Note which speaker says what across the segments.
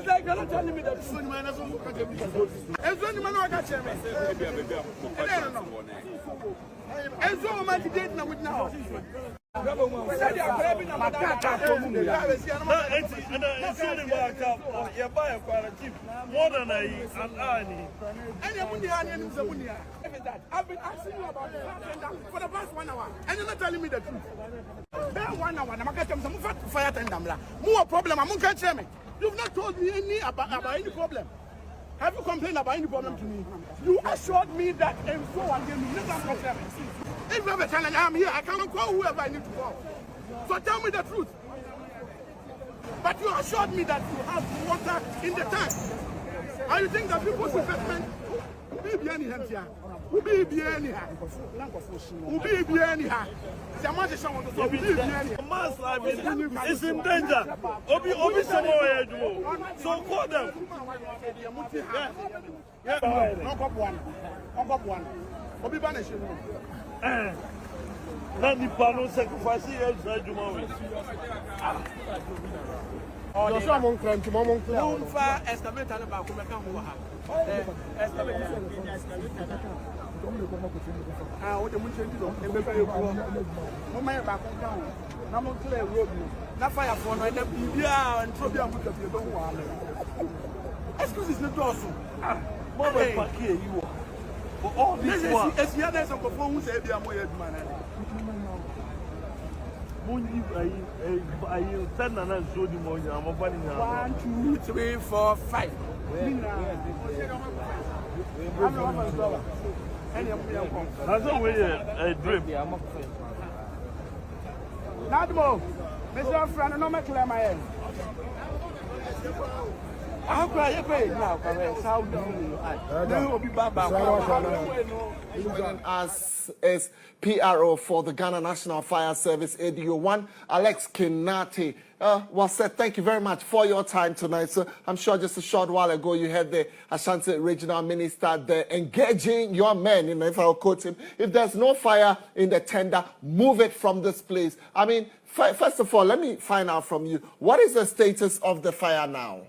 Speaker 1: like you're not telling me that it's only man. It's only man who got chairman. And so much date now with now. I've been asking you about it for the past 1 hour, and you're not telling me the truth. 1 hour, I'm going to some fire tender. More problem, I'm going to tell me. You've not told me any about any problem. Have you complained about any problem to me? You assured me that and so on. If you have a challenge, I'm here. I can call whoever I need to call. So tell me the truth. But you assured me that you have water in the tank. And you think that people's investment will be any hands here? Will be any hand? Will be any hand?
Speaker 2: It's in danger. Obi somewhere. So call them.
Speaker 1: Obi banish.
Speaker 2: Not the panel sacrifice.
Speaker 1: Joshua Monclan, Monclan. Estimate and about what the Munchen do, and the very poor. No matter back down. I'm not clear road. Not fire for my PBR and Trobia with the don't want. Excuse is not also.
Speaker 2: Mother, you for all this one.
Speaker 1: As the others of the phone say, they are more man.
Speaker 2: I 10 and I showed you more. I'm 1,
Speaker 1: 2, 3, 4, 5.
Speaker 2: That's a way a dream.
Speaker 1: Nadmo, Mr. Friend, no make clear my head. How can you pay now? How do
Speaker 3: As is PRO for the Ghana National Fire Service ADO1, Alex Kinati. Well said, thank you very much for your time tonight. So I'm sure just a short while ago you had the Ashanti Regional Minister there engaging your men, if I'll quote him, if there's no fire in the tender, move it from this place. I mean, first of all, let me find out from you, what is the status of the fire now?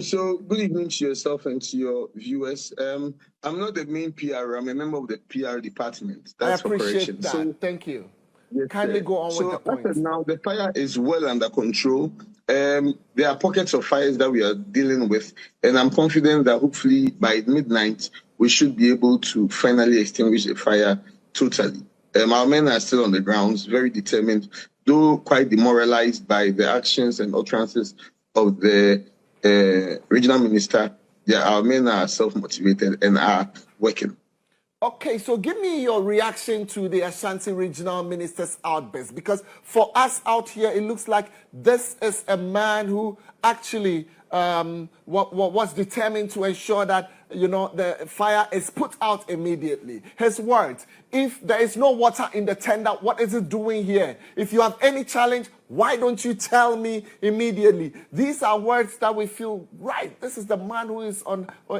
Speaker 4: So good evening to yourself and to your viewers. I'm not the main PR, I'm a member of the PR department. That's
Speaker 3: I appreciate that. So, thank you. Yes, kindly go on with the point.
Speaker 4: Now the fire is well under control. There are pockets of fires that we are dealing with, and I'm confident that hopefully by midnight we should be able to finally extinguish the fire totally. Our men are still on the grounds, very determined, though quite demoralized by the actions and utterances of the regional minister. Yeah, our men are self-motivated and are working.
Speaker 3: Okay, so give me your reaction to the Ashanti Regional Minister's outburst, because for us out here, it looks like this is a man who actually was determined to ensure that, you know, the fire is put out immediately. His words, if there is no water in the tender, what is it doing here? If you have any challenge, why don't you tell me immediately? These are words that we feel, right, this is the man who is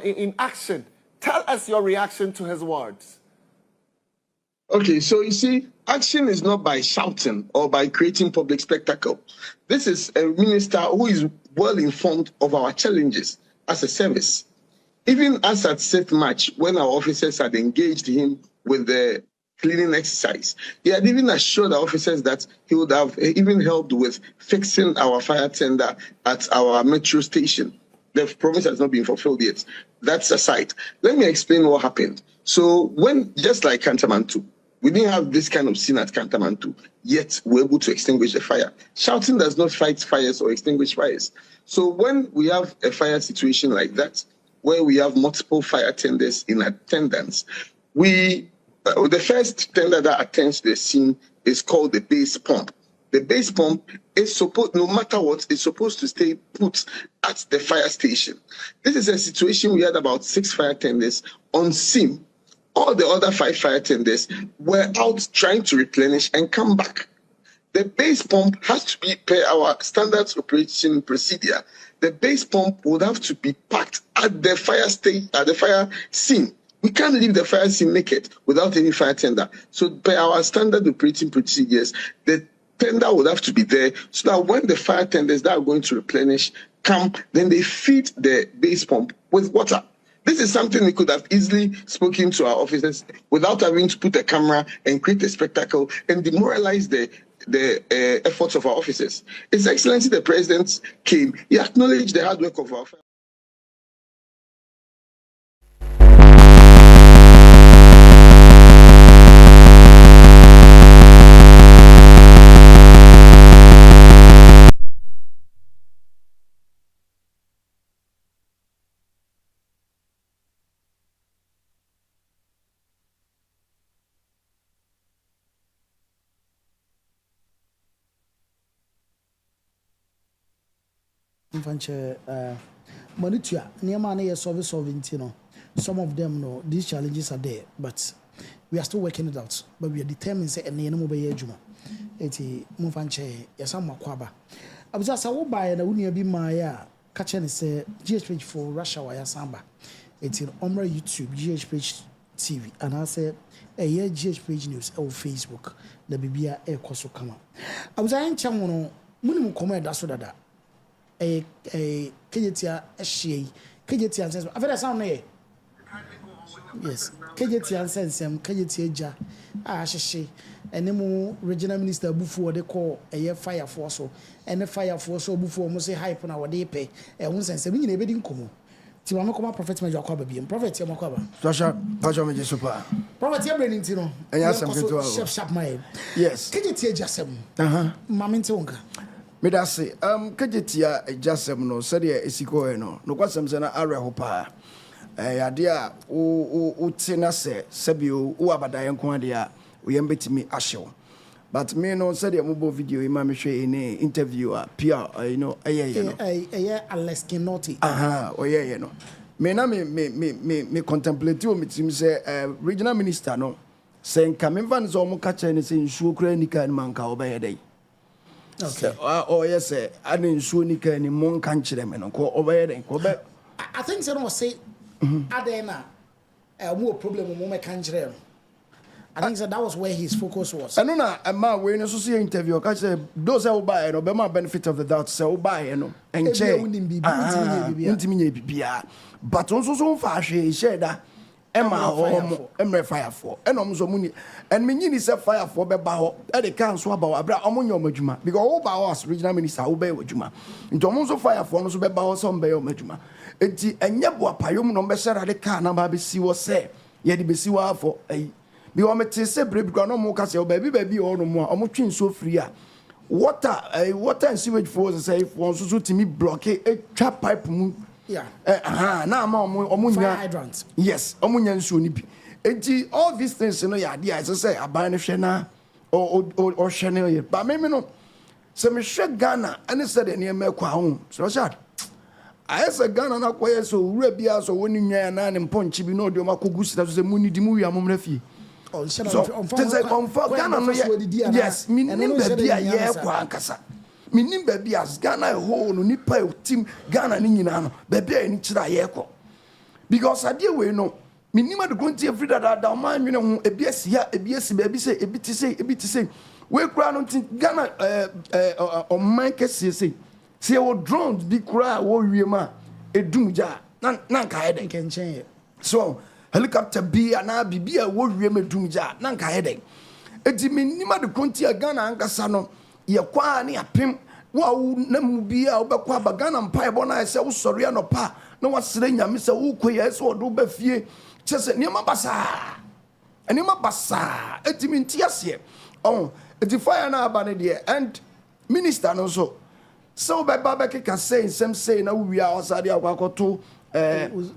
Speaker 3: in action. Tell us your reaction to his words.
Speaker 4: Okay, so you see, action is not by shouting or by creating public spectacle. This is a minister who is well informed of our challenges as a service. Even as at Safe March, when our officers had engaged him with the cleaning exercise, he had even assured our officers that he would have even helped with fixing our fire tender at our metro station. The promise has not been fulfilled yet. That's aside. Let me explain what happened. So when, just like Kantamantu, we didn't have this kind of scene at Kantamantu, yet we're able to extinguish the fire. Shouting does not fight fires or extinguish fires. So when we have a fire situation like that, where we have multiple fire tenders in attendance, the first tender that attends to the scene is called the base pump. The base pump is supposed, no matter what, is supposed to stay put at the fire station. This is a situation we had about 6 fire tenders on scene. All the other 5 fire tenders were out trying to replenish and come back. The base pump has to be per our standard operation procedure. The base pump would have to be packed at the fire scene. We can't leave the fire scene naked without any fire tender. So per our standard operating procedures, the tender would have to be there so that when the fire tenders that are going to replenish come, then they feed the base pump with water. This is something we could have easily spoken to our officers without having to put a camera and create a spectacle and demoralize the efforts of our officers. His Excellency the President came, he acknowledged the hard work of our
Speaker 5: Monitua, Niamana is solving, some of them know these challenges are there, but we are still working it out. But we are determined to say and the animal by Juma. Eti Mufanche, Yasam Makwaba. I was just a by the Unia be Maya, catching say GhPage for RASH HOUR Yasamba. It's in Omra YouTube, GhPage TV, and I said a year GhPage News or Facebook, the Bibia Air Coso Kama. I was saying, Chamono, Munimum comment that's what that. A KJT SHA, KJT and says, I've heard a sound there. Yes, KJT and says, KJT Ja, Ashe, and the regional minister before they call a year fire force, and the fire force before must say hype on our day pay, and one sense, we never didn't come. Tiwamako Prophet Major Kwababi and Prophet Yamakaba.
Speaker 6: Joshua super.
Speaker 5: Prophet Yabrantino, and yes, Chef my yes, KJT Jasem, Mamintonka.
Speaker 6: Medase kajetia ejasem no sede esiko no no kwasem se na areho pa adea o tina se sebio o abadan ko ade a o yembetimi ahyew but me no sede mo video ima me hwe in interview a pia no
Speaker 5: aleskinoti
Speaker 6: oye no me na me contemplate o metim se regional minister no se nka me van zo mo ka che ne se nsuo kura nika ni manka obeyedai. Okay. Oh yes, I didn't show any kind of mon country men ko obey.
Speaker 5: I think so. Say, Adena, more problem with my country. I think that was where his focus was.
Speaker 6: I know na ma we no so see interview. I say those who buy no be my benefit of the doubt. Say buy no and check. Intimi bibia. But also so far she da. Emma fire for and so muni and me say fire for be ba ho e de kan so aba abra omonyo madwuma because all ba us regional minister wo be wadwuma nto omo so fire for no so be ba ho so be madwuma enti enye bo apayom no be share de kan na ba be si wo say ye de be si wa for bi o mete say break because no mo ka say o ba bi o no mo omo twin so free a water and sewage force say for so timi block e twa pipe mu.
Speaker 5: Yeah.
Speaker 6: Na ma omunya
Speaker 5: hydrants.
Speaker 6: Yes, omunya nsuo ni bi. Enti all these things no ya dia I say aban no hwe na o hwe na ye. Ba me no se me hwe Ghana ane said ne ma kwa ho. So Rashad. I say Ghana na koye so wura bia so woni nwan na ne mponchi bi no de o makogu sita so se muni di mu wi amomra fie.
Speaker 5: Oh,
Speaker 6: so on Ghana no yes, me nim ba bia ye kwa ankasa. Minim baby as Ghana whole no nipa team Ghana ni nyina no baby ani kira ye ko because ade we no minim ade gonti every da man nwene ho ebiasi baby say ebiti say we kura no Ghana on man kese say wo drones bi kura wo wiema edumja na nka heden
Speaker 5: kenchen
Speaker 6: so helicopter bi ana bibia wo wiema edumja na nka heden edi minim ade gonti Ghana ankasa no ye kwa ni apem wa na mu bia obekwa bagana mpa ebo na se wo sori anopa na wasere nyame se wo koye se wo do ba fie chese niam basa etimi ntiase eti fire na aba ne de and minister no so be ba ke ka say na wo wia osade akwakoto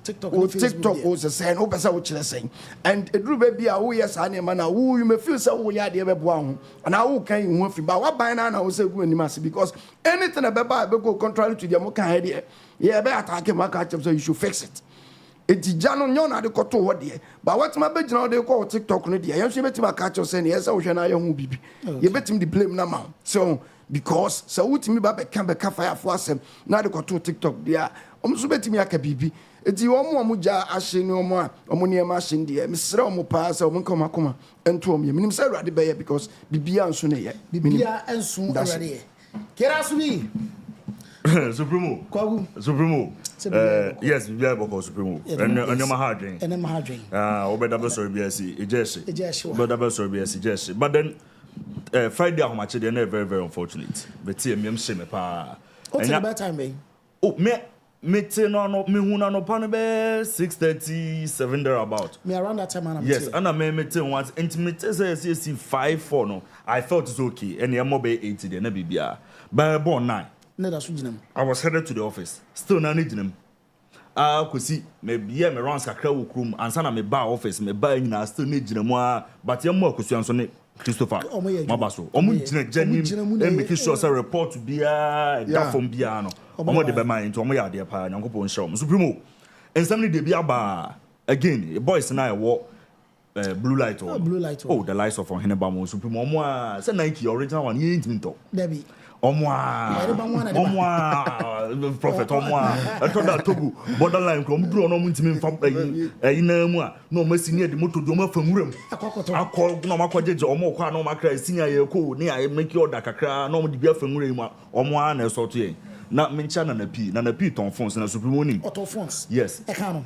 Speaker 6: TikTok was say no person wo kire say and eduru ba bia wo yes ane ma na wo you me feel say wo ya de be boa ho na wo kan hu afi ba wa ban na wo say go animase because anything be ba be go contrary to the mo kan here yeah be attack ma ka so you should fix it etija no nyo na de koto ho de ba what ma be gina wo de ko TikTok no de yen so betima ka cho say ne yes wo hwe na ye hu bibi ye betim di blame na ma so because so wutimi ba beka fire for asem na de to TikTok dia so betimi aka bibi enti omo ja ahye ne omo a omo ne ma ahye de mesere omo pa se omo nkoma koma ento omo minim se awurade be because bibia nso ne ye
Speaker 5: bibia enso awurade kera Asu-B
Speaker 2: Supremo
Speaker 5: kwagu
Speaker 2: Supremo yes bibia boko Supremo and my hard drink
Speaker 5: and my hard drink
Speaker 2: obeda be sorry BSc ejeshi obeda be sorry BSc ejeshi but then Friday ahomache dey very very unfortunate but me shame pa
Speaker 5: what's the bad time be
Speaker 2: oh me te no me hu na no pan be 6:37 there about
Speaker 5: me around that time and
Speaker 2: yes and I me te once intimate say 5-4 no I felt it's okay and e be 80 there na bibia by born 9
Speaker 5: no that's ginam
Speaker 2: I was headed to the office still na ginam kosi me bia me rounds kakra wo krum ansa na me ba office me ba nyina still na ginam but yam akosu anso ne Christopher Mabaso omu gina janim e make sure say report bia da from bia no omo de be man into omo ya de pa nyankopon hye Supremo ensam de bia ba again boys na e blue light oh the lights of on Heneba mo Supremo omo a say Nike original one ye ntimi to
Speaker 5: Debbie
Speaker 2: omo prophet omo a to da togu borderline krom duro no ntimi mfa na mu a no masini de moto do ma famuram akọ no makojeje omo kwa no makra sinya ye ko ne ya make order kakra no mo de bia famuram mu omo a na eso to ye na mencha na pi ton phones na Supremo nim
Speaker 5: auto phones
Speaker 2: yes
Speaker 5: e kano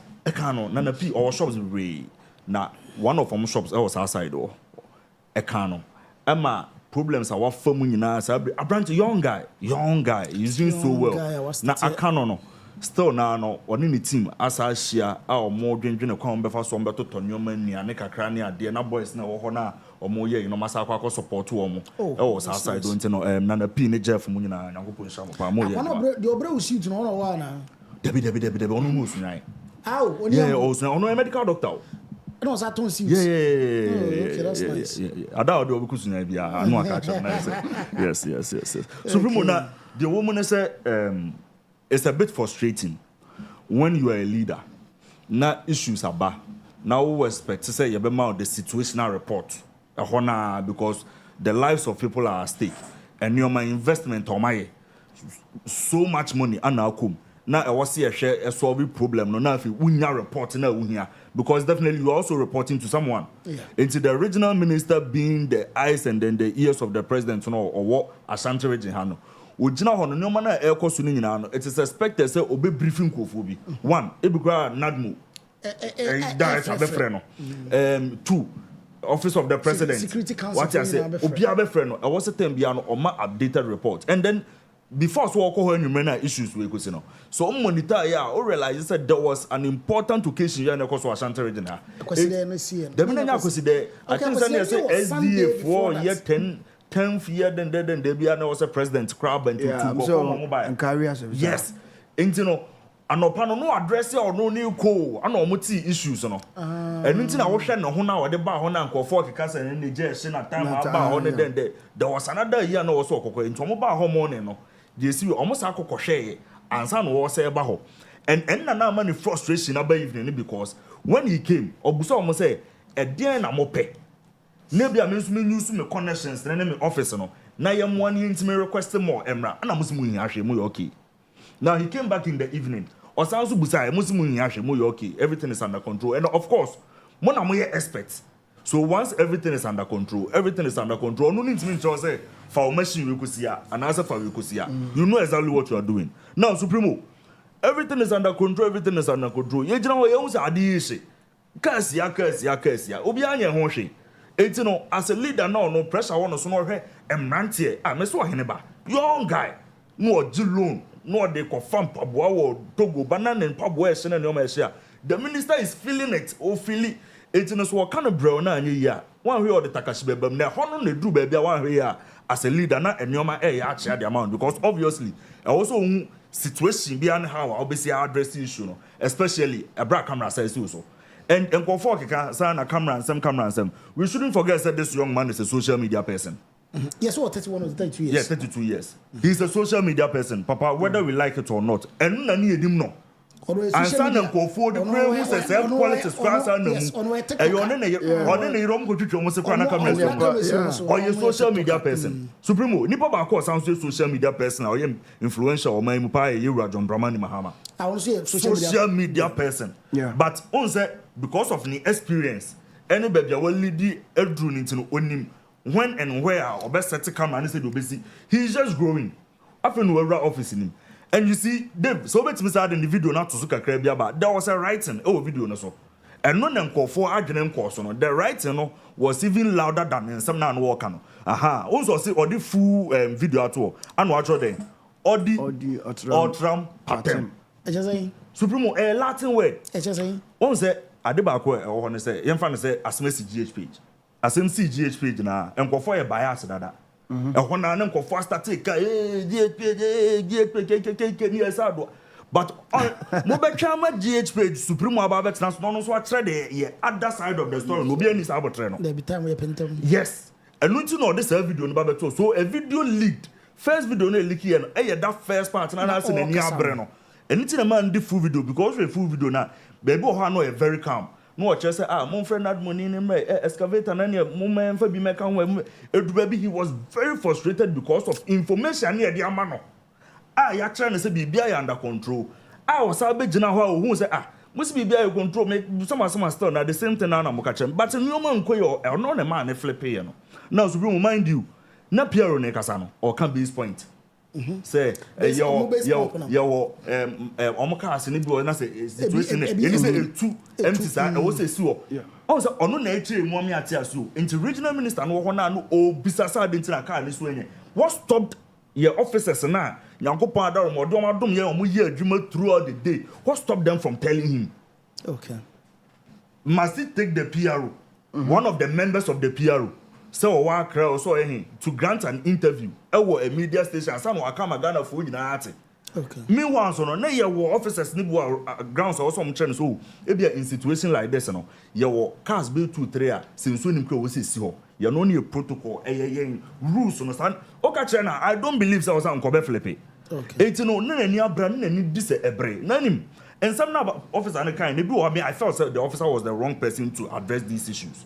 Speaker 2: na pi our shops we na one of them shops was outside or e kano ama problems are famu nyina say a branch young guy he's doing so well na akano no still na no oni ni team asa hia a omo dwendwene kwa ombefa so ombeto tonyoma nia ne kakra ne ade na boys na wo ho na omo ye no masa akwa support omo e was outside don't know na pi ne Jeff mu nyina nyankopon hia mo pa mo ye
Speaker 5: the obre usi tu no wa na
Speaker 2: debi onu mu sunai
Speaker 5: oni
Speaker 2: yeah ono a medical doctor
Speaker 5: no sa ton si
Speaker 2: okay
Speaker 5: that's nice
Speaker 2: ada do obi kusunya bia anu aka cha na say yes Supremo na the woman say it's a bit frustrating when you are a leader na issues aba now we expect to say you be ma the situational report because the lives of people are at stake and your investment on my so much money anakum na e was here share a solve problem no na if unya report na uhia because definitely you are also reporting to someone into the original minister being the eyes and then the ears of the president no or what Ashanti region hano ojina ho no ma na e koso ni nyina no it is expected say obe briefing kofo bi one ebikra nadmo director be frɛ no two office of the president
Speaker 5: security council
Speaker 2: what I say obi abefrɛ no e was a time bia no o ma updated report and then before so alcohol and issues we could see no so monitor o realize that there was an important occasion here in the Ashanti region ha the minute I could see there I think say SDA for year 10th year then there be was a president crab and to
Speaker 6: and career service
Speaker 2: yes you know anopa no address or no new ko ana omuti issues no enu nti na wo hwe no ho na wo de ba ho na nkofo keka se ne je she na time ba ho ne then there was another year no was okoko nti omo ba ho morning no je si omo sa akokko hwe ansa no wo se ba ho and na man frustration about evening because when he came obuso omo say e den na mo pe na bia me nso me use me connections na me office no na ye mo ani ntime request more emra ana mo simu hin ahwe mo okay. Now he came back in the evening osanso busai mo simu hin ahwe mo okay, everything is under control and of course mo na mo ye experts. So once everything is under control no need to mean to say for machine we kusia and answer for we kusia you know exactly what you are doing. Now Supremo everything is under control ye gina ho ye hu sa ade yi kasia obi anya ho hwe enti no as a leader no pressure won so no hwe emrante me so hene ba young guy no loan no dey confirm paboa wo Togo banana and paboa e na no ma e the minister is feeling it o feel it no so kind of bro na anya ya wan hwe o de takashi bebam na ho no na duru ba bia wan hwe ya as a leader na enioma ya achia the amount because obviously also situation bia na how obviously address issue no especially a black camera says so and for keka say na camera and some we shouldn't forget that this young man is a social media person.
Speaker 5: Yes, what 31 or 32 years.
Speaker 2: Yes, 32 years. He's a social media person, Papa, whether we like it or not. And na ni edim no. and son and go for the prayer who says politics class and you don't go to almost a or your social media person. Supremo, Nipa Bako sounds social media person or influential or Maimupai, you John Dramani Mahama.
Speaker 5: I want to say
Speaker 2: Social media person.
Speaker 6: Yeah.
Speaker 2: But on because of the experience, any baby will lead the Eldrun into him when and where or best set to come and say obesity. He's just growing. After no office in him. And you see, Dave, so let's miss out in the video not to Suka Krabia, but there was a writing video no so. And no name call for Adrian course on the writing was even louder than some non walker. Aha, also see all the full video at all. And watch then. All the Outram pattern. Supremo a Latin word. One say Adebako or one say, young fan say, as Messi GhPage. As MC GhPage now, and go for a bias dada. And when I am faster take GhPage, but Mobekama GhPage Supremo Babet National so I tried the other side of the story. No be any sabotreno.
Speaker 5: There be time we paint.
Speaker 2: Yes, and don't you know this video on Babeto? So a video leaked. First video no leaky and that first part and I said any breno. And it's a man the full video because we full video now. Baby Ohano is very calm. No, just say, my friend had money in him, excavator, and any moment for be making baby. He was very frustrated because of information near the amano. You trying to say, be under control. I was a bit general who say, must be under control, make some stone at the same time. I'm catching, but no man, or not a man, a flip piano. Now, so remind you, not Piero Necasano or can be his point. Say, your Omaka, and I say, situation is two empty side. I was say, so. Also, on nature, Mommy at Yasu, into regional minister, no one or Bisasa into a car this way. What stopped your officers and now? Yanko Pada or Modoma Dum, year, dreamer throughout the day. What stopped them from telling him?
Speaker 5: Okay.
Speaker 2: Must he take the PRO? One of the members of the PRO. So what crowd saw him to grant an interview. A media station. Some will come a Ghana for you. Okay. Meanwhile, so no, your officers need grounds or some chance. So if you're in situation like this, no, your cars built 2-3 since when you was see you no need protocol, rules. Understand? Okay, I don't believe so. I'm Kobe Flippy. Okay. It's no near brand and this a break. None. And some officer and kind. I felt the officer was the wrong person to address these issues.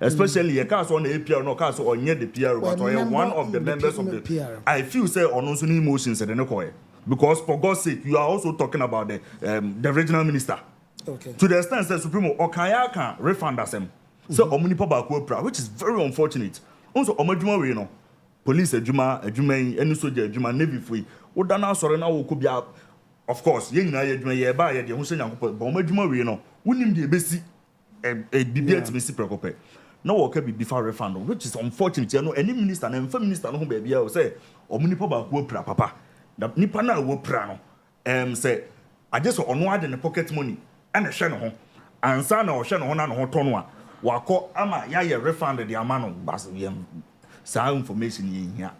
Speaker 2: Especially a cast on the APR, no cast or near the PR, but one of the members of the PR. I feel say on also emotions at the because for God's sake, you are also talking about the regional minister. Okay. To the extent that Supremo Okatakyie refund us him. So omnipotent, which is very unfortunate. Also, omajuma we know police ejuma any soldier ejuma navy free. Odana sorry now could be of course. Yen na ejuma ye ba ye de ho senya but omajuma we know. Unim de besi debate me si prekope. No work be before refund, which is unfortunate. You know, any minister and minister no baby I say omnipotent papa. The nipa na wo pra no say I just on one in the pocket money and a share no ho ansa na o share no ho na no ho to no a wako ama ya ye refund the amano bas sa information ye hia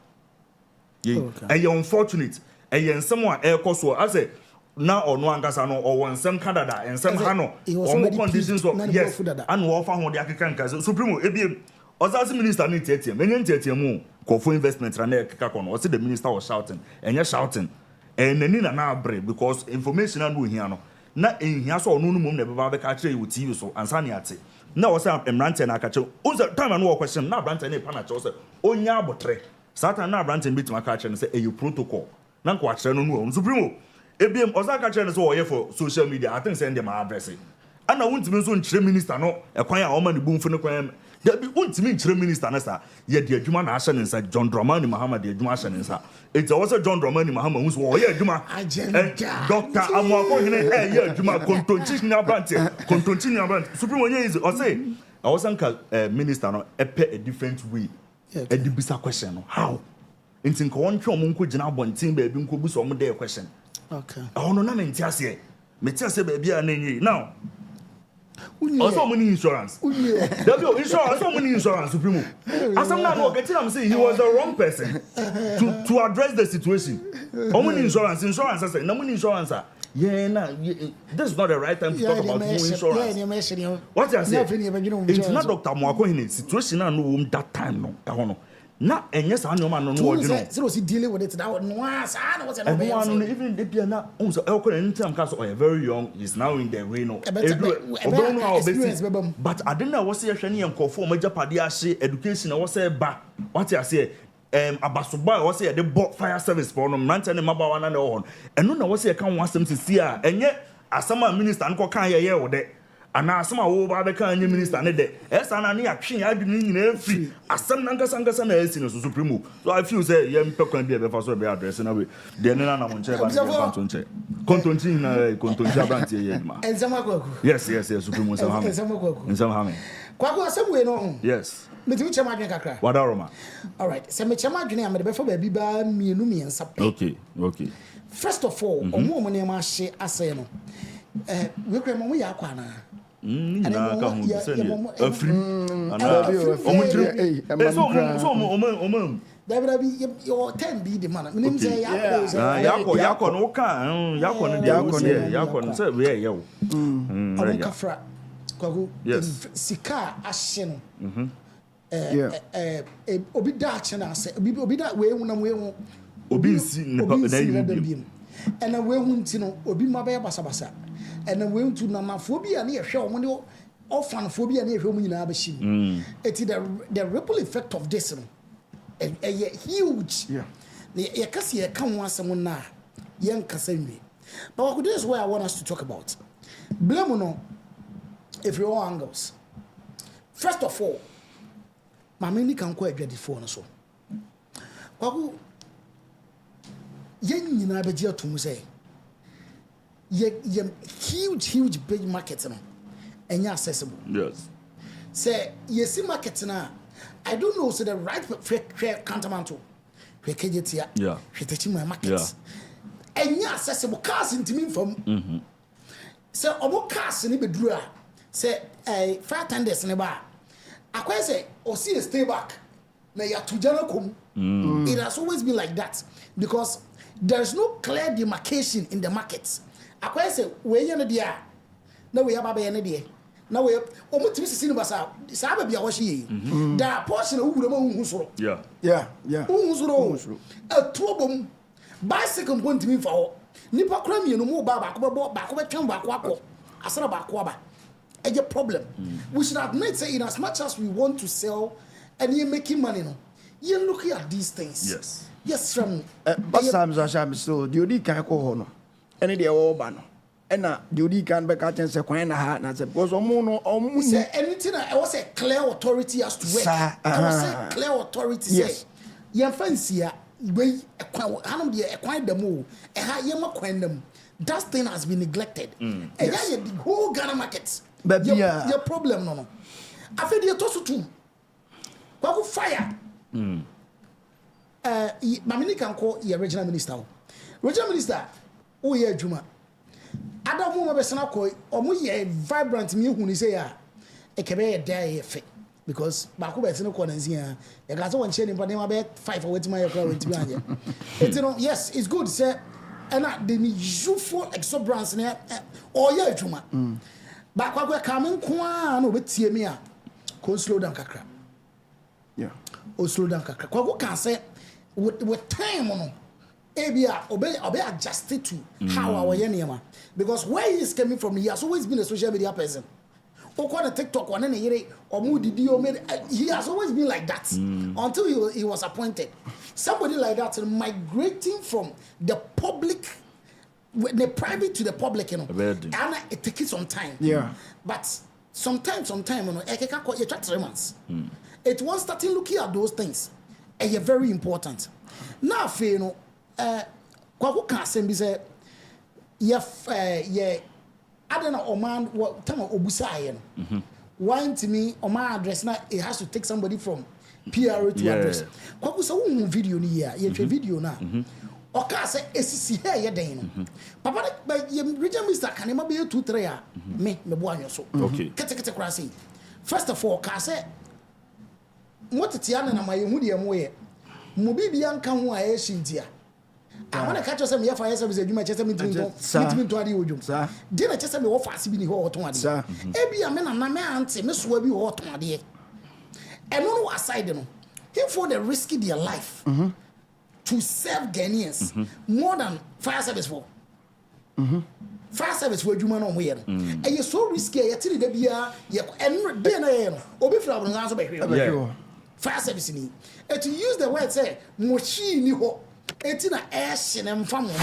Speaker 2: ye unfortunate ensem a e koso I say na ono angasa no o wonsem kadada ensem ha no o conditions of yes and wo fa ho de akeka nka supremo ebiem Ozasi minister need tietie many tietie mu for investment na ekeka kono o say the minister was shouting and you shouting and nani na abre because information na no hia no na ehia so ono no mum na beba be ka kire you TV so ansa ne ate na wo say emrante na ka kire o say time na wo question na brante na pa na kire o say onya abotre satan na brante bitima ka kire say e protocol na nko a kire no no supremo ebiem oza ka kire so o ye for social media I think send them address ana wuntimi so nkire minister no ekwan a o ma ne bumfu ne kwan there be ultimate interim minister nasa ye de adwuma na ahye nsa John Dramani Mahama de adwuma ahye nsa it was John Dramani Mahama who so ye adwuma Dr. Amuako hene ye adwuma kontonchi ni abante supreme onye is o say I was anka minister no a different way a debisa question no how ntin ko won twa mo nko gina abontin ba bi nko bu so mo de question okay ono na me ntiase me tiase ba bia na nyi now also money insurance. Insurance, money insurance, Supremo. As I'm not getting, I'm saying he was the wrong person to address the situation. Money insurance, I say, no money insurance. Yeah, this is not the right time to talk about insurance. What you say? It's not Dr. Mwako in situation. No, that time no. na enye sa no ma no no odwino
Speaker 5: so was dealing with it that no was
Speaker 2: even the piano so anytime cause very young, he's now in the reign but I didn't know what say hwani enkofo ma japade ahye education na what say ba what I say abasoba what say the fire service for no nante ne mabawa na ho eno na what say kan wasem sisi a enye asama minister nko kan ye wo de ana asama wo ba be kan nye minister ne de esa na ne atwe adwini nyina free asam nankasa na esi no so supremo so I feel say ye mpekwan bi e be fa so be address na we de ne na na mo nche ba ne fanto nche kontonti na kontonti abrantie ye ma
Speaker 5: enzama kwaku
Speaker 2: yes supremo enzama ha me
Speaker 5: kwaku asem we no
Speaker 2: yes
Speaker 5: me ti chema adwen kakra
Speaker 2: wadaroma
Speaker 5: all right se me chema adwen am de be fa ba bi ba mienu miensa
Speaker 2: okay
Speaker 5: first of all omo ne ma hye asay no we kwe mo ya kwa na
Speaker 2: na ka hu se ni afri
Speaker 5: David be your 10 be the man. Name say
Speaker 2: Yako no kan Yako no Yako no say we ye wo.
Speaker 5: Kafra kwagu sika ahye no. Obi da ache na say obi da we hu na we hu
Speaker 2: obi nsi na yi
Speaker 5: and we hu nti no obi ma be basabasa and we hu tu na mafo bi a na ye hwe omo ne orphanfo bi a na ye hwe omo nyina ba shi. It is the ripple effect of this no. A huge. Yeah. The kasi ya kan wasem na yen kasa nwe. But this is where I want us to talk about. Blame no if you all angles. First of all, mama ni kan ko adwadifo no so. Kwaku yen nyina beji atum say ye huge big market no enya accessible.
Speaker 2: Yes.
Speaker 5: Say yes market na I don't know so the right fair countermantle. We kejetia.
Speaker 2: Yeah.
Speaker 5: We teach my markets. And yeah, accessible cars into me from. So obo cars ni bedru a say fire tenders ni ba. Akwa say o see stay back. Na ya tujana kom. It has always been like that because there's no clear demarcation in the markets. Akwa say we ye no dia. Na we aba be ye no dia. Now we omutimi sisi ni basa sa ba bia wo hye yi da portion of wura ma hu soro
Speaker 6: yeah
Speaker 5: hu soro atubom bicycle pontimi fa ho nipa kra mienu mu ba ko be twem ba ko akọ asara ba ko aba a problem we should admit say in as much as we want to sell and you making money no you look at these things yes from
Speaker 6: but sometimes so the odi kan ko ho no ene de wo ba no ena the odi kan be ka chen se kwan na ha na se because omu
Speaker 5: say anything I was a clear authority has to work. I was a clear authority say ye fancy we hanum de ekwan demo e ha ye makwan dem that thing has been neglected and yes. The whole Ghana market your problem no afi de to so tu kwa fire mamini kan ko ye regional minister o ye adwuma Adamu ma besena ko omo ye vibrant mi hu ni say ya ekebe ye die fe because ba ko besena ko na nsia ye ga so won che ni pa ma be 5 wetima ye kra wenti anje it no yes it's good say and the useful exuberance na o ye adwuma ba kwa ka me nko a na obetie mi a ko slow down kakra o slow down kakra kwa ko kan say with time no Ebia obey adjusted to how our yenema because where he is coming from he has always been a social media person. Okwa TikTok one na yere he has always been like that until he was appointed. Somebody like that migrating from the public the private to the public and it takes some time. But sometimes you know you try 3 months. It was starting looking at those things and you're very important. Now you know kwaku ka sembi say ye adena oman tama obusa aye no why to me oman address na it has to take somebody from PRO to address kwaku say wo video ni ya ye twa video na oka say esisi he ye den no papa ye regional minister kanema be 2-3 a me bo anyo so kete kra say first of all ka say motete ana na mayehu de mo ye mo bibia nka ho a ye shintia I want to catch us some year for years as you might just meet to adi ojum. Dinner just me offer as bini ho to adi. Ebi a men na me ante me so abi ho to adi. E no aside no. if they risking their life to serve Ghanaians more than fire service for. Fire service for Juma no here. And you so risky, you tell the beer, you and DNA, Obi from the answer fire service ni. And to use the word say, Moshi ni ho, etina ash and family.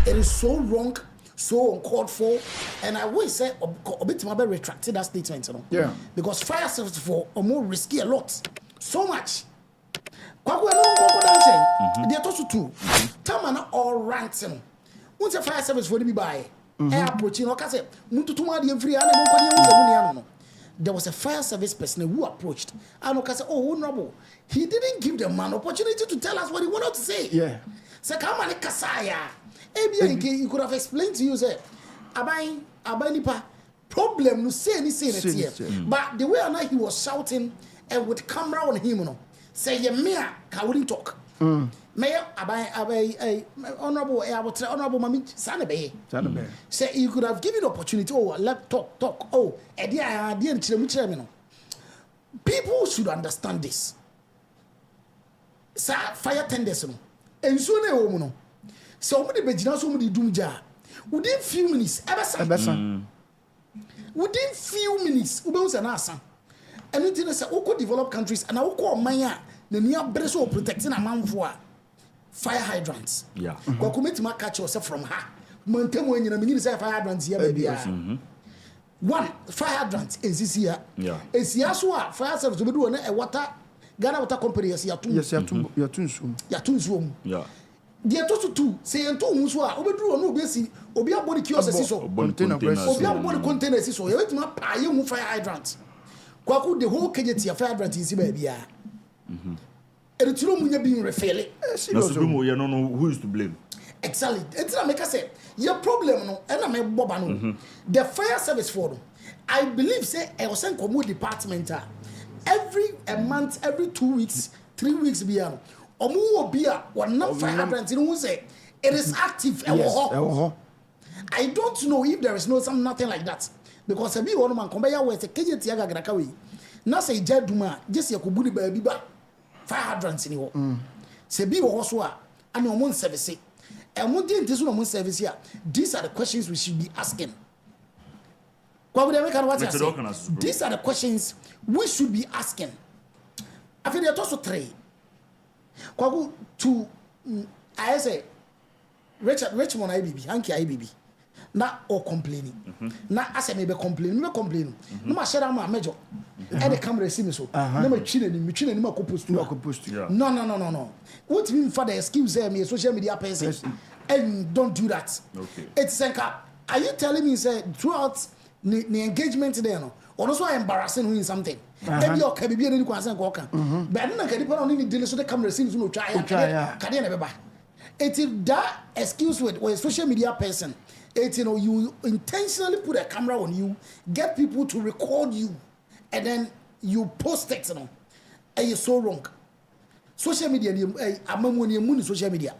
Speaker 5: It is so wrong, so uncalled for, and I will say, Obitima retracted that statement, you know.
Speaker 6: Yeah.
Speaker 5: Because fire service for are more risky a lot, so much. Kwakwe no dancing. They are also two. Tamana all ranks, you know. Once a fire service for the buy, approaching or case, Muntuma the free animal. There was a fire service person who approached. And Okase, oh, honorable, he didn't give the man opportunity to tell us what he wanted to say.
Speaker 6: Yeah.
Speaker 5: Say, come on, Kasaya. He could have explained to you, say, Abai nipa problem no say anything. But the way he was shouting and with camera on him, you know, say, yeah, me, I wouldn't talk. Mayor, Abai, honorable, honorable Mammy Sanabe. Say, you could have given opportunity. Oh, let talk. Oh, people should understand this. Sir, fire tenders, and soon a woman. Somebody begin somebody doom jar. Within few minutes, within few minutes, Ubos and Asa. And it is a Oko developed countries and Oko Maya, the near Breso protecting a man for fire hydrants. Yeah. Commit my catch yourself from her. Montemo in the minister fire hydrants here, baby. One fire hydrants is this year. Yeah. It's Yasua fire service to do a water Ghana Water Company. Yes, Yatun's room. Yeah. They are told to say and two Muswa, Obedru, no basi, Obia body kiosk, so Obia body containers, so you have to pay you fire hydrants. Kwaku the whole KJT fire hydrant is baby. And it's room being refilled.
Speaker 2: You don't know who is to blame.
Speaker 5: Exactly. It's not make us say your problem no, and I'm a bobano. The fire service for them. I believe say I was sent commode department every a month, every 2 weeks, 3 weeks beyond. Omu beer one not fire hydrant in say it is active. Yes, I don't know if there is nothing like that because a big one man come by with a KJT Agakawi. Now say Jaduma, just your kubuni baby fire hydrants in your say be also and your own service. And one thing this one service here, these are the questions we should be asking. These are the questions we should be asking. I think there are also three. Kwaku to I say Richmond IBB, Hanky IBB. Not all complaining. Not as I may be complaining, no ma share my major. And the camera see me so. No me chine ni ma compost. No. What mean for the excuse me social media person? And don't do that. Okay. It's Senka. Are you telling me say throughout the engagement there no? Or also embarrassing who in something. Maybe your can be any concern walker. But I don't get on any deal so the camera seems no try. It is that excuse with a social media person. It's you intentionally put a camera on you, get people to record you, and then you post it. And you're so wrong. Social media, I'm social media.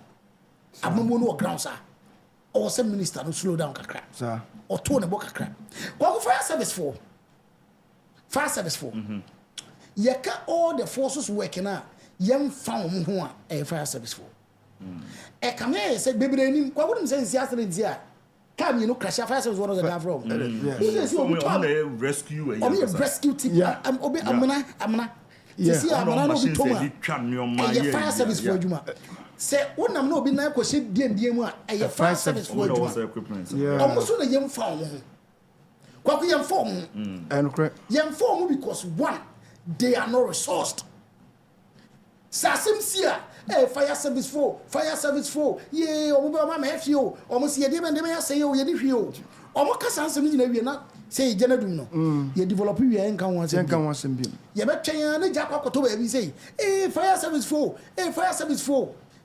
Speaker 5: I'm no ground, sir. Or some minister no slow down kakra. Sir. Or tone a book kakra. What fire service for? Fire service for. Yaka all the forces working out. Young found who are a fire service for. A come here said, baby, what wouldn't say yesterday? Come, you know, crash fire service one of the guy from.
Speaker 2: Rescue.
Speaker 5: Rescue team. I'm Amana. You see, I'm a fire service for you. Say, one I'm not being like a ship, DMA, a fire service for you. Almost on a young farm. What we inform and young form because one, they are not resourced. Sasim Sia, fire service for, yeah, Obama Matthew, almost a demon, they may say, oh, you almost answer me, you not say, General, you develop your income once and come once and be. You bet China, Jack October, we say, fire service for.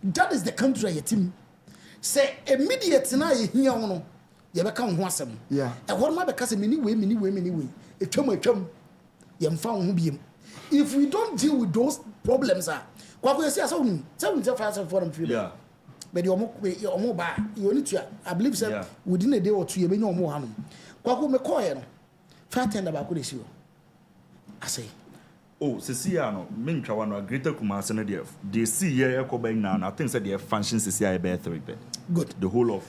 Speaker 5: That is the country your team. Say immediate tonight here on you become once. Yeah. And what my because many way. If you found him. If we don't deal with those problems, what we say some fire for them feel. Yeah. But you're more you need to I believe so within a day or two you may know more harm. What we call fire tender about this you. I say
Speaker 2: Oh, Cecilia, no, Mincha, greater Kumasi, they see here, now. I think that they function Cecilia bear 3 pen.
Speaker 5: Good.
Speaker 2: The whole of.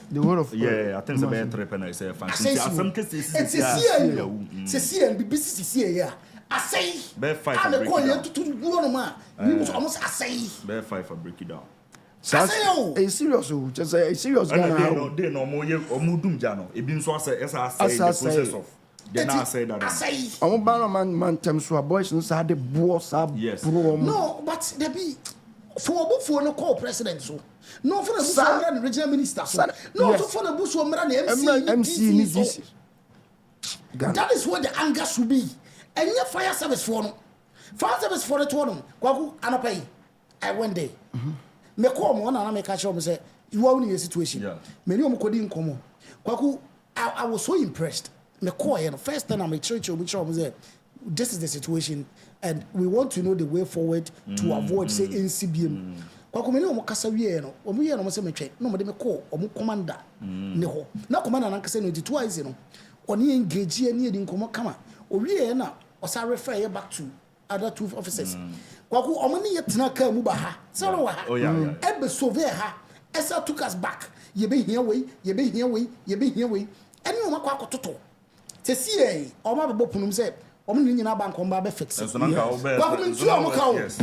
Speaker 2: Yeah, I think the bear 3 pen is a function. Some cases,
Speaker 5: it's Cecilia, and BBC Cecilia. I say,
Speaker 2: bear 5.
Speaker 5: I'm going to go on, man. We was almost I say,
Speaker 2: bear 5 for break it down.
Speaker 6: A serious, just a serious guy.
Speaker 2: They know more or Mudum Jano. It been so as I say the process of. Then I say that.
Speaker 5: I say,
Speaker 6: I'm a man, terms to a boys and sad the boss up.
Speaker 2: Yes.
Speaker 5: No, but there be for no co-president, so no for the regional minister, no for the Bush woman MC. That is what the anger should be. And your fire service for no. Fire service for the tournament. Kwaku, Anapay. I went there. Me call one and I make a show and say, you are in a situation. Many of them couldn't come. Kwaku, I was so impressed. Me call and first time I'm a church which I was there. This is the situation, and we want to know the way forward to avoid say NCBM. Kwaku many of them kasa wie no. Omo ye no say me twe. No me de me call omo commander ne ho. Na commander na kasa no di twice no. Oni engage ani edi nkomo kama. Owie na osa refer back to other 2 officers. Kwaku omo ne yetena ka mu ba ha. Se no wa ha. Ebe survey ha. Esa took us back. Ye be here way. Any omo kwa kototo. Se see omo be bopunum say omo ni nyina bank on ba be fix.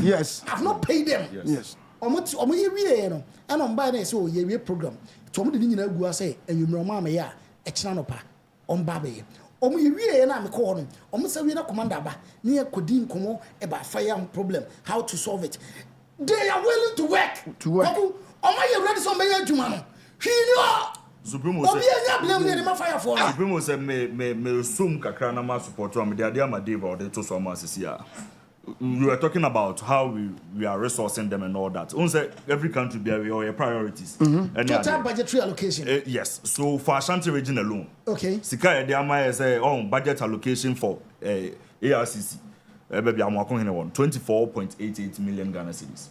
Speaker 6: Yes.
Speaker 5: I've not paid them.
Speaker 6: Yes.
Speaker 5: Omo ye wie no. And on buy na say o ye wie program. To omo de ni nyina gu ase enwumro ma me ya e kina no pa. On ba be. Omo ye wie na me call no. Omo say we na commander ba. Na ye kodi nkomo e ba fire problem, how to solve it. They are willing to work. Omo ye ready so be adwuma no. Hwini
Speaker 2: Supremo said, me assume kakra na ma support am dey am Dave or dey to so am asisia. We were talking about how we are resourcing them and all that. On say every country be our priorities.
Speaker 5: Total budgetary allocation.
Speaker 2: Yes. So for Ashanti region alone.
Speaker 5: Okay.
Speaker 2: Sika dey am say on budget allocation for ARCC. Baby am akon hene won 24.88 million Ghana cedis.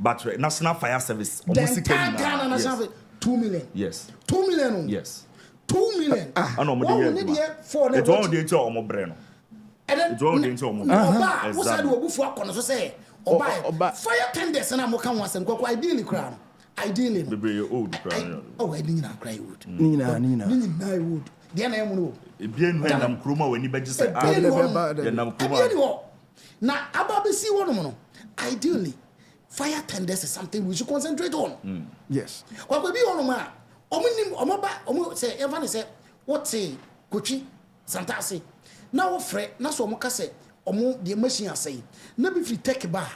Speaker 2: But National Fire Service
Speaker 5: almost Ghana National 2 million.
Speaker 2: Yes.
Speaker 5: 2 million.
Speaker 2: Yes.
Speaker 5: 2 million.
Speaker 2: And on the
Speaker 5: for
Speaker 2: it's all the to omo breno.
Speaker 5: And then
Speaker 2: it's all the to omo.
Speaker 5: Oba, what side we bufu akono so say Oba fire tenders na mo kan wasem kwakwa ideally crown. Ideally.
Speaker 2: Baby old crown.
Speaker 5: Oh, I didn't cry wood.
Speaker 6: Nina.
Speaker 5: Nina wood. Dia na emu no.
Speaker 2: Ebien no nam kroma wani beji say ah. Nam kroma.
Speaker 5: Na ababesi wono no. Ideally fire tenders is something we should concentrate on.
Speaker 6: Yes.
Speaker 5: What will be on ma? Omo say Evan say what say Kochi Santasi. Now fre na so omo ka say omo the machine say. Na be free take ba.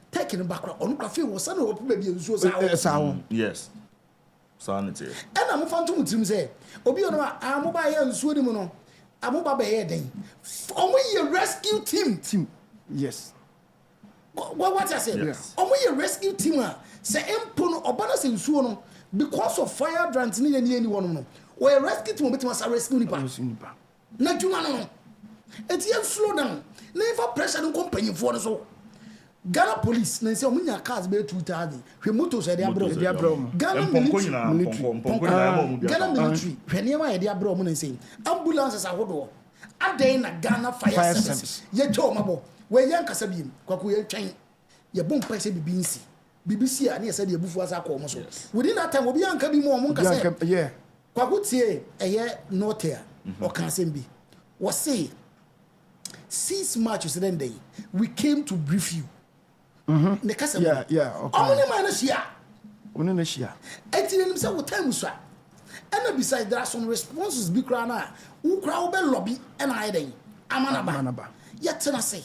Speaker 5: Take in back on cafe was sana opo be nsuo sa.
Speaker 2: Yes. Sanity.
Speaker 5: And I'm fantom mutim say obi ono a ba ya nsuo ni mu no. Amoba be ye den. Omo ye rescue team.
Speaker 6: Yes.
Speaker 5: What I say?
Speaker 6: Yes.
Speaker 5: Omo ye rescue team say empo no obana se nsuo no because of fire hydrant ni anyone no. We rescue team betima sa rescue nipa. Na dwuma no. Eti slow down. Never pressure no company for no so. Ghana police na say omunya cars be 2000. Hwe motos e dey abro. Ghana military. Ghana military. Hwe niam e dey abro mo na say ambulances ahodo. Aden na Ghana fire service. Ye twa mabo. We yan kasa biem. Kwaku ye twen. Ye bom pa say BBC. BBC a na say dey bufu asa akọ mo so. Within that time obi anka bi mo mo nka say.
Speaker 6: Yeah.
Speaker 5: Kwaku tie eye note here. O kan say bi. We say 6 March then day we came to brief you. The kasa.
Speaker 6: Yeah. Okay.
Speaker 5: Omo na shia. Etinim say what time so. And besides there are some responses bi kra na. Wo kra wo be lobby and I den. Amanaba. Yet na say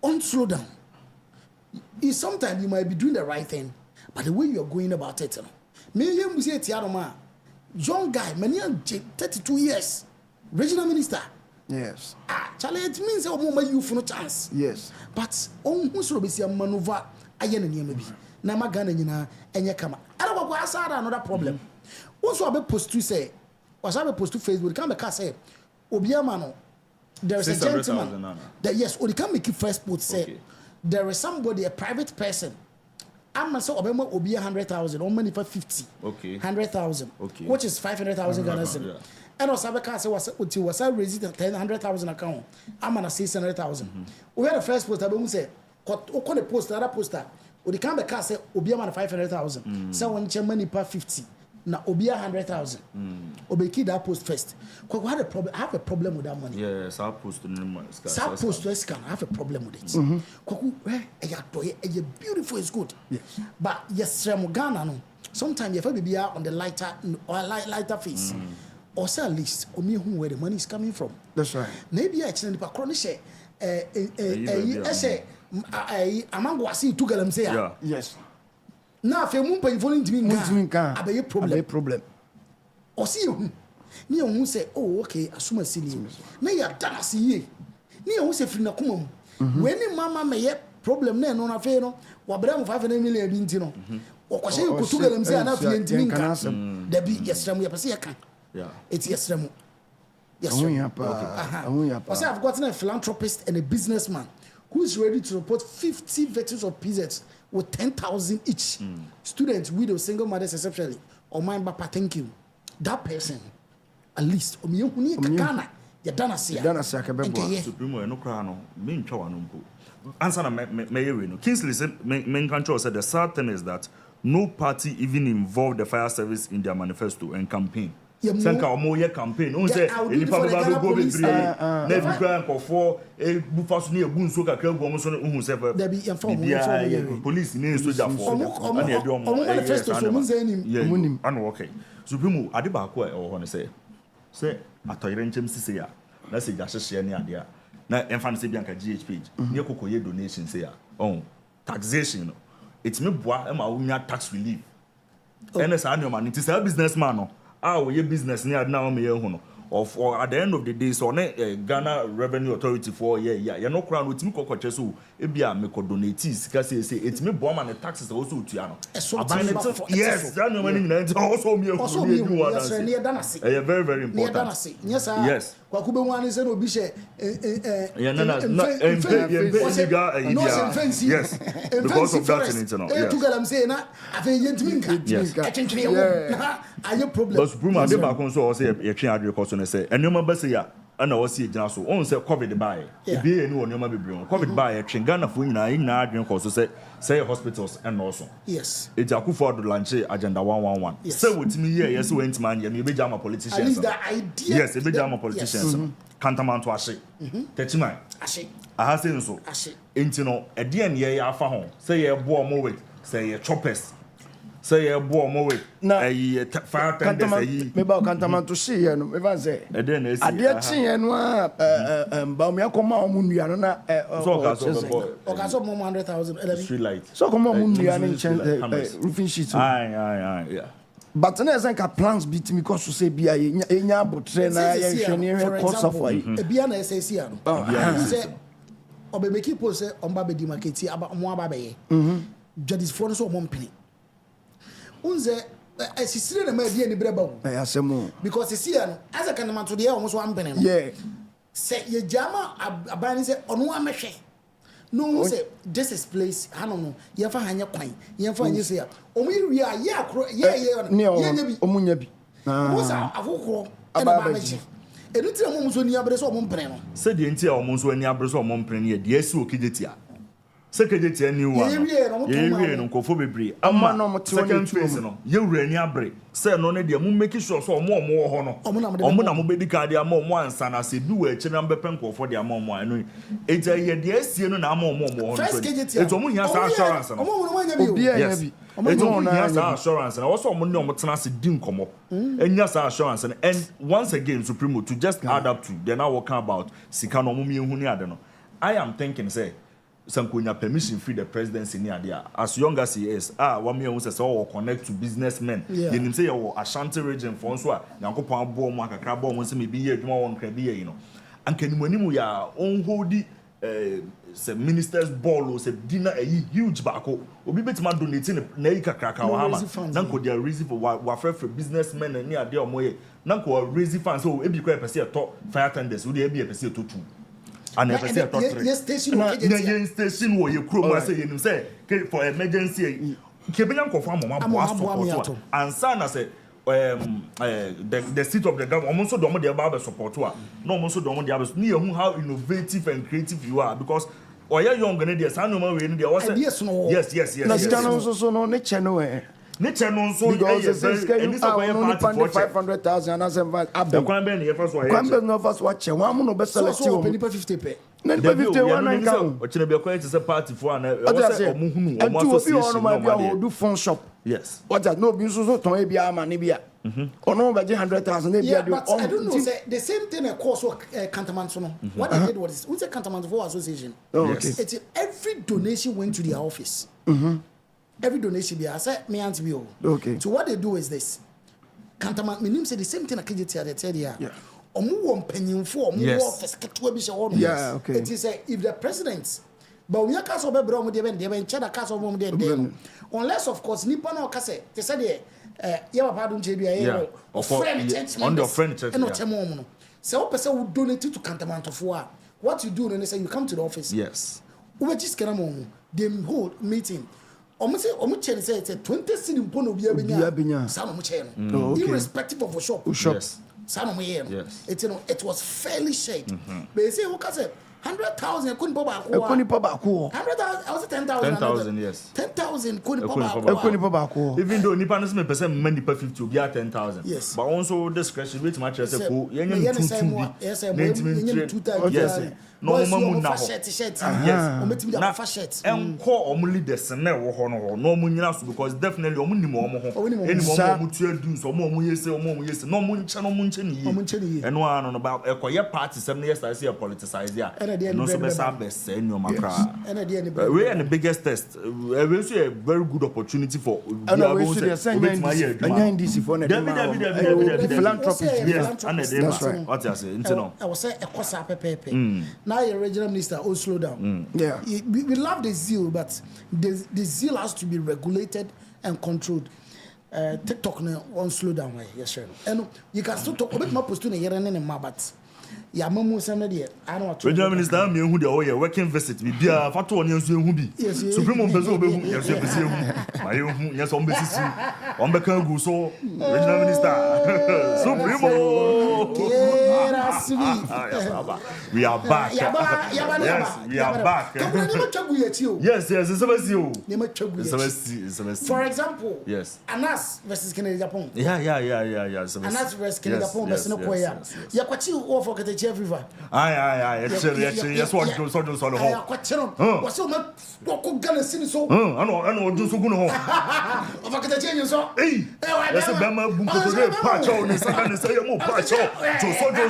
Speaker 5: on slow down. Sometimes you might be doing the right thing, but the way you're going about it, me you say Tiaroma, young guy, many 32 years, regional minister.
Speaker 6: Yes.
Speaker 5: Charlie, it means a woman you for no chance.
Speaker 6: Yes.
Speaker 5: But on who's be a maneuver, I am maybe. Namagana, and ya come. I don't want to another problem. Also, I be post to say, was I be post to Facebook, come back say, Obiamano. There is a gentleman that yes, or they can make it first put say okay. There is somebody, a private person. I'm so Obama will be 100,000 or money for 50.
Speaker 2: Okay.
Speaker 5: 100,000.
Speaker 2: Okay.
Speaker 5: Which is 500,000 Ghana cedis. And also was a resident 100,000 account. I'm on a 600,000. We had the first poster, but we say, what the poster, other poster. We the come back say Obi man 500,000. So when money per 50. Now Obi 100,000. Obi key that post first. Because we had a problem. I have a problem with that money.
Speaker 2: Yes, I post to
Speaker 5: South post to scan. I have a problem with it. Because a beautiful is good.
Speaker 6: Yes.
Speaker 5: But yes, Ghana no. Sometimes you have to be on the lighter face. Or say at least where the money is coming from.
Speaker 6: That's right.
Speaker 5: Maybe I actually chronic say among wasi to Galamsey.
Speaker 6: Yes.
Speaker 5: Now if you move by phone to me, a problem. Or see you. Near who say, oh, okay, assume a silly. Nay, you done see. Near who say, Finakumum. When mamma may yet problem, then on a fair, or bram 500 million bintino. Or say you could to Galamsey and have you there be yes, we have a second. Yeah, it's yes, yes, I've gotten a philanthropist and a businessman who is ready to report 50 victims of PZs with 10,000 each. Students, widows, single mothers, exceptionally. Or my papa, thank you. That person, at least, Ghana, you're done as
Speaker 2: Supremo, no crown, mean Chawanumpo. Answer me, Kingsley said, main control said the sad thing is that no party even involved the fire service in their manifesto and campaign. Sanka omoye campaign on say enipa ba go be na bi kran kofo e bufa so na ebu nso kakra go mo so hu se fa
Speaker 5: there be inform
Speaker 2: police ni soldier for na e do mo
Speaker 5: manifesto so mun say nim
Speaker 2: an okay Supremo ade ba ko e ho ne say atoyere nchem sise ya na se jahye ne ade a na emfa ne se bianka GhPage ne kokoye donation say ya taxation it's me boa e ma wonya tax relief ene sa anoma ni ti say businessman no your business near now me no or at the end of the day so Ghana Revenue Authority for you're no crown with me kokoche so e bia me ko donate sika say it's me boam and taxes also tuya no yes that no money also me very very important yes
Speaker 5: kwakube wani se no bi she
Speaker 2: yes because of that in internal
Speaker 5: to Galamsey na afi yentminka atwentwe wo aye problem
Speaker 2: Supreme ade ba kon so say ye twen agriculture ne say enoma ba say ya ana wo see gina so on say covid buy e bi eni wonoma bebre covid buy twen Ghana fo nyina adwen ko so say hospitals and also
Speaker 5: yes
Speaker 2: e ja kufor do launch agenda 111 say wotimi here yes we ntman ye no be jama politicians
Speaker 5: at least the idea
Speaker 2: yes e be jama politicians kantaman to ahye techiman
Speaker 5: ahye
Speaker 2: aha say nso enti no e de en ye afa ho say ye bo mo we say ye choppers say ye bo mo we fire tenders
Speaker 6: me ba kantaman to see ye no me van say
Speaker 2: e de na esi
Speaker 6: ade chi ye no ba me akoma o mu nua no na
Speaker 2: so
Speaker 5: ka so mo 100,000
Speaker 2: street light
Speaker 6: so koma mu nua no chen roofing sheet
Speaker 2: aye yeah
Speaker 6: but na esen ka plans bit me cause say bia enya abotre na ye hwene re cost of why
Speaker 5: e bia na SSC ano say obemeki post say omba be di market aba mo aba be ye Judicial so mo mpini unze asisire na ma bia ni breba wo
Speaker 6: asemo
Speaker 5: because see no as a kan man to dey o mo so ampene no
Speaker 6: yeah
Speaker 5: say ye jama abani say onu amehwe no say this is place hanono ye fa hanya kwan ye fa hanya say o mo wi a ye akro ye nya bi
Speaker 6: o munya bi
Speaker 5: mo sa afokro e na ba meji enu tire mo so ni abre so o mo mpene no
Speaker 2: say de ntia o mo so ni abre so o mo mpene ye de asi okigeti secretary any one ye no nkofo bebre ama
Speaker 6: no
Speaker 2: second phase no ye wura ni abre say no ne de mu make sure so omo ho no omo na mo bedi card ama omo ansa na se bi wa echi na mbepe nkofo de ama omo anu eja ye de asie no na ama omo ho no eto omo hia sa assurance no
Speaker 5: omo no nya bi
Speaker 6: obi anya bi
Speaker 2: eto omo hia sa assurance na wo so omo ne omo tena se di nkomo enya sa assurance and once again Supremo to just add up to they now working about sika no omo mi ehu ni ade no I am thinking say Sankonya permission free the presidency ni ade as young as he is one me who say so connect to businessmen they nim say your Ashanti region for nso a Yankopon abo mo akakra abo mo say me bi ye adwuma won kra bi ye no anka nimanimu ya on holdi say ministers ball o say dinner a huge bako obi betima donate na yi kakra ka wa hama nanko dia raise for wa for businessmen ni ade o mo ye nanko raise funds so e bi kwa pese to fire tenders wo de e bi pese to 2 and if I say
Speaker 5: yes
Speaker 2: station wo ye kuro say you say for emergency kebenya nkofo amoma boa support and sana say the seat of the government, almost don't the about support to no almost don't the others. Near how innovative and creative you are because or you're young and there's no way in there was
Speaker 5: yes.
Speaker 6: Also no nature no way.
Speaker 2: Nature no so
Speaker 6: because it's only 500,000 as a
Speaker 2: the Kwambe the first one.
Speaker 6: Kwambe no first watch one no best select
Speaker 5: so 50 pay.
Speaker 6: Na 51 and count.
Speaker 2: Ochine be quite is a party for an
Speaker 6: omuhunu omo association no do phone shop.
Speaker 2: Yes.
Speaker 6: What that no be so ton e bia ma ne bia. Ono be 100,000 e bia do.
Speaker 5: But I don't know say the same thing across Cantonment no. What they did was who's a Cantonment for association.
Speaker 6: Okay.
Speaker 5: It's every donation went to their office. Every donation be I said me auntie be
Speaker 6: okay.
Speaker 5: So what they do is this. Cantonment me say the same thing akije they tell ya. Yeah. Omu mpanyimfo omu office ketewa bi se ho no.
Speaker 6: Yeah, okay.
Speaker 5: It is if the president but we can so be bro mu de ben cheda ka so mu de unless of course nipa na o ka say te say de ya papa do nche bia
Speaker 2: on the friend church
Speaker 5: no temo mu no say o pese wo donate to Cantonment a what you do no say you come to the office
Speaker 2: yes
Speaker 5: we just get am them hold meeting omu chen say 20 cedi mpo no bia benya sa no mu che no irrespective of a shop
Speaker 2: yes
Speaker 5: yes. It was fairly shaped. But you say, who can say 100,000 couldn't pop back.
Speaker 6: 100,000,
Speaker 5: I was 10,000.
Speaker 2: 10,000, yes.
Speaker 5: 10,000 couldn't pop back.
Speaker 2: Even though Nipa doesn't percent money per 50 will be at 10,000.
Speaker 5: Yes.
Speaker 2: But also discretion with much as a fool. Yes, no more now. Yes. And call only the Senate or no munas because definitely any more do so more yes, no munchen, and one about a quiet party 7 years I see a politicized here. And no so best in your macra. We are the biggest test. We see a very good opportunity for
Speaker 6: philanthropy.
Speaker 2: Yes, and that's right. What I say,
Speaker 5: I was say a cosa pepe. Now your regional minister will slow down.
Speaker 6: Yeah,
Speaker 5: we love the zeal, but the zeal has to be regulated and controlled. TikTok no won't slow down. Yes, sir. And you can still talk about my post to the year and but. Ya mamu sem de I know
Speaker 2: regional minister me hu de o ye working visit bi bia fa to on yanso ehu bi supreme mbezo obehu yanso ebesi ehu ma ye hu yanso on besisi on be kan gu so regional minister supreme we are back yes we are back yes it's
Speaker 5: for example
Speaker 2: yes
Speaker 5: Anas versus Kennedy Japan
Speaker 2: Anas
Speaker 5: versus Kennedy Japan versus no koya ya kwachi o for Okatakyie river
Speaker 2: yes what do so no
Speaker 5: ho kwachi no was o ma ko Galamsey so
Speaker 2: ano do so gu no ho
Speaker 5: Okatakyie yin so
Speaker 2: yes be ma bu ko de pa cho ni saka ni say mo pa cho so na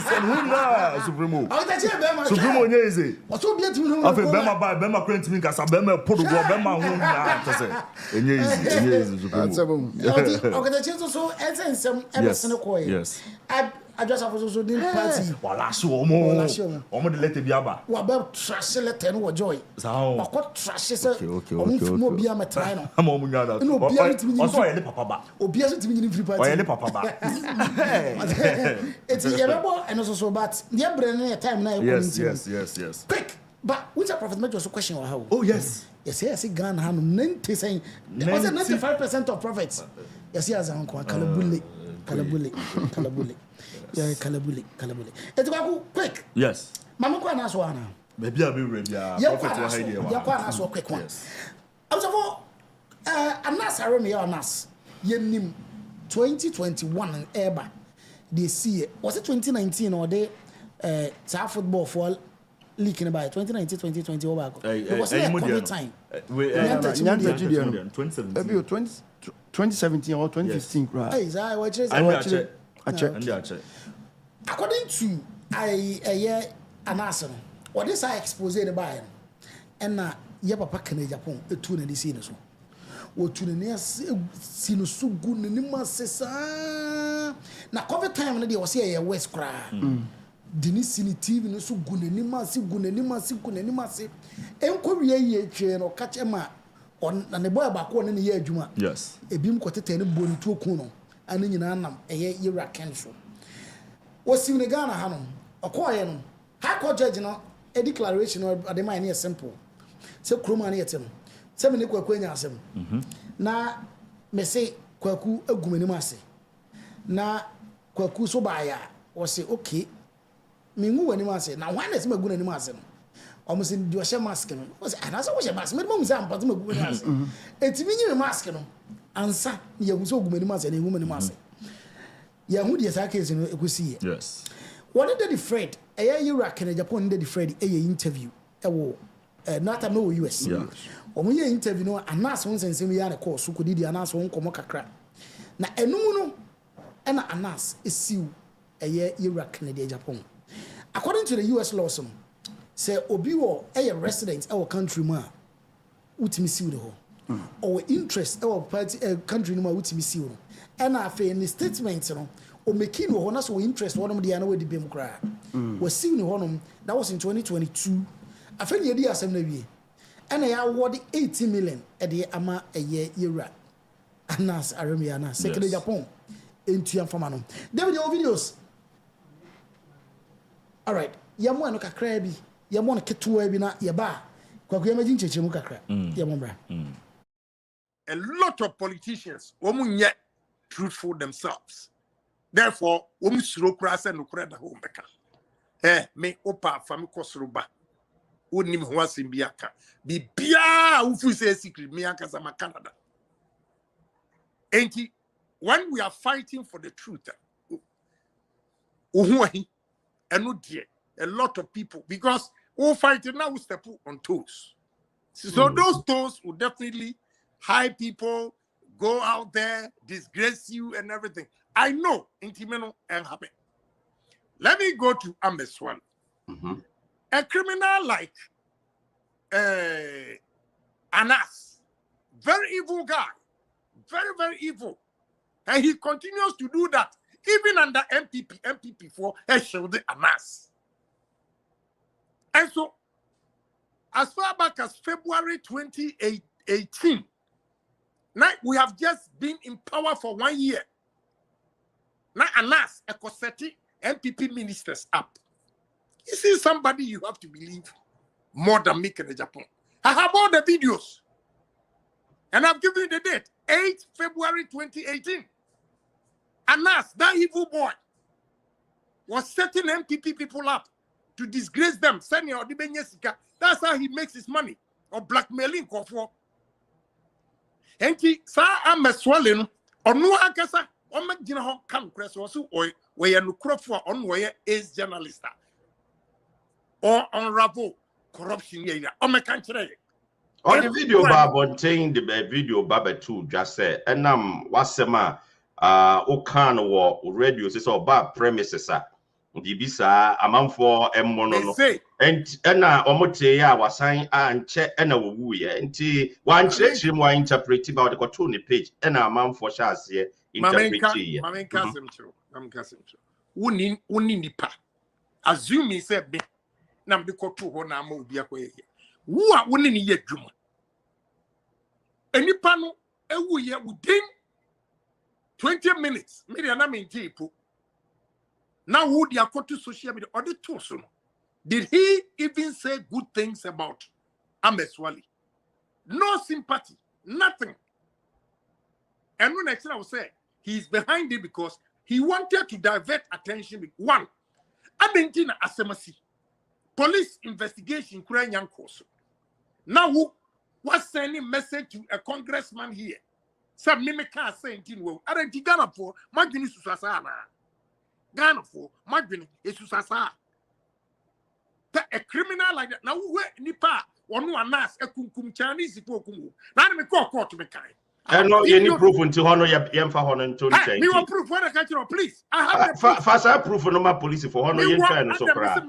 Speaker 2: supremo
Speaker 5: Okatakyie be ma
Speaker 2: supremo nyeze
Speaker 5: was o bia timi no
Speaker 2: afi be ma ba be ma kwent mi kasa be ma podo go be ma hu na to say enyeze supremo
Speaker 5: Okatakyie so ensem ebese no koy
Speaker 2: yes
Speaker 5: I just have to do party.
Speaker 2: Wala so omo de letter bi aba.
Speaker 5: Wa be trash letter no joy. Wa ko trash say omo mo bia metrai no.
Speaker 2: Ama omo nya da.
Speaker 5: No bia ntimi
Speaker 2: o so yele papa ba.
Speaker 5: Obi aso timi nyini free party.
Speaker 2: O yele papa ba.
Speaker 5: It's yebebo and so but the brain time na
Speaker 2: yes.
Speaker 5: Quick. But which a prophet make also question how?
Speaker 2: Oh yes.
Speaker 5: Yes, Ghana have 90 saying 95% of prophets. Yes, as uncle Kalabule. Yeah, Kalabule. It's go quick.
Speaker 2: Yes.
Speaker 5: Mama ko Anas wana.
Speaker 2: Maybe I be ready. Prophet wa hide wa.
Speaker 5: Ya ko Anas quick one. Also Anas Aremeyaw Anas. Yenim 2021 and eba. They see was it 2019 or they football for leaking by 2019 2020 over. It was a COVID time.
Speaker 6: 2017 or 2015 right.
Speaker 5: According to Anas, what this I expose the buyer and ya papa Kennedy Japan e tu na di si no so wo tu na si no so gu ni ma sesa na COVID time na dey was here West cry dini sini TV no so gu ni ma si enko wie ye twe no ka chema on na ne boy ba ko ne ye adwuma
Speaker 2: yes
Speaker 5: ebim ko tete ne bo ni tu okun no an nyina nam eye yira kenso wosi ne Ghana ha no okoye no high court judge no a declaration or the mind is simple se kroma na yetem se me ne kwaku anya asem na me se kwaku agumani ma ase na kwaku so baya was say okay me ngu wani ma say na why na se magu na ni ma say no almost in do share mask no was and as I mask me mo say ampa magu na say etimi nyi mask no ansa ye gu so gu mani ma say na ngu mani ma say ya hu de sa case no ekusi
Speaker 2: yes
Speaker 5: what did the Fred Iraq and Japan did the Fred interview not a no US omo interview no Anas won sense we ya na course so kodi di Anas won komo kakra na enum no na Anas esiu Iraq and Japan according to the US law some say obi wo resident our country ma utimi siu de ho or interest our party country no ma utimi siu and afa in the statement no o making no na so interest one de na we de bem kra we siu ni honom that was in 2022 afa ne di asem na wie and I award 80 million at the ama a year Iraq Anas Aremeyaw Anas second Japan into Yamfama no David your videos all right yamo no kakra bi yamo no ketewa bi na yeba kwaku yamaji nchechemu kakra yamo bra
Speaker 1: a lot of politicians womun yet truthful themselves therefore womun suro kura se no kura da ho meka me opa fami kosroba onim ho asem bi aka bibia ufu say secret me aka sama Canada enti when we are fighting for the truth a lot of people because we fighting now we step on toes so those toes will definitely high people go out there disgrace you and everything I know intimeno and happen. Let me go to Ambeswan. A criminal like Anas, very evil guy, very evil, and he continues to do that even under MPP for Eshelde Anas. And so, as far back as February 2018, now we have just been in power for 1 year. Now Anas, a Ekoseti, MPP ministers up. You see somebody you have to believe more than me in Japan. I have all the videos. And I've given you the date, 8 February 2018. Anas, that evil boy, was setting MPP people up to disgrace them. That's how he makes his money. Or blackmailing for. And he sa am swelling on no akasa on magina ho kan kress so we ya nukrofo on we is journalist or unravel corruption here o me kan kire
Speaker 7: on the video babontain the video babetu just say enam wasema o kan wo radio say so ba premises Dibisa amanfo emmono no and na omote ya wasan anche na wowuye nti wan chirechiri mu interpret about the to ne page na amanfo sha ase interpret ye
Speaker 1: mamenka semtro woni nipa assume say be na mde koto ho na ama obi akoye wo a woni ne ye dwuma enipa no ewuye within 20 minutes me na maintain po. Now, who they are to social media or the two? Did he even say good things about Ameswali? No sympathy, nothing. And when next thing I will say, he's behind it because he wanted to divert attention. One, Abentina Asemasi, police investigation, Ukrainian course. Now, who was sending message to a congressman here? Some mimika saying, "I don't Ghana for my Susasana." Ghana for Magdini is Susasa. A criminal like that. Now, where Nipa or no Anas, a Kumkum Chinese Pokumu. Now, me call court to me kind.
Speaker 7: I know any proof until honor Yam for honor and Tony.
Speaker 1: Me want proof when I catch you, please. I have
Speaker 7: fast proof for no more police for honor yen and so cry.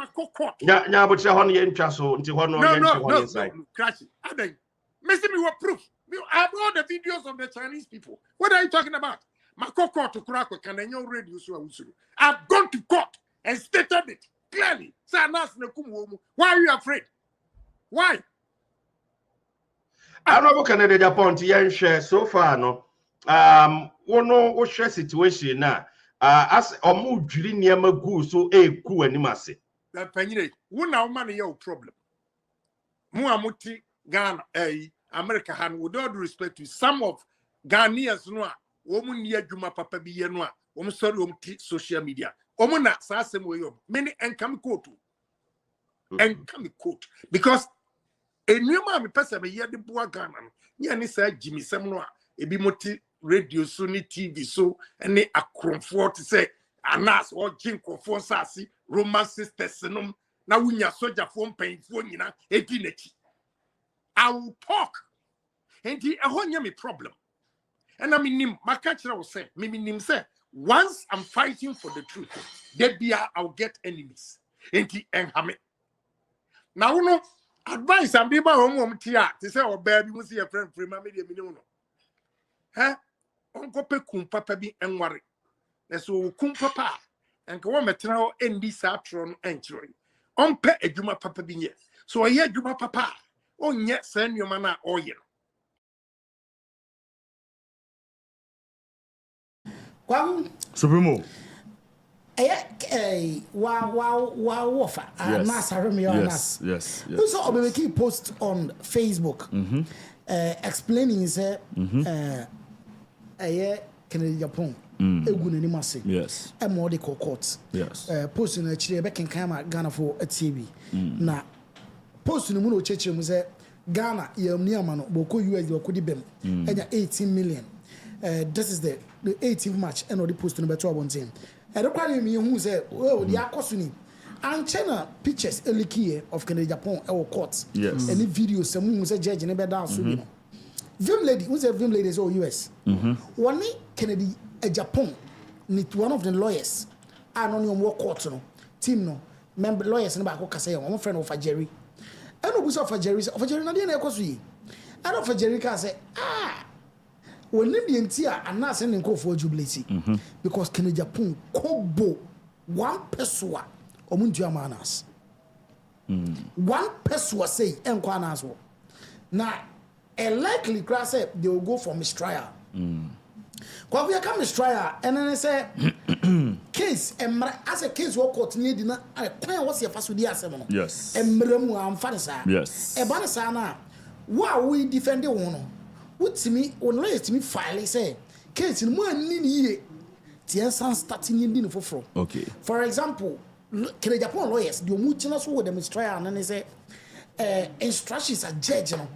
Speaker 7: Now, but your honor yen chasso until honor inside.
Speaker 1: Crash it. I think, Missing me what proof. I have all the videos of the Chinese people. What are you talking about? Court to crack can radio so I've gone to court and stated it clearly. Why are you afraid? Why?
Speaker 7: I know Canada Japan to share so far no. One share situation now. As omu jiri niema gu so ku animase.
Speaker 1: That penny, one now money your problem. Muamuti Ghana, America hand with all due respect to some of Ghanaians no. Woman near Juma Papa Bienwa,
Speaker 8: sorry social media na sa asem we yom many enkam quote enkam quote because enuma me pese me ye de boa Ghana no nya ni sa Jimmy sem no a ebi moti radio so ni TV so ene akromfo to say Anas or jinkofo sasi Roman sisters no na wunya soldier fo mpanyfo nyina edi nachi I will talk and the nya me problem and I mean maka kire wo say me nim say once I'm fighting for the truth there be I'll get enemies and the enhame now no advice am be ba hom tia to say oba bi mu see your friend free ma me dey me no onko pe kum papa bi enware so kum papa enka wo metena ho endi sa atro no enchiro on pe adwuma papa bi nye so oye adwuma papa onye sa nneoma na oye
Speaker 5: Kwam
Speaker 2: Supremo
Speaker 5: wafa Anas Aremeyaw Anas.
Speaker 2: Yes.
Speaker 5: So Obebeki post on Facebook explaining say Kennedy Japan egu nani mase.
Speaker 2: Yes.
Speaker 5: E mo de court.
Speaker 2: Yes.
Speaker 5: Post na chire be kenkan Ghana for a TV. Na post no mu no chechire mu say Ghana yamni amano boko US de okodi bem. Enya 18 million. This is the 18th March and the post no beto abonten. E do kwani mi hu say oh the akoso ni anchena pictures elikie of Kennedy Japan e court.
Speaker 2: Yes.
Speaker 5: Any videos some mu say judge ne be da Asu-B no. Vim lady, who's a Vim lady is all US. One Kennedy Japan need one of the lawyers. I know you work court no team no member lawyers no back kasa one friend of Jerry. I know of Jerry na dey na ekoso yi. I know for Jerry can say when the entire Anas and go for jubilate because Kennedy Japan kobo one person omuntu Anas. One person say enko Anas wo. Na a likely class they will go for mistrial. Because we come mistrial and then they say case as a case what court need na plan what's your first idea seven.
Speaker 2: Yes.
Speaker 5: Emremu amfanisa.
Speaker 2: Yes.
Speaker 5: Ebanisa na wa we defend the one. What me only to me file say case in one ni tie san starting in for.
Speaker 2: Okay.
Speaker 5: For example, Kennedy Japan lawyers the muchina so with the mistrial and then they say instructions are judge no.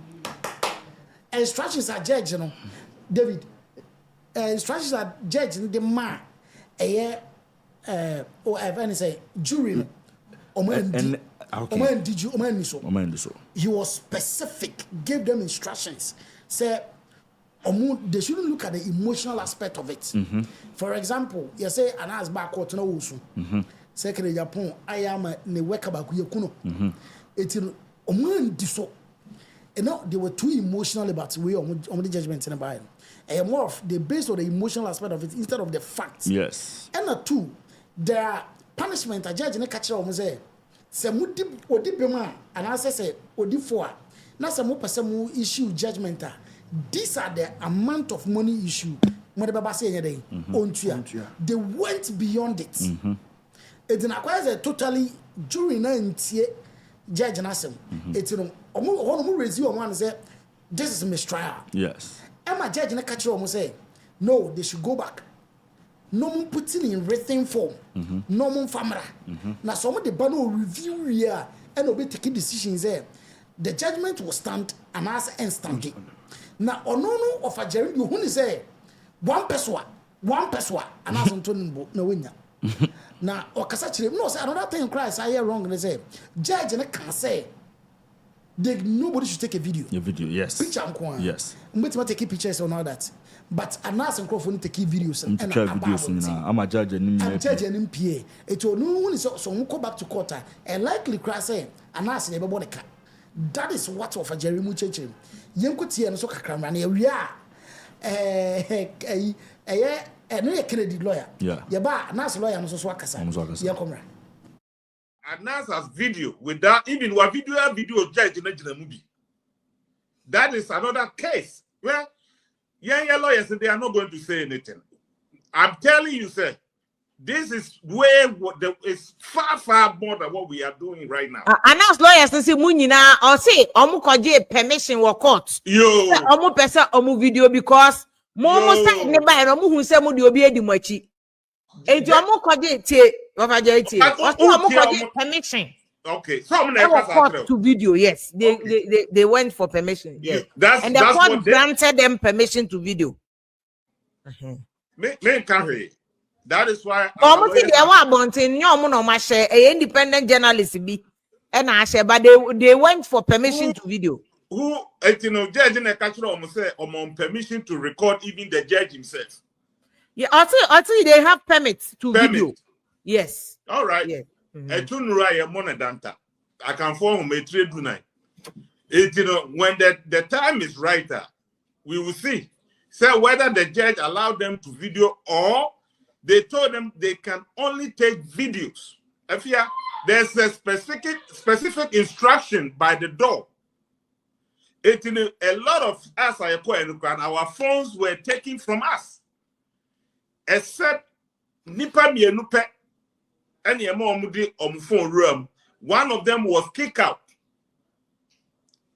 Speaker 5: Instructions are judge, you know, David. Instructions are judge the man. I've say jury. He was specific. Gave them instructions. Say, they shouldn't look at the emotional aspect of it. For example, you say Anas back court no usu. Secretary Japan, I am a worker back kuno. It's diso. You know, they were too emotional about the way on the judgment in the Bible. And more of they based on the emotional aspect of it instead of the facts.
Speaker 2: Yes.
Speaker 5: And two, there are punishment a judge in a catcher almost say, Samudi odi bema, and I say, odi for. Now some person issue judgment. These are the amount of money issue. They went beyond it. It didn't acquire a totally jury judge and ask him. It's one raise you one say this is a mistrial.
Speaker 2: Yes.
Speaker 5: And my judge and a catcher almost say no, they should go back. No one putting in written form. No one family. Now some of the banner review here and obey taking decisions there. The judgment will stand and ask instantly. Now no of a jury you only say one person and ask on no winner. Now Okatakyie no say another thing Christ I hear wrong they say judge and can say nobody should take a video.
Speaker 2: Your video, yes.
Speaker 5: Picture
Speaker 2: yes.
Speaker 5: I'm take pictures and all that. But Anas and Crawford take videos and
Speaker 2: videos. I'm a judge and
Speaker 5: MPA. It will no one is so go back to court and likely cry say Anas never bought a car. That is what of a Jerry Mucheche. Yankuti and so cramran. We are a Kennedy lawyer.
Speaker 2: Yeah.
Speaker 5: Yaba Anas lawyer and so swakasa. Yakomra.
Speaker 8: Anas has video with that, even what video judge in the movie. That is another case where young lawyers they are not going to say anything. I'm telling you, sir, this is where it's far more than what we are doing right now.
Speaker 9: Anas lawyers say munina or say omu permission or court.
Speaker 8: Yo,
Speaker 9: omu pesa omu video because momo say neba omu hu say mu de obi edi machi. Ejomo kodi tie, permission.
Speaker 8: Okay, so I'm
Speaker 9: court to video, yes. They went for permission. Yes. And the court granted them permission to video.
Speaker 8: That is why
Speaker 9: independent journalists be and I share, but they went for permission to video.
Speaker 8: Who judge in a country almost say on permission to record even the judge himself.
Speaker 9: Yeah, I'll tell you they have permits to video. Yes.
Speaker 8: All right. Yeah. I can form a trade tonight. When the time is right, we will see. So whether the judge allowed them to video or they told them they can only take videos. If there's a specific instruction by the door. A lot of us our phones were taken from us, except nipa mienupe any phone room. One of them was kicked out.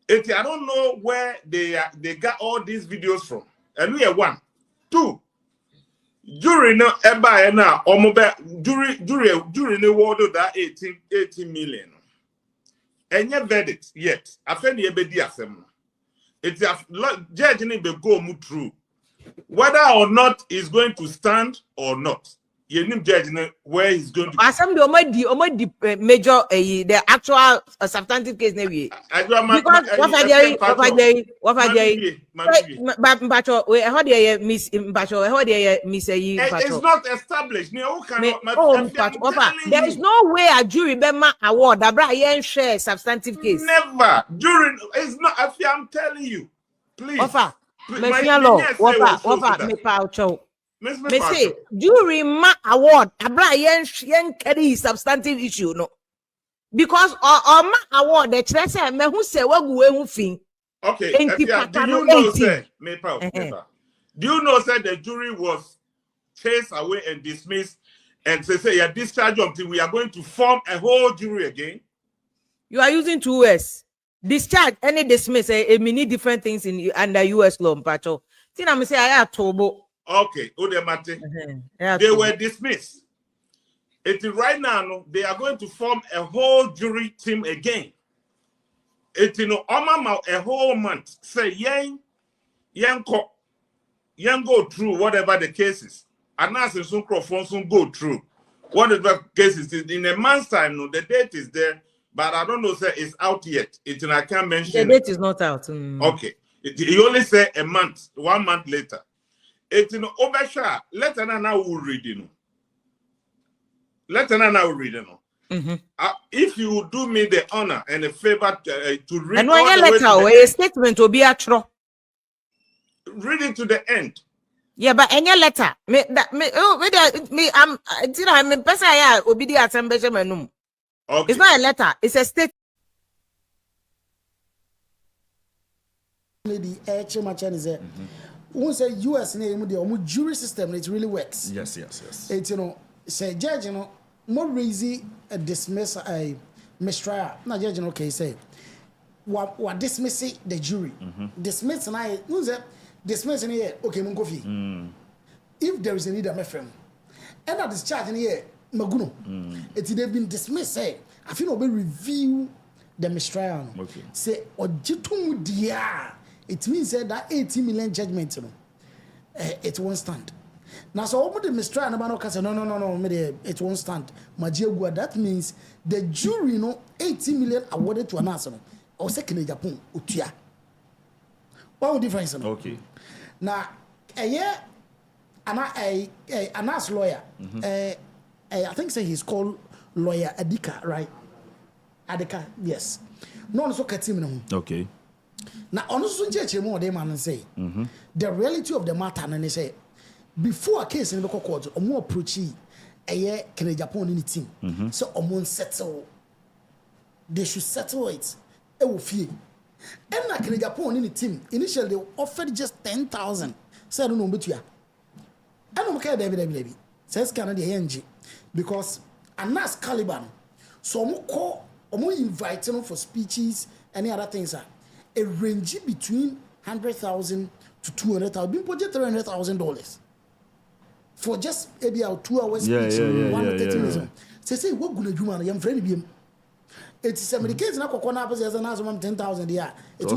Speaker 8: I don't know where they got all these videos from. And we are 1, 2. During no eba na during the world of that 18 million. And yet verdict yet. After ebedi asem. It's a judge need to go move through. Whether or not he's going to stand or not. You need judge where he's going to.
Speaker 9: Asem the major the actual substantive case maybe. Because what are they? Miss it's
Speaker 8: not established.
Speaker 9: There is no way a jury bema award that share substantive case.
Speaker 8: Never. During it's not. I'm telling you. Please.
Speaker 9: Me say jury ma award abra yen carry substantive issue no because or ma award the chire say me hu say wagu we hu fin.
Speaker 8: Okay, do you know say do you know say the jury was chased away and dismissed and say yeah discharge until we are going to form a whole jury again?
Speaker 9: You are using 2 words. Discharge any dismiss a many different things in under US law mpacho. Tina me say I tobo.
Speaker 8: Okay, they were dismissed. Right now, they are going to form a whole jury team again. A whole month. Say, go through whatever the cases. Anas and soon go through whatever cases. In a month's time, the date is there, but I don't know, say it's out yet. I can't mention.
Speaker 9: The date is not out.
Speaker 8: Okay. He only say a month, 1 month later. It's in Obasha. Let now read if you would do me the honor and a favor to read
Speaker 9: and one letter or a statement will be a true.
Speaker 8: Read it to the end.
Speaker 9: Yeah, but any letter I'm person I will be the assembly. Okay. It's not a letter, it's a statement.
Speaker 5: Lady who say US name the jury system it really works.
Speaker 2: Yes.
Speaker 5: It's say judge more raisy a dismiss a mistrial. Now judge okay say what dismiss the jury. Dismiss and I no say dismiss in here okay mun coffee. If there is a need of my friend and at discharge in here maguno it's they've been dismissed say I feel no be review the mistrial.
Speaker 2: Okay. Say
Speaker 5: ojitum dia. It means that 80 million judgment, it won't stand. Now, so what the mistrial no, it won't stand. That means the jury, 80 million awarded to an answer. Or second in Japan, Utia. What difference?
Speaker 2: Okay.
Speaker 5: Now, a year, Anas lawyer, I think say he's called lawyer Adika, right? Adika, yes. No, so
Speaker 2: okay.
Speaker 5: Now, honestly, they man say the reality of the matter, and they say before a case in the court, or more approachy a year can a Japan in the team. So, on settle, they should settle it. It will feel. And like in Japan in the team, initially they offered just 10,000. So, I don't know, but you I don't care, David. Says Canada NG because Anas Caliban, so more call or more inviting for speeches, any other things are. A range between $100,000 to $200,000. Being projected $300,000. for just maybe our 2 hours speech, 30 minutes. Say what good Juma, young friend. It's a medication, not Kokona, as an asylum 10,000 year. It's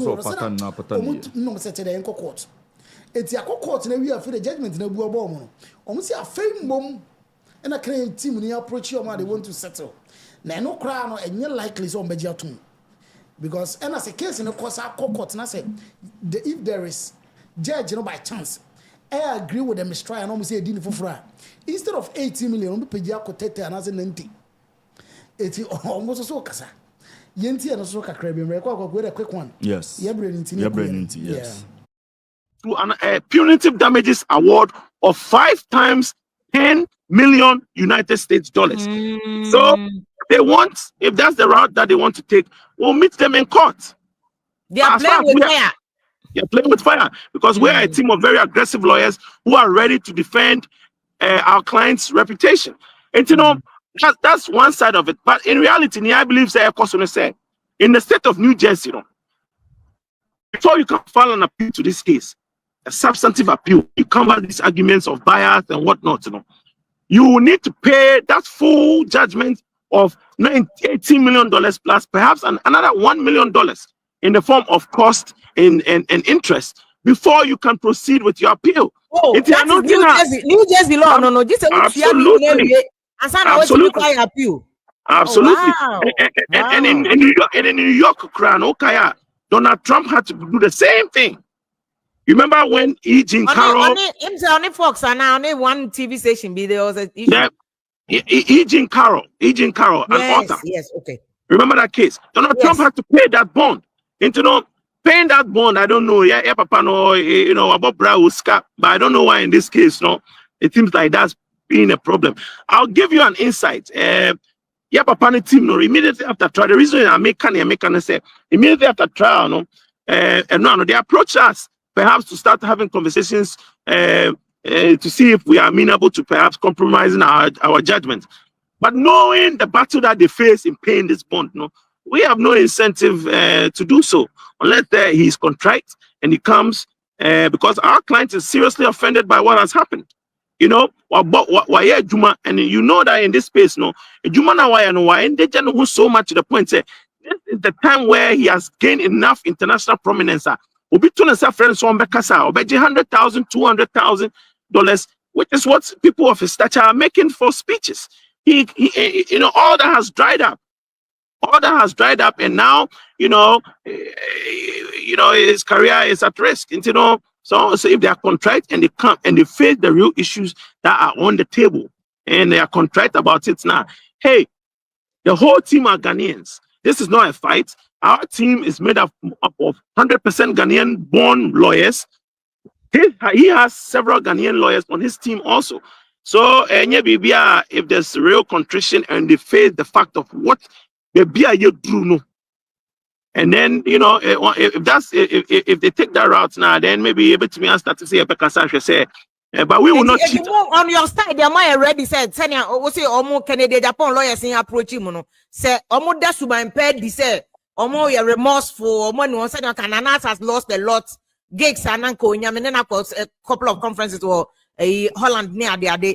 Speaker 5: no Saturday in court. It's a court, and we are for the judgment in a Buabom. Almost a fame bomb, and a claim team when you approach your man, they want to settle. Now, no crown and you're likely on Bejatum. Because, and as a case in a course, our court, and I say, if there is judge, by chance, I agree with them, try and almost say a deal for fry. Instead of 80 million, Pediaco Tete and as an 90. It's almost so cassa. Yenti and Soka Crabby, with a quick one.
Speaker 2: Yes.
Speaker 5: Yes.
Speaker 8: To an punitive damages award of 5 times 10 million United States dollars. So they want, if that's the route that they want to take, we'll meet them in court.
Speaker 9: They are playing with fire.
Speaker 8: They're playing with fire because we're a team of very aggressive lawyers who are ready to defend our client's reputation. And you know, that's one side of it. But in reality, I believe, in the state of New Jersey, before you can file an appeal to this case, a substantive appeal, you come out these arguments of bias and whatnot, you will need to pay that full judgment of $18 million plus perhaps another $1 million in the form of cost and interest before you can proceed with your appeal.
Speaker 9: Oh,
Speaker 8: it's
Speaker 9: that is New Jersey law. No, this is
Speaker 8: absolutely.
Speaker 9: Appeal.
Speaker 8: Absolutely.
Speaker 9: Oh, wow.
Speaker 8: And in New York, Okaya, Donald Trump had to do the same thing. You remember when Eugene Carroll?
Speaker 9: On Fox and now on one TV station, there was a
Speaker 8: Eugene Carroll, an author.
Speaker 9: Yes, okay.
Speaker 8: Remember that case? Donald Trump had to pay that bond. And paying that bond, I don't know. Yeah, Papa, no, about Brauska, but I don't know why in this case, no, it seems like that's being a problem. I'll give you an insight. Papa, team, no, immediately after trial, the reason I make say immediately after trial, they approach us perhaps to start having conversations to see if we are amenable to perhaps compromising our judgment. But knowing the battle that they face in paying this bond, we have no incentive to do so unless he is contrite and he comes because our client is seriously offended by what has happened. And you know that in this space, Juma na so much to the point say this is the time where he has gained enough international prominence. Friends $100,000, $200,000, which is what people of his stature are making for speeches. He all that has dried up. And now, his career is at risk. So if they are contrite and they come and they face the real issues that are on the table and they are contrite about it now, hey, the whole team are Ghanaians. This is not a fight. Our team is made up of 100% Ghanaian-born lawyers. He has several Ghanaian lawyers on his team also. So, if there's real contrition and they face the fact of what the BIA do, and then if they take that route now, then maybe able to me and start to say but we will not cheat.
Speaker 9: On your side, they might already said, Sanya, say Omo Canada Japan lawyers in approach him. Say Omo Dasuba impaired, say Omo you're remorseful, Omo no said Anas has lost a lot. Gigs and Uncle Yamina a couple of conferences or a Holland near the other.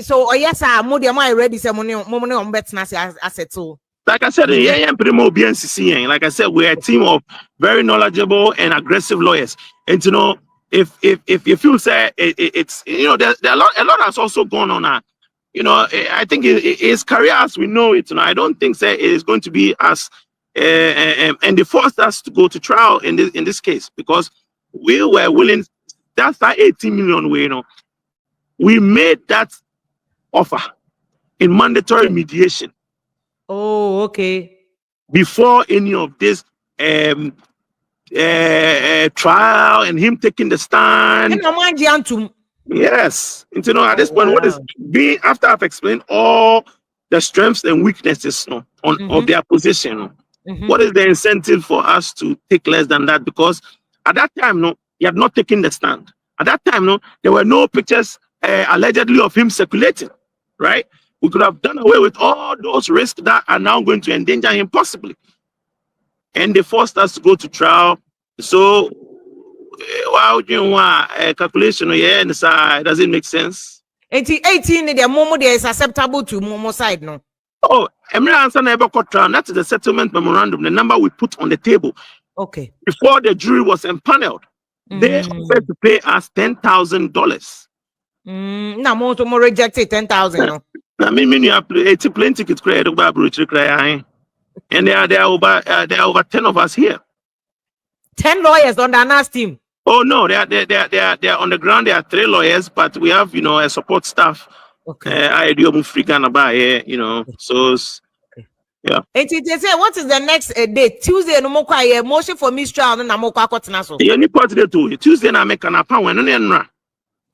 Speaker 9: So yes, Moody am I ready say money on bets asset too.
Speaker 8: Like I said, like I said, we're a team of very knowledgeable and aggressive lawyers. And if you say it's there's a lot has also gone on. I think his career as we know it. I don't think it is going to be as and they forced us to go to trial in this case because we were willing. That's that 18 million way. We made that offer in mandatory mediation.
Speaker 9: Oh, okay. Before
Speaker 8: any of this trial and him taking the stand. Yes. At this point, what is being after I've explained all the strengths and weaknesses of their position. What is the incentive for us to take less than that? Because at that time, he had not taken the stand. At that time, there were no pictures allegedly of him circulating, right? We could have done away with all those risks that are now going to endanger him possibly. And they forced us to go to trial. So, why would you want a calculation? Yeah, and does it make sense?
Speaker 9: 18 the momo there is acceptable to momo side no.
Speaker 8: Oh, answer never got trial. That's the settlement memorandum, the number we put on the table.
Speaker 9: Okay.
Speaker 8: Before the jury was empaneled, they offered to pay us $10,000.
Speaker 9: Now more rejected 10,000. No?
Speaker 8: I mean, you have a plane ticket credit about and there are over 10 of us here.
Speaker 9: 10 lawyers on the Anas team.
Speaker 8: Oh no, they are on the ground. There are 3 lawyers, but we have a support staff.
Speaker 9: Okay.
Speaker 8: I do so yeah.
Speaker 9: And they say what is the next date? Tuesday no more motion for mistrial na mo kwa kotena so.
Speaker 8: Yeah, ni part dey to Tuesday na make an appoint when no enra.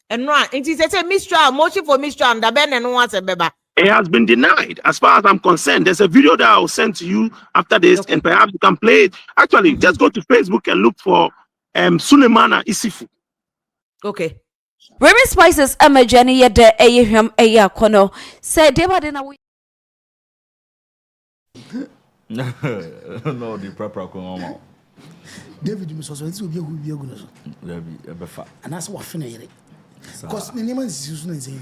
Speaker 9: Enra, and they say mistrial motion for mistrial and ben no want beba.
Speaker 8: It has been denied. As far as I'm concerned, there's a video that I'll send to you after this, and perhaps you can play it. Actually, just go to Facebook and look for Sulemana Isifu.
Speaker 9: Okay.
Speaker 10: Remy Spices Amajani yede eyehwam eyakono say David na we
Speaker 2: no the proper ko
Speaker 5: David me so nti obi ehu bi aguno so
Speaker 2: David ebefa
Speaker 5: Anas wa fena yere because ne neman sisu na nzen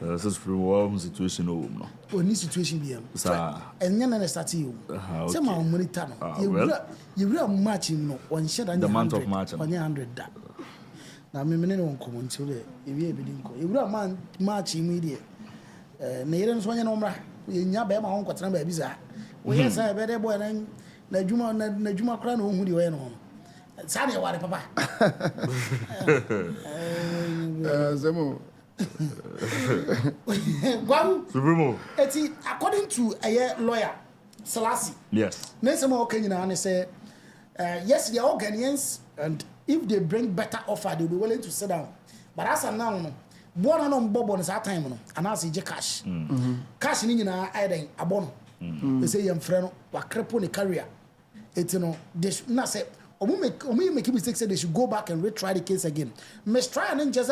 Speaker 2: this is for one situation no
Speaker 5: oni situation bi am
Speaker 2: sa
Speaker 5: enya na start you say ma monitor no you match no on share
Speaker 2: the month of March
Speaker 5: on 100 da na me ne won komo nti le ebi ebedi nko ewura man match immediate na yere nso anya no mra enya ba ma won kwatena ba bi za we yes I be dey boy na juma kra na ohun di we no sa na ware papa
Speaker 6: Zemo
Speaker 5: Guau
Speaker 2: Supremo
Speaker 5: eti according to a lawyer Selassie
Speaker 2: yes
Speaker 5: Nesemo Kenya and say yes they are Ghanaians and if they bring better offer they'll be willing to sit down but as of now no born on bobo on that time no and as you cash cash ni nyina aiden abono they say yam frɛ no wa crepo ne career it you know they na say make mistakes say they should go back and retry the case again must try and just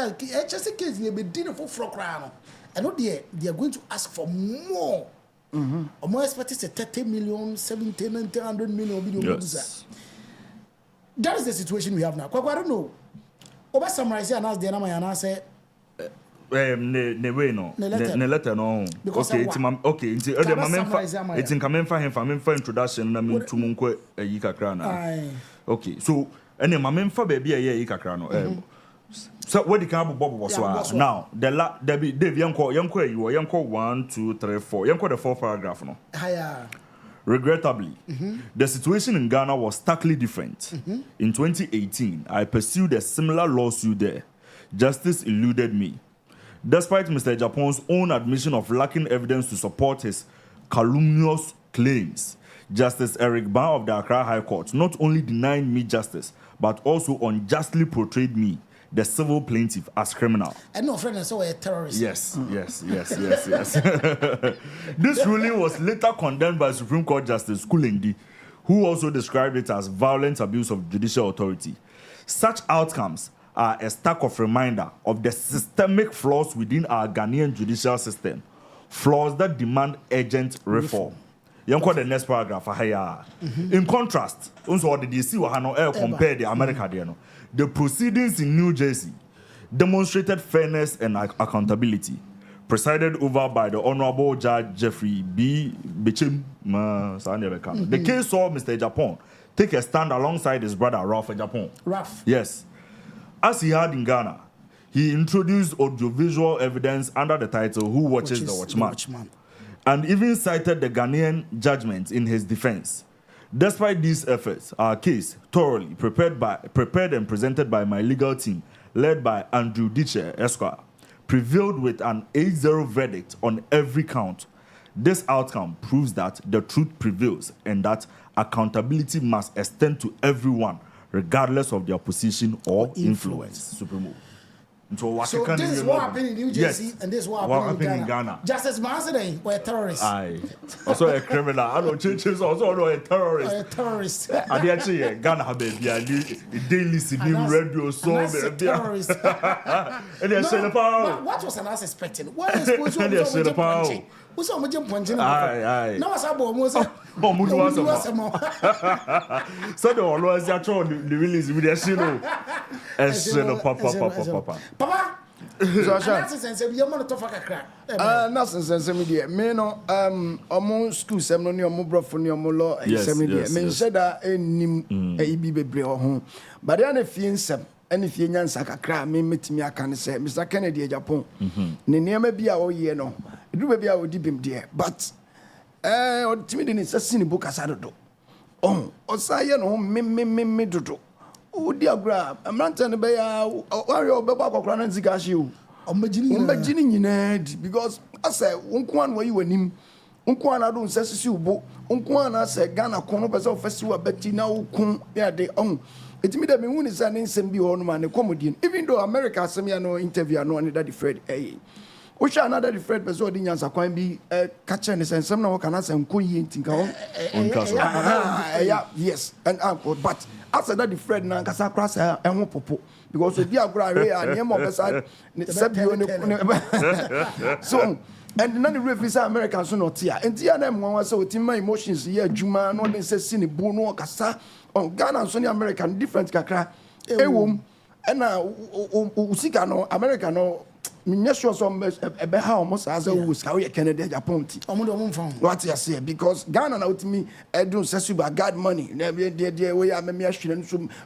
Speaker 5: case they be dinner for cry no I know they are going to ask for more more expected 30 million 70 90 100 million
Speaker 2: yes.
Speaker 5: That is the situation we have now. I don't know. Over summarize and ask the number and answer.
Speaker 2: Ne way no. Ne letter no. Okay, it's it's in coming for him for introduction na me to munko yi kakra na. Okay, so ene ma me fa baby yi kakra no. So what the can bobo was now the Dave yanko yi 1 2 3 4 yanko the 4th paragraph no.
Speaker 5: Higher.
Speaker 2: Regrettably, the situation in Ghana was starkly different. In 2018, I pursued a similar lawsuit there. Justice eluded me. Despite Mr. Japon's own admission of lacking evidence to support his calumnious claims, Justice Eric Ban of the Accra High Court not only denied me justice, but also unjustly portrayed me, the civil plaintiff, as criminal.
Speaker 5: And no friend, so a terrorist.
Speaker 2: Yes. This ruling was later condemned by Supreme Court Justice Kulendi, who also described it as violent abuse of judicial authority. Such outcomes are a stark reminder of the systemic flaws within our Ghanaian judicial system, flaws that demand urgent reform. You the next paragraph. In contrast, also the DC compare the America. The proceedings in New Jersey demonstrated fairness and accountability, presided over by the Honorable Judge Jeffrey B. Bichim. The case saw Mr. Japan take a stand alongside his brother Ralph Japan.
Speaker 5: Ralph.
Speaker 2: Yes. As he had in Ghana, he introduced audiovisual evidence under the title Who Watches the Watchman, and even cited the Ghanaian judgment in his defense. Despite these efforts, our case, thoroughly prepared and presented by my legal team, led by Andrew Ditcher, Esquire, prevailed with an 8-0 verdict on every count. This outcome proves that the truth prevails and that accountability must extend to everyone, regardless of their position or influence. Supremo.
Speaker 5: So this is what happened in New Jersey, and this is what happened in Ghana. Justice Mansden were terrorists.
Speaker 2: Aye. Also a criminal. I don't change also a terrorist.
Speaker 5: A terrorist.
Speaker 2: And actually, Ghana have a daily civil radio so
Speaker 5: a terrorist.
Speaker 2: And they say the power.
Speaker 5: What was an expecting? What is supposed to be the power? Who's on the punching? Aye. No, what's up, almost.
Speaker 2: So the always actually the release with the shino. Papa.
Speaker 5: Papa,
Speaker 6: So
Speaker 5: that's sense we am to fa kakra.
Speaker 6: Na sense me dey. Me no omo school sem no ne omo brofo ne omo law sem me dey. Me sheda enim bi bebre ho. But dey na fie nsem. Any fie nyansa kakra me metimi aka ne say Mr. Kennedy Japan. Ne niam bi a wo ye no. Edu bi a wo di bim dey. But otimi de ne sasi ne book asado do. Osaye no me dodo. Udi agra amranta ne be ya wari obeba akokra na nzika hye o. Ombagini nyina di because asa wonko an wayi wanim. Wonko an ado nsasisi ubo. Wonko an asa Ghana kono pese ofesi wa beti na wokun ya de etimi de me hu ni sa ne nsem bi ho no ma ne comedian. Even though America asem ya no interview no ne that Fred we shall another different person in Yansa Quine be catching the sense. Some no can answer and coin yes, and uncle. But after that, the friend now can cross and won't popo because if you are grey and name of the side, so and none of the referees are Americans not here. And the other one was so in my emotions here, Juma, no necessarily Bono, Cassa, on Ghana and Sony American different kakra, a womb, and now Usikano, Americano. Me sure some be how almost as a who's how you Canada Japan. What you say because Ghana now to me do sesuba God money. We are me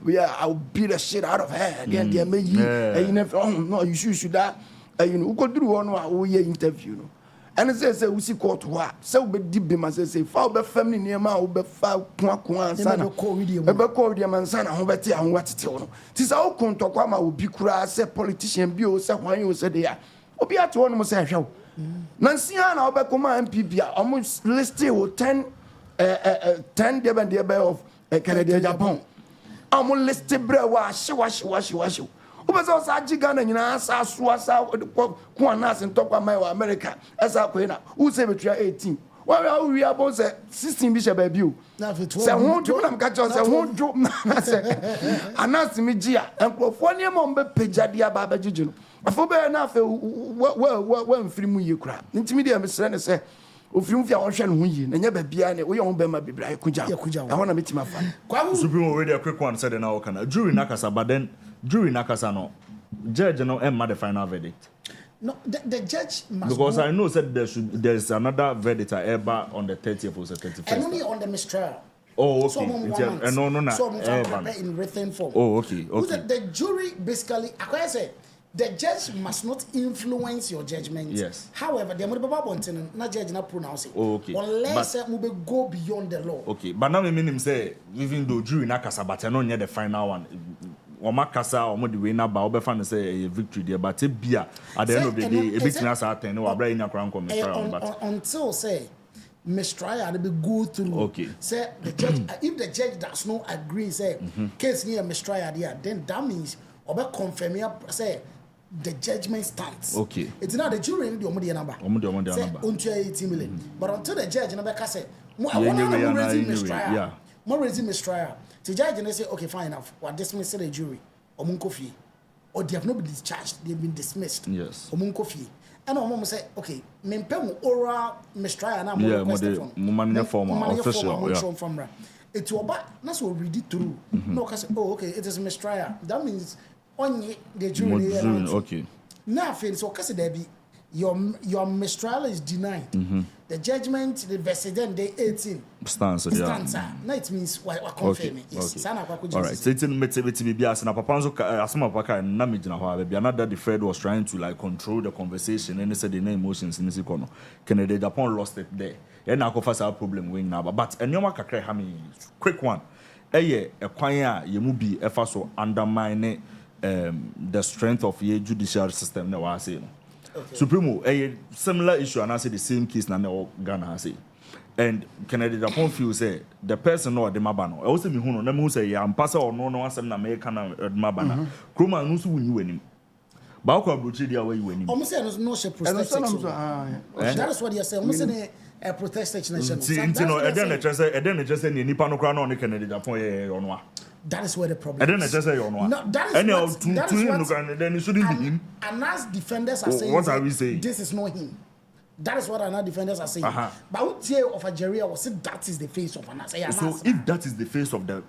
Speaker 6: we are I'll beat the shit out of her. Again they may you never no you should that you know go through one we interview no. And say we see court wa say we deep be man say fa be family near ma we fa kwa sana be call with them man sana ho beti an watete no ti say o kontokwa ma obi kura say politician bi o say hwan o say there obi ato no mo say hwew na nsia na obekoma MPP a almost listed with 10 10 of Canada Japan almost listed bre wa shi Ubezo sa Ghana nyina sa suasa ko anas ntokwa mai wa America esa ko na who say between 18 we are both 16 bi she ba bi o se ho dwo na mka cho se ho dwo na se anas mi gia enkrofo ne mo mbe pejade aba ba gigi no afo be na afa wa mfiri mu ye kura ntimi de mesre ne se ofiri mfia won hwe ne ho yi na nya ba bia ne wo ye ho be ma bibra ekuja e ho na metima fa
Speaker 2: Supreme already a quick one said na okana jury nakasa but then jury nakasa no judge no emma the final verdict.
Speaker 5: No, the judge must
Speaker 2: because go, I know said there's another verdict ever on the 30th or 31st.
Speaker 5: And only on the mistrial.
Speaker 2: Oh, okay.
Speaker 5: In written form.
Speaker 2: Oh, okay.
Speaker 5: The jury basically, I say, the judge must not influence your judgment.
Speaker 2: Yes.
Speaker 5: However, the not judge not pronounce it.
Speaker 2: Oh, okay.
Speaker 5: Unless we go beyond the law.
Speaker 2: Okay, but now I mean him say even though jury nakasa but I know near the final one. Omakasa omo the winner ba obefan say a victory there but bia at the end of the day a bit na sa ten no abra ina kran come but
Speaker 5: until say mistrial they be go through.
Speaker 2: Okay.
Speaker 5: Say the judge if the judge does not agree say case near mistrial there then that means obe confirm say the judgment stands.
Speaker 2: Okay.
Speaker 5: It's not the jury the omo the number.
Speaker 2: Omo the number.
Speaker 5: Until 18 million. But until the judge number say
Speaker 2: more
Speaker 5: raising mistrial. The judge and say, okay, fine enough. What dismiss the jury, or Munkofi, or they have not been discharged, they've been dismissed.
Speaker 2: Yes.
Speaker 5: Or Munkofi. And our mom say, okay, Mempem oral mistrial and I'm requested from
Speaker 2: Mumania former official.
Speaker 5: It's your back, that's what we read it through. No, because oh, okay, it is mistrial. That means only the jury.
Speaker 2: Okay.
Speaker 5: Now, so because there be your mistrial is denied. The judgment, the precedent, day 18
Speaker 2: stands.
Speaker 5: Now it means we're confirming. Yes.
Speaker 2: All right. So it's in maybe as na papanzo asema paka na mijina ho baby another the Fred was trying to like control the conversation and he said the emotions in this economy. Canada Japan lost it there. And now confess our problem wing now but enyoma kakra ha me quick one. Eye ekwan a yemu bi efa so undermine the strength of your judicial system na wa say no. Okay. Supremo, a similar issue, and I say the same case na Ghana say. And Canada Japan feel say the person or the mabano. I also me who no say ya ampasa or no asem na American mabana. Kroma no so win win. Ba ko abrochi dia way win.
Speaker 5: Almost say no she protest section. That is what you say. Almost say a protest section.
Speaker 2: No, e den just say nipa no kra no Canada Japan ye ono.
Speaker 5: That is where the problem
Speaker 2: is. I didn't just say you know.
Speaker 5: No, that is what
Speaker 2: then it shouldn't be him.
Speaker 5: And as defenders are saying,
Speaker 2: what are we saying?
Speaker 5: This is not him. That is what our defenders are saying. But what tier of Algeria was it that is the face of Anas?
Speaker 2: So if that is the face of the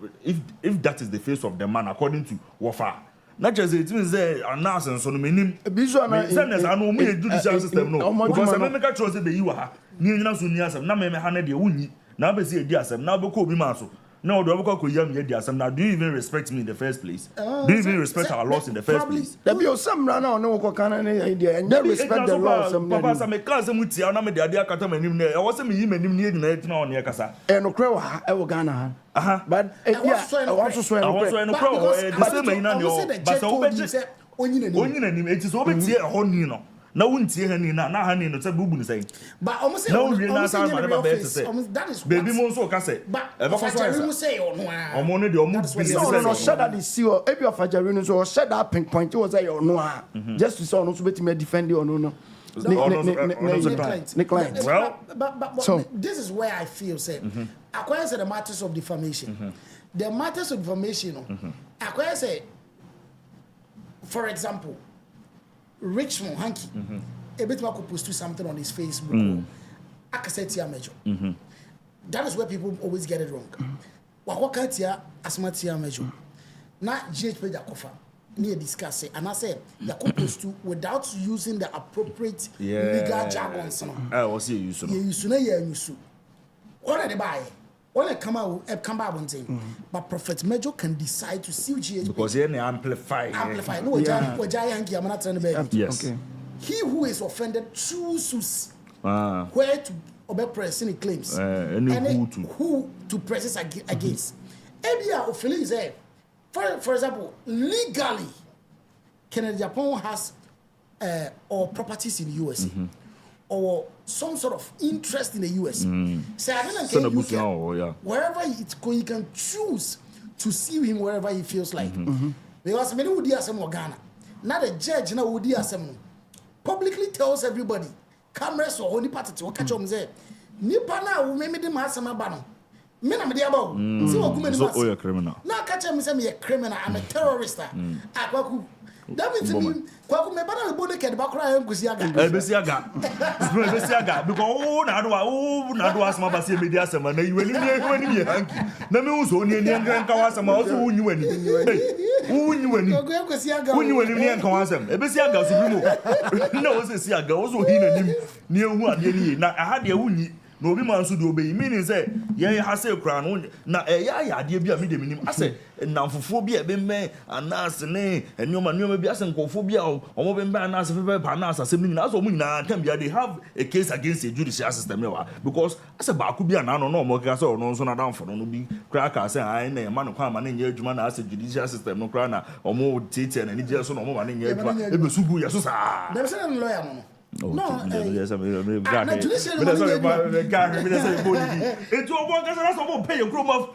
Speaker 2: if that is the face of the man according to Wafa, Not just it means say Anas and so many
Speaker 6: Bisona
Speaker 2: senders I know me judicial system no because I make a choice be you ha ni nyina so ni asem na me hana de wunyi na be say di asem na be ko bi ma so na do be ko yam ye di asem na do you even respect me in the first place do you even respect our laws in the first place
Speaker 6: there be some na no ko kana ne idea and you respect the laws some
Speaker 2: papa sa me class mu tia na me de ade akata manim na e wo se me yi manim ni nyina etina on ye kasa
Speaker 6: no kre wa e wo Ghana ha but
Speaker 5: I want to swear
Speaker 2: no kre the same na ni o but so be say onyina nim eti so be tie e ho ni no na wuntie hani na hani no say bubu ni say
Speaker 5: but almost say
Speaker 2: that is baby mo so ka say e ba ko so
Speaker 5: say
Speaker 2: omo no de omo busy
Speaker 6: no Shatta the CEO ebi of Ajari no so Shatta pinpoint was say no just to say no so betime defend you no client.
Speaker 5: Well, but so, this is where I feel say according to the matters of defamation the matters of defamation according say for example Richmond Hanky, a bit more could post something on his Facebook. Akasetia major. That is where people always get it wrong. Wakakatia asmatia major. Not GhPage TV near discuss it, and I said you could post to without using the appropriate legal jargon.
Speaker 2: I was here you
Speaker 5: so. What are they buy? When I come out one thing, but Prophet Major can decide to sue GhPage
Speaker 2: because he amplify.
Speaker 5: No, I'm not trying to beg.
Speaker 2: Yes. Okay.
Speaker 5: He who is offended chooses where to obey press any claims and who to press against. Ebia Ophelia is for example, legally, Kennedy Japan has or properties in the US. Or some sort of interest in the US. So I don't wherever it's going, you can choose to see him wherever he feels like. Because many would hear some Ghana. Not a judge now would hear some publicly tells everybody, cameras or only party to catch on there. Nipana who made them have some abano. Men am diabo. See what women
Speaker 2: so you're criminal.
Speaker 5: Now catch him say me a criminal, I'm a terrorist. That means me kwaku me bana bo de ke ba kra em kusi aga ebesi aga because na do asma ba se media asema na yiwani ni hanki na me uso ni nka wasema oso wunyi wani wunyi wani ni nka wasema ebesi aga so bi mo na oso si aga oso hi na nim ni ehu ade ni na aha de wunyi no obi man so de obey meaning say ye ha say kra no na ya ade bi a me de minim ase namfofo bi e be me Anas ne enoma bi ase nkofo bi a omo be Anas fe ba Anas asem ni na so mu nyina time bi they have a case against the judicial system wa because ase ba ku bi na no omo ka say ono so na damfo no bi kra ka say ai na ma no kwa ma na nya adwuma na ase judicial system no kra na omo tete na ni je so na omo ma na nya adwuma e be sugu ye so sa dem say na lawyer no no,
Speaker 2: yes, I'm it's all one because I'm pay your groom of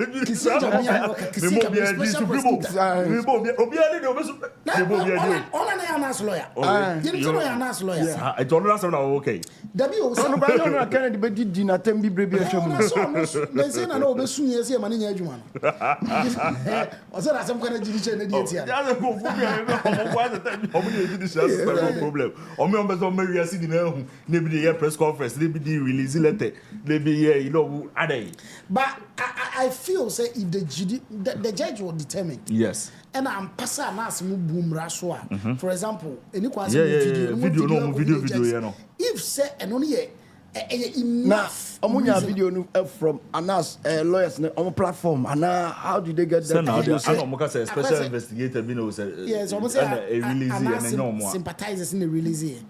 Speaker 2: I told us okay.
Speaker 6: Kennedy be did dinner tembi brebe
Speaker 5: they say na no be soon yes here mani nya adwuma no o say na some kind of judicial na dey here
Speaker 2: ya go problem o me on be so me see the na maybe the press conference maybe the release letter maybe you know adai
Speaker 5: but I feel say if the judge will determine
Speaker 2: yes
Speaker 5: and I'm passa na asem boom raswa for example any
Speaker 2: video you know
Speaker 5: if say and only enough
Speaker 6: omunya video from Anas lawyers on platform and how did they get that
Speaker 2: video say I say special investigator be no say
Speaker 5: yes almost say
Speaker 2: a release and no more
Speaker 5: sympathizers in the release.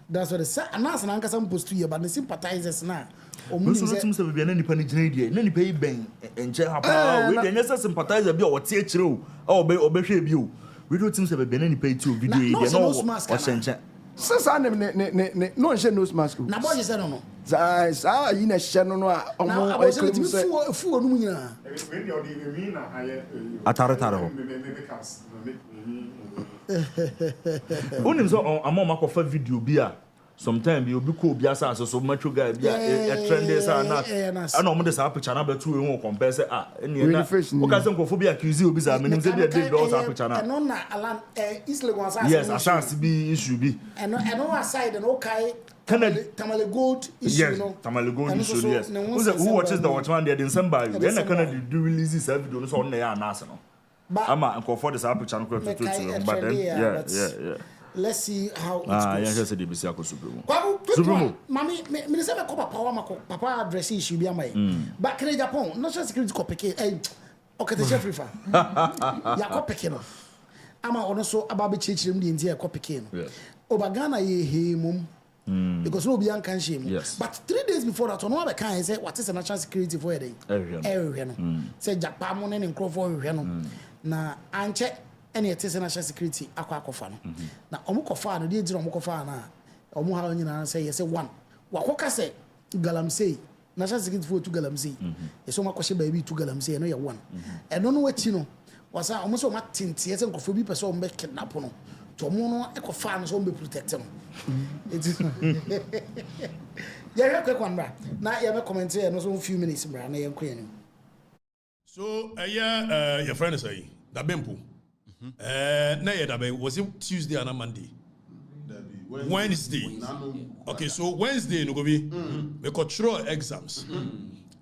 Speaker 5: That's what they say. Anas na anka some post to you, but the sympathizers na.
Speaker 2: Omu say some be na nipa ni gina die. Na nipa yi ben enche hapa. We dey necessary sympathizer bi o tie kire o. O be hwe bi o. We don't think say be na nipa yi ti o video yi dey no o senche.
Speaker 6: Sasa ne no nche nose mask.
Speaker 5: Na boy say no.
Speaker 6: Sa yi na hye no a omo e claim say
Speaker 5: fu onu nyina.
Speaker 11: We dey odi na haye.
Speaker 2: Atare ho. Unim so among makofa video bi a sometimes you be ko bi asa so macho guy bi a trend dey say na ana omo dey say picture na betu we won compare say eni na o ka say nkofo bi accuse obi say menim say dey do say picture na
Speaker 5: no na alan East Lagos asase
Speaker 2: yes asase bi issue bi
Speaker 5: and aside no kai Tamale Gold issue
Speaker 2: yes, no Tamale Gold issue yes who watches the watchman there in December when Canada do release this video no so on na Anas no I'm a for the sample channel to but then yeah.
Speaker 5: Let's see how it
Speaker 2: goes. Yes, the BC Supremo.
Speaker 5: Mommy, minister papa address issue be am. But can Japan national security copy Okatakyie prefer. Ya copy no. Ama ono so ababe chechirem de ntia copy no. Obagana ye mum. Because no be an can shame.
Speaker 2: Yes.
Speaker 5: But 3 days before that, no other can say what is the national security for a day. Every say Japan and Crawford. Na anche any national security akwa no. Na omukofa no dey jira omukofa na omu ha nyina say yes one. Wakoka say Galamsey national security for to Galamsey. Yes omu akoshe baby to Galamsey no ye one. Eno no wachi no wasa omu so matinti yes nkofo bi person omu be kidnap no. To mono ekofa no so omu be protect no. It is yeah quick one bra. Na you be comment here no so few minutes bra na yenko yanim.
Speaker 12: So your friend is say that bempo. Was it Tuesday or Monday? Wednesday. Okay, so Wednesday no go be me control exams.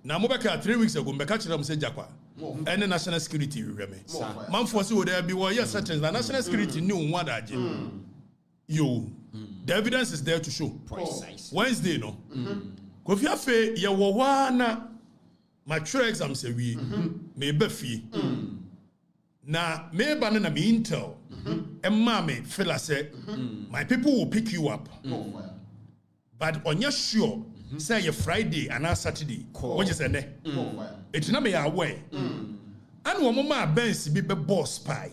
Speaker 12: Now mo back 3 weeks ago me catch them say Jakwa. And national security we me. Man for say there be one year sentence. The national security knew one that yo. The evidence is there to show. Precise. Wednesday no. Kofi afa ye wo wana mature exams say we me be fie. Na me ba na me intel emma me feel say my people will pick you up. But on your sure say your Friday and Saturday what you say ne it na me aware and wo mama Benz be boss spy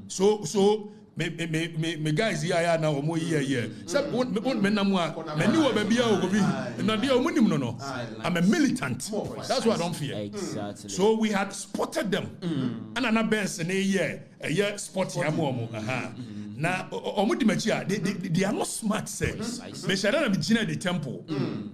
Speaker 12: so me guys here now omo here say me na mo mani wo ba bia o go bi na dia omo nim no I'm a militant that's why I don't fear. Exactly. So we had spotted them and ana Benz na here spot ya mo na omo di machi they are not smart say me share na me gina the temple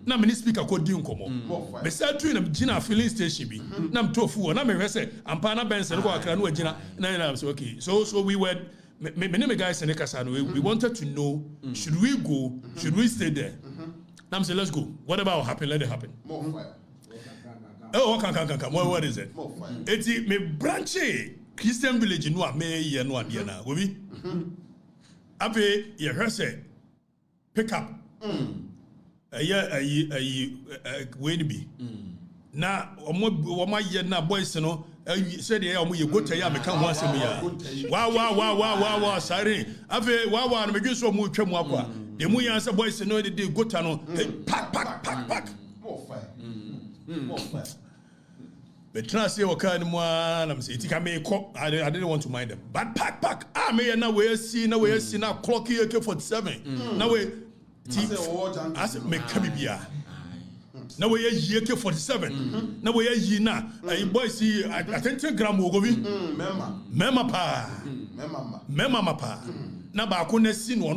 Speaker 12: na me speaker ko di nkomo me say tu na me gina filling station bi na me tofu na me hwe say ampa na Benz no ko akra na wagina na say okay so we were many guys in we wanted to know should we go, should we stay there? Now I'm saying let's go. Whatever will happen, let it happen. More fire. Oh, come. What is it? It's me branch Christian village in what may ye no idea now. Will we? Abe ye heard say pick up. Where to be? Na omo ye na boys no said ya omo ye go tell ya me kan ho asem ya wow sorry ave wow na me gwe so omo twam akwa de mu yan say boys no dey go ta no pack more fire but try say o kan mu na me say it can me call I didn't want to mind them but pack me na we see na clock AK47 na we as me kabibia na we ye AK47 na we ye na boys see attention gram wo go bi mema pa na ba ko na si no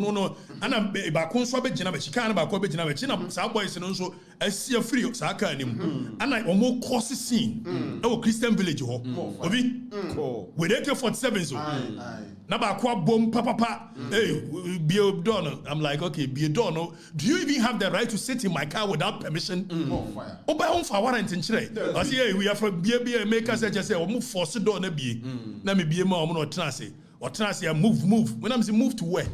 Speaker 12: ana ba ko nso be gina ba chika na ba ko be gina ba china sa boys no nso asi free sa ka anim ana omo cross scene na wo Christian village ho obi with AK47 so na ba ko bom papa hey be a don I'm like okay be a don do you even have the right to sit in my car without permission o ba on for warrant in chire I say hey we are from be make us just say omo force door na bie na me bie ma omo no trance or trans here move when I'm saying move to where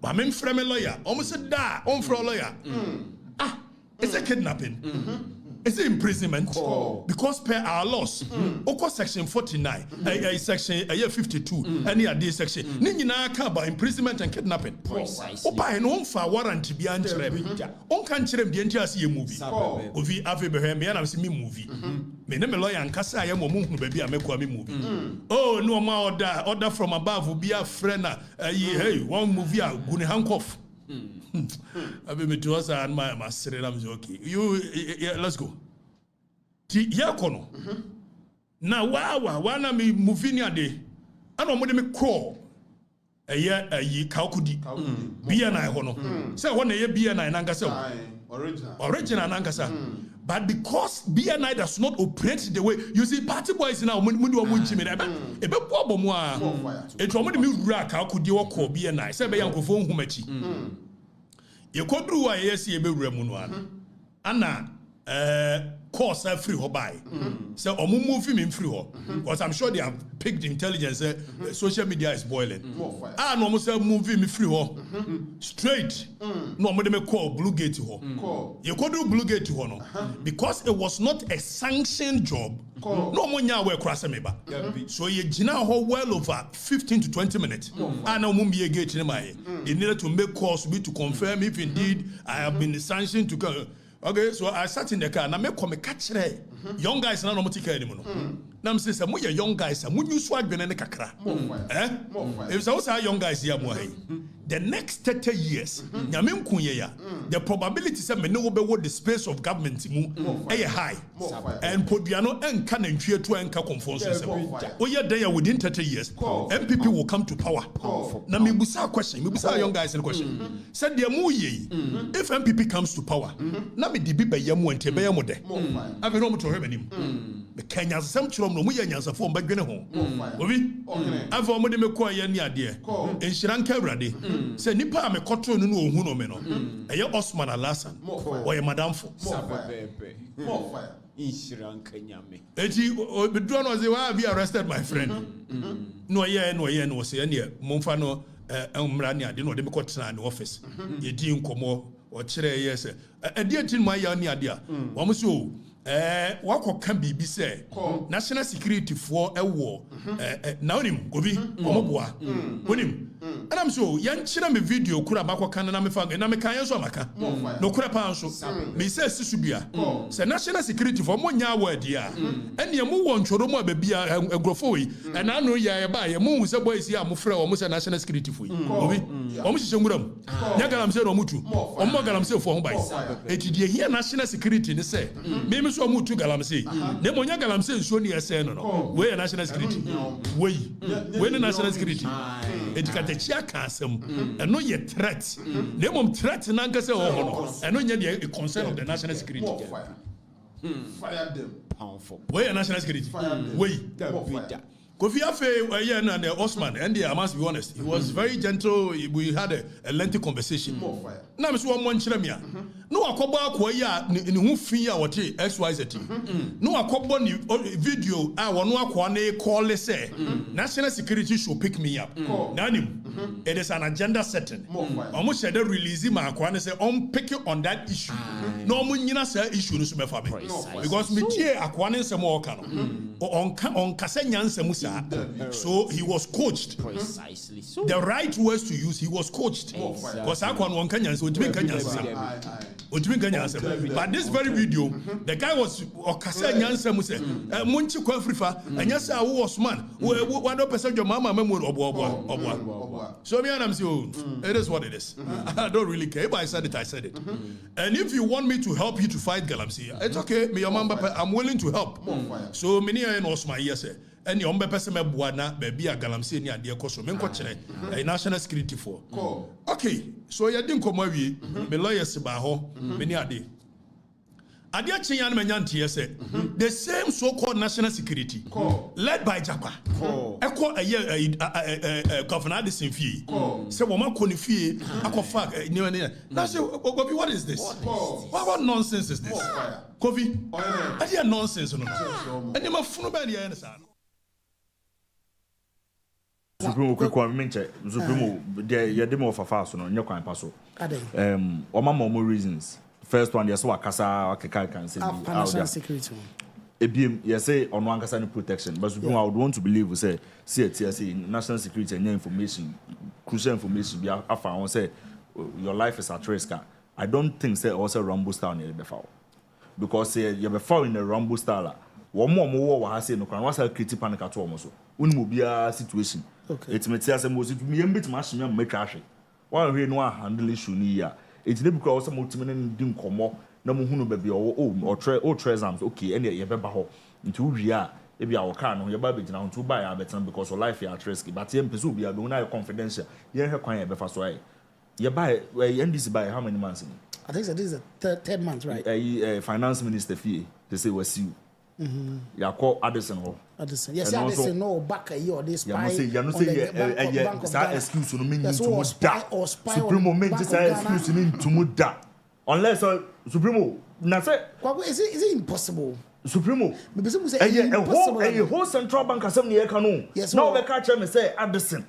Speaker 12: but I'm from a lawyer almost said that on for a lawyer it's a kidnapping it's an imprisonment because per our laws Oko section 49 section 52 any other section nina ka about imprisonment and kidnapping oba no for warrant bi ankyere on kan kyerem de ntia se movie ovi ave behwe me na se me movie me ne me lawyer nkasa ya mo hunu ba bi a mekwa me movie oh no ma order from above bi a friend na hey one movie a guni handcuff Abi me to us and my serena okay you let's go ti yakono na wa na me movie ni ade ana mo de me call ayi kaukudi bia na ho no say ho na ye bia na ngasa original ngasa but because BNI does not operate the way you see party boys now mundi o munchi me ebe bo mo a eto mo de me wura kaukudi wo call BNI say be yankofo nhumachi ye kodru wa ye se ebe wura mu no ana course free ho buy. So omu move him free ho. Because I'm sure they have picked intelligence. Social media is boiling. No mo say move him free ho. Straight. No mo dem call Blue Gate ho. You could do Blue Gate ho no. Because it was not a sanctioned job. No mo nya we cross me ba. So you gina ho well over 15 to 20 minutes. And no mo be gate in my. They needed to make calls to confirm if indeed I have been sanctioned to come. Okay, so I sat in the car and I make come catch young guys na no motika anymore. Na me say mo ye young guys mo nyu so adwene ne kakra. If so say young guys here mo hey. The next 30 years, nyame nkunye ya. The probability say me no be what the space of government mu high. And podiano enka na ntwe to enka confusion say. Oye dey within 30 years, MPP will come to power. Na me busa question, me busa young guys in question. Said the mu ye if MPP comes to power, na me dibi be yam wente be yam de. Ave no mo to hwe nim. The Kenyans some chrom no mu ye nyansafo mbadwene ho. Obi ave mo de me ko ye ni ade. Enhira nka awrade. Say nipa me control no ohun no me no. Eye Osman Alasan. Or madam for.
Speaker 13: More fire. Insurance Kenyame.
Speaker 12: Eti bedro no say why be arrested my friend. No say any momfa no mra ni ade no de me kotena in office. Ye di nkomo o kire yes. Ade tin ma ya ni ade a. Wo mo so wako kan bibi say national security for ewo na onim obi omoboa onim and I'm so yan chira me video kura makwa kan na me fa na me kan so amaka no kura pa so me say sisubia say national security for mo nya award ya ene mo won tworo mo abia agrofo yi and na no ya ba ye mo hu say boys ya mo frɛ o mo say national security for yi obi o mo hihye nguram nya Galamsey no mutu o mo Galamsey for ho bai etidie here national security ne say me so mu to Galamsey. Ne monya Galamsey so ni ese no. We national security. We national security. Edikate chia ka asem. Eno ye threat. Ne mom threat na nka se ho no. Eno nya the concern of the national security.
Speaker 13: Fire them. Powerful.
Speaker 12: We national security. We. Kofi Afe and Osman, and I must be honest, he was very gentle. We had a lengthy conversation. Now, Miss One Chiremia. No, I call back where in who fear what XYZ. No, I call on video. I want to call say national security should pick me up. Nanim, it is an agenda setting. Almost said release my kwane say on pick on that issue. No, Munina say issue no for me because me here akwane se mo kano on kasenyan se. So he was coached.
Speaker 13: Precisely. So
Speaker 12: the right words to use, he was coached. Because I can't one Kenyans, but this very video, the guy was Okasa Nyansa Muse, Munchi Kwafrifa, and yes, I was man, one person your mama memory of so me and I'm saying, it is what it is. I don't really care. If I said it. And if you want me to help you to fight Galamsey, it's okay. Me your mama, I'm willing to help. So many are in Osman, yes, and your person me buana baby a Galamsey ni ade koso me nkochere national security for okay so ya din komo wi me lawyers ba ho me ni ade achiyan me nyantie say the same so-called national security led by Jakwa eko governor Addison fie say wo ma ko ni fie akofa na say Kofi, what is this? What nonsense is this? Kofi ade nonsense no ene ma funu ba dia ene sa
Speaker 2: Supreme quick one menche Supreme the demo of afaso no nyekwan paso more reasons. First one yes wakasa can say
Speaker 5: national security
Speaker 2: ebiem yes say on one kasa protection but Supreme I would want to believe we say national security and information crucial information be afa on say your life is at risk. I don't think say also Rumble style near be foul because say you be foul in the Rumble style one more wa say no kan was create panic at all so unmu bia situation. Okay. It's material most it me bit machine me twahwe one we no handle issue ni ya it dey because some ultimate din komo na mo hunu ba bia o tre exams okay ene ye beba ho nti wi a e bia wo ka no ye ba begina ho to buy a better because of life ya risk but ye mpese obi a be na confidential ye hwe kwan ye befa so ai ye buy NDC buy how many months?
Speaker 5: I think this is the third month, right?
Speaker 2: Finance minister fee they say was you ya call Addison ho
Speaker 5: Addison yes Addison no back a year this spy
Speaker 2: you know say that excuse no mean to move that Supreme mean say excuse mean to move that unless Supreme na say
Speaker 5: is it impossible?
Speaker 2: Supremo. A whole central bank assembly canoe. Yes, now we catch me say Addison.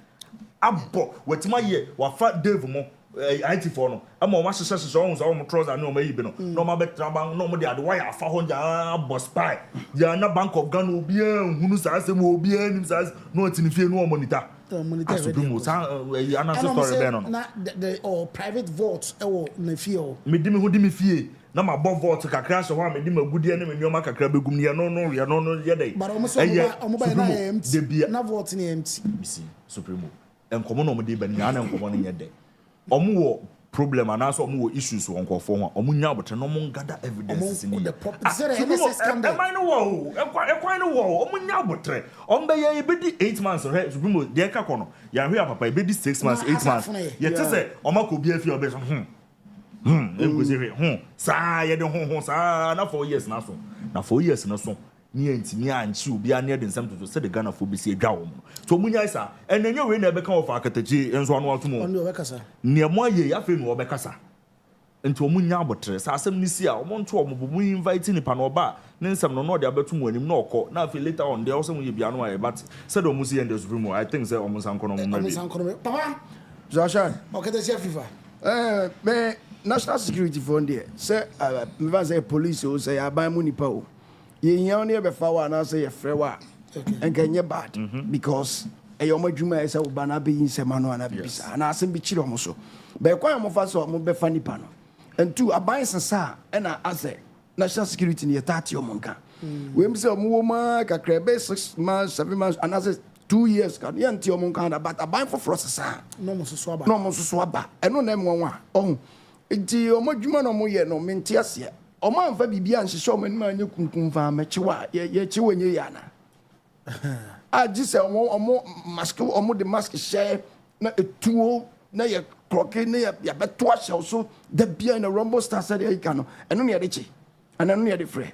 Speaker 2: Abo, what my year, what fat devil mo. IT for no. I'm on my success songs, I'm trousers, and no maybe no my better bank, no more the other wire for Honda boss spy. The Anna Bank of Gun will be who says will be any size, no it's in fear no monitor. Supremo,
Speaker 5: or private votes or Nefio.
Speaker 2: Medimi who dimi fear. Na ma bo vote kakra so ho me di magudi ene me nyoma kakra begum ne no yede
Speaker 5: but almost na empty na vote ni empty
Speaker 2: bisi supremo enkomo no mo de ba nya na enkomo no yede omo wo problem ana so omo wo issues won kofo ho omo nya abotre no mo gather evidences ni
Speaker 5: the property say NSS scandal
Speaker 2: e no wo e no wo omo nya abotre omo be ye be di 8 months supremo de ka kono ya hwe papa be di 6 months 8 months ye te say omo ko bi afi obe so sa ye de ho sa na 4 years na so na 4 years na so ni antimi anchi obi ane de nsam to say the Ghana for bi se adwa wo to munya isa enenye we na be kan of Okatakyie enso anu atomo
Speaker 5: on be kasa
Speaker 2: ne mo aye ya fe no be kasa nti omunya abotre sa asem ni si a omo nto omo bu invite ni pa no ba ne nsam no no de abetum anim na okọ na fe later on there also ye bia no aye but said omo si end the supremo I think say omo sankono mo
Speaker 5: maybe papa
Speaker 6: Rashad
Speaker 5: Okatakyie FIFA
Speaker 6: me national security fund there say me say police o say aban mu nipa o ye yan ne be fa wa na say ye frɛ wa enkenye bad because e yo madwuma e say wo ba na be yin sema no ana bibisa na asem bi kire omo so be kwan mo fa so mo be fa nipa no and two aban sensa e na ase national security ne 30 omo nka we mi say omo wo ma kakra be 6 months 7 months and ase 2 years kan ye nti omo nka na but aban for process
Speaker 5: no mo so aba
Speaker 6: eno na mo wa oh nti omo dwuma no mo ye no menti ase omo anfa bibia nhyehyɛ omo ni ma anye kunkum fa mechiwa ye chiwo nye ya na a gise omo mask omo de mask share na etuo na ye kroke na ya beto ahye so da bia na rumble star said e ka no eno ne ye de chi ana no ye de frɛ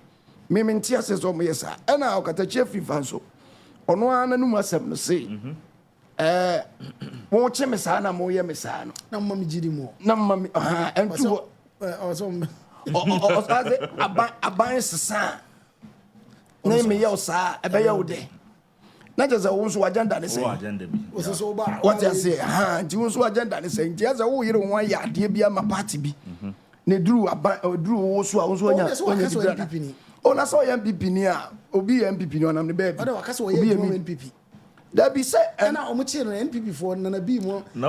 Speaker 6: me menti ase so omo ye sa ena Okatakyie FIFA so ono ana no mu asem no sei mo che me sa na mo ye me sa no
Speaker 5: na mama gidi mo
Speaker 6: na mama entu o sabe aban sesa na me ye sa e be ye wo de na je za wo so agenda ne sei
Speaker 2: agenda bi
Speaker 5: wo so ba
Speaker 6: what you say nti wo so agenda ne sei nti za wo yire wo ya de bia ma party bi ne duru aban duru wo so anya
Speaker 5: MPP
Speaker 6: o na so MPP ni a obi MPP ni onam ne be
Speaker 5: o da wakase wo ye MPP
Speaker 6: da bi say
Speaker 5: na o mo chi no MPP for na bi mo
Speaker 2: na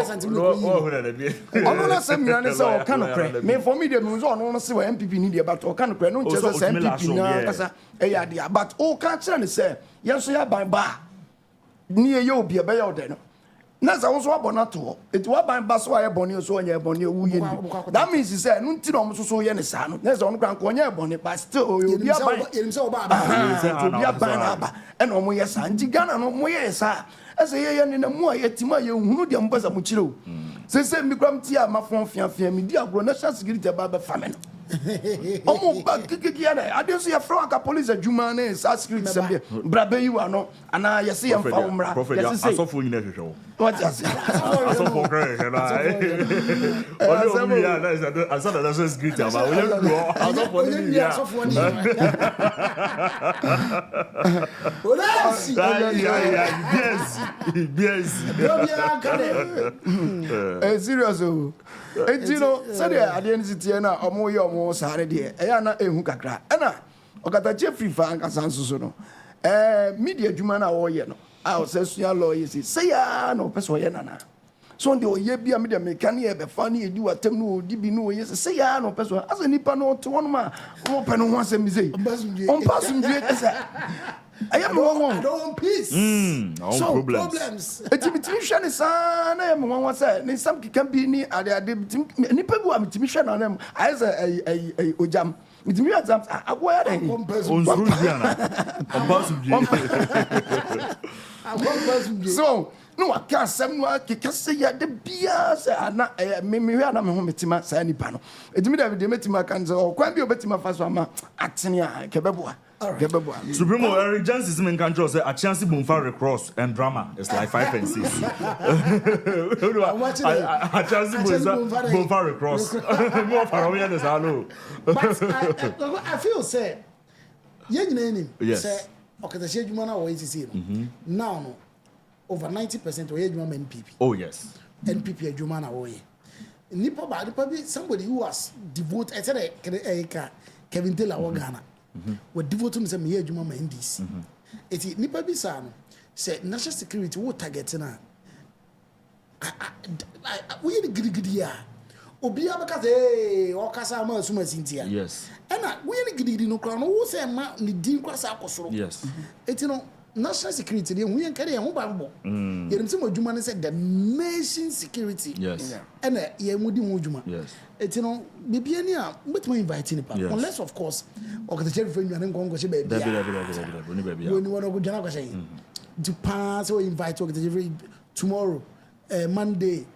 Speaker 5: santimi
Speaker 6: ono na se mi na se o kan kre me for me de me so ono no se wo MPP ni de but o kan kre no nche se MPP na kasa e ya de but o kan kire ne se yen so ya ban ba ni ye obi e be ya o de no na za wo so abona to it wa ban ba so ya boni so nya boni wu ye ni that means say no nti no mo so ye ne sa no na za ono kan ko nya boni but still obi aban
Speaker 5: yenim se oba ba
Speaker 6: obi aban ba e no mo ye sa nti Ghana no mo ye sa ese ye ni na mo ye tima ye hunu de mo pesa mo kire o se mi kram ti a ma fon fiafia mi di agro national security ba ba fa me no omo ba kiki ya na ade so ye fra aka police adwuma na sa security sembe brabe yi wa no ana ye se ye mfa umra
Speaker 2: ye se asofo nyina hwehwe
Speaker 6: what you say
Speaker 2: asofo kre na omo mi ya na asa na national security aba we go asofo ni ya
Speaker 5: asofo ni
Speaker 2: yes
Speaker 6: serious o ejiro say the ade nsitie na omo ye omo sare de e ya na ehu kakra na Okatakyie FIFA ankasa nsusu no media dwuma na wo ye no a o se sua lawyer say ya no person ye nana so de o ye bia media mekani e be fa na edi watam no odi bi no ye say ya no person as nipa no to won ma o pe no ho asem bi say on pasum die esa I am one.
Speaker 5: Don't peace.
Speaker 2: So
Speaker 5: problems.
Speaker 6: Etimi hwe ne sa na am one say ne sam kika bi ni ade nipa bi wa metimi hwe na am I say ojam metimi exam agwa ya den
Speaker 2: onzuru diana
Speaker 6: so no aka asem no akeka se ya de bia se ana me hwe ana me ho metima sa nipa no etimi David metima kan se o kwan bi obetima fa so ama atene a kebeboa
Speaker 2: Supremo Eric Jansen's main control say a chance Bumfa recross and drama is like 5 and 6. A chance Bumfa recross. More for than hello.
Speaker 5: But I feel say, yes, say, Okatakyie Adwoa or ACC. Now, over 90% of Adwoa NPP.
Speaker 2: Oh, yes.
Speaker 5: NPP Adwoa na way. Nipa ba somebody who was devoted. I said Kevin Taylor wa Ghana. We devoted himself to Adwoa ma NDC. Eti nipa bi sa no say national security wo target na. We the gidi ya. Obi abaka say o kasa ma asuma sintia.
Speaker 2: Yes.
Speaker 5: Ena we the gidi no kra no wo say ma ni din kwasa akosoro.
Speaker 2: Yes.
Speaker 5: Eti no national security dey hu yen kare yen ho bambo. Yerim say Adwoa ne say the nation security.
Speaker 2: Yes.
Speaker 5: Ena ye mudi ho Adwoa.
Speaker 2: Yes.
Speaker 5: Eti no bibia ni a betuma invite ni pa. Unless of course Okatakyie fe nwane nkonko she baby.
Speaker 2: Oni baby.
Speaker 5: Oni wono go jana ko say. To pass or invite Okatakyie tomorrow. Monday,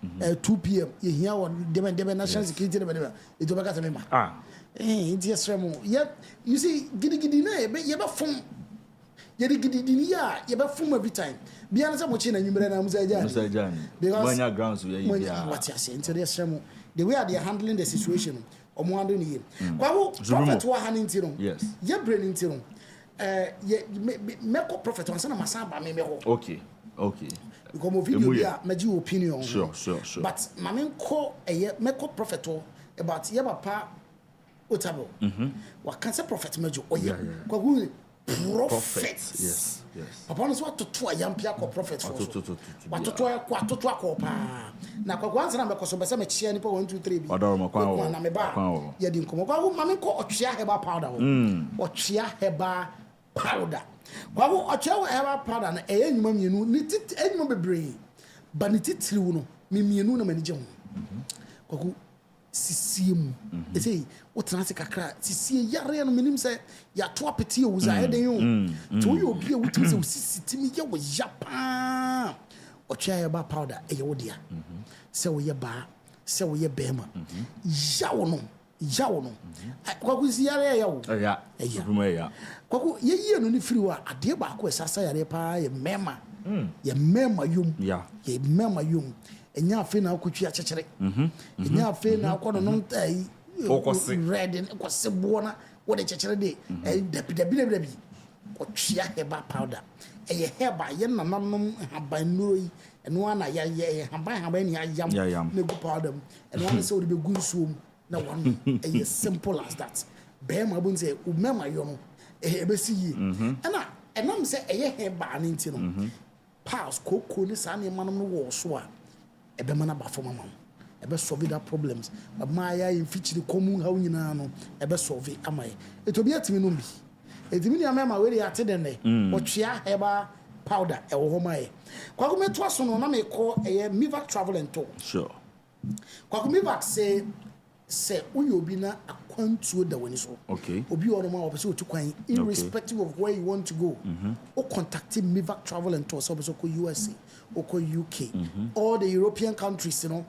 Speaker 5: 2 p.m. You hear what the national security, it will be a it's just you see, giddy na, you have a phone. You have a phone every time. Be honest, I'm watching and you better because
Speaker 2: grounds
Speaker 5: what you're saying to the way they are handling the situation. I'm wondering here. Prophet was handling it.
Speaker 2: Yes,
Speaker 5: you're bringing it. Make a prophet on some masaba me.
Speaker 2: Okay.
Speaker 5: Because my video here, my opinion.
Speaker 2: Sure.
Speaker 5: But my main call a prophet about Yabapa Otabo. What can say prophet major? Oh, yeah. Prophets.
Speaker 2: Yes.
Speaker 5: Papa knows what to do a young people prophet for. What to talk now, once I'm because of some chair, 1, 2, 3. Yeah, didn't come over. Mammy call or chia heba powder. Or chia heba powder. Kwawo ochewo ewa powder na eye nyuma mienu ni tit enyuma bebre ba ni titiriwo no me mienu na manije ho kwaku sisiem ese wotena se kakra sisie yare no menim se ya to apeti owuza eden yo to yo obi a wutim se sisitimi ye wo yapa ochewo eba powder eye wo dia se wo ye ba se wo ye bema yawo no kwaku si yare ya wo
Speaker 2: ya
Speaker 5: kwaku ye no ni firi wa ade ba ko esasa yare pa ye mema yum ye mema yum enya afi na akotwi akekere enya afi na akọ no ntai red ko se bona wo de kekere de dabi otwia heba powder eye heba ye nananom haban noi eno ana ye haban ni ayam na go powder eno ana se wo de be gunsuom na one as simple as that bema bon say o mema yo no ebesi yi ana enam say eye he ba ni nti no pass koko ni sa na manom no wo so a ebe mana ba fo mama ebe solve that problems ma ya in feature common how nyina no ebe solve amai etobi atimi no bi etimi ni amema we dey ateden ne otwea heba powder e wo mai kwago meto aso no na me call eye Mivac travel and tour
Speaker 2: sure
Speaker 5: kwago Mivac say uyo obi na akwantuo da wani so
Speaker 2: okay
Speaker 5: obi ono ma opese otu kwan irrespective of where you want to go o contact Mivac travel and tour so ko USA o ko UK all the European countries, you know,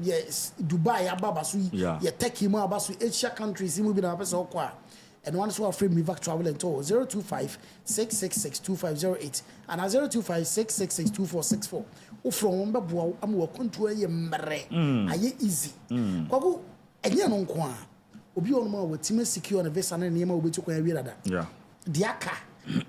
Speaker 5: yes, Dubai ababa so ye Turkey ma ababa so Asia countries mu bi na opese o kwa and one so free Mivac travel and tour 025-666-2508 and 025-666-2464 from Babu am wo control ye mre aye easy kwago enye no nko a obi on ma wo time secure na visa na niam obetu kwa wi rada diaka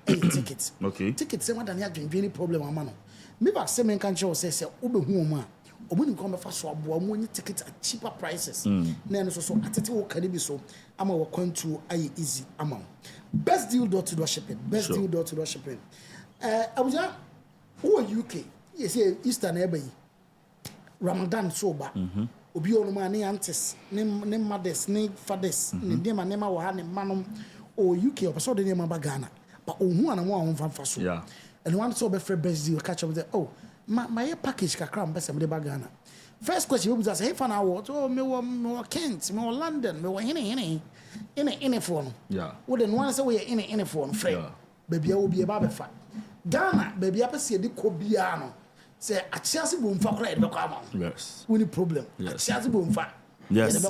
Speaker 5: ticket ticket say what na adwendwe problem ama no Mivac say men kan che say obehu o ma omuni ko mefa so aboa mo nyi ticket at cheaper prices na eno so atete wo kane bi so ama wo control aye easy ama best deal door to door shipping abuja wo UK yes Easter na ebe Ramadan so ba obi onu ma ne aunties ne mothers ne fathers ne dem ma ne ma wo ha ne manom o UK opeso de ne ma ba Ghana but ohu ana mo a fa so and one so be free best deal catch up there oh my package kakra mbese me ba Ghana first question we be say hey fan award oh me wo Kent me wo London me wo hene for no wo de no one say we hene for no free baby a wo bi e ba be fa Ghana baby apese de ko bia no say achiase bo mfa kra e be kwa ma yes we need problem achiase bo mfa
Speaker 2: Yes.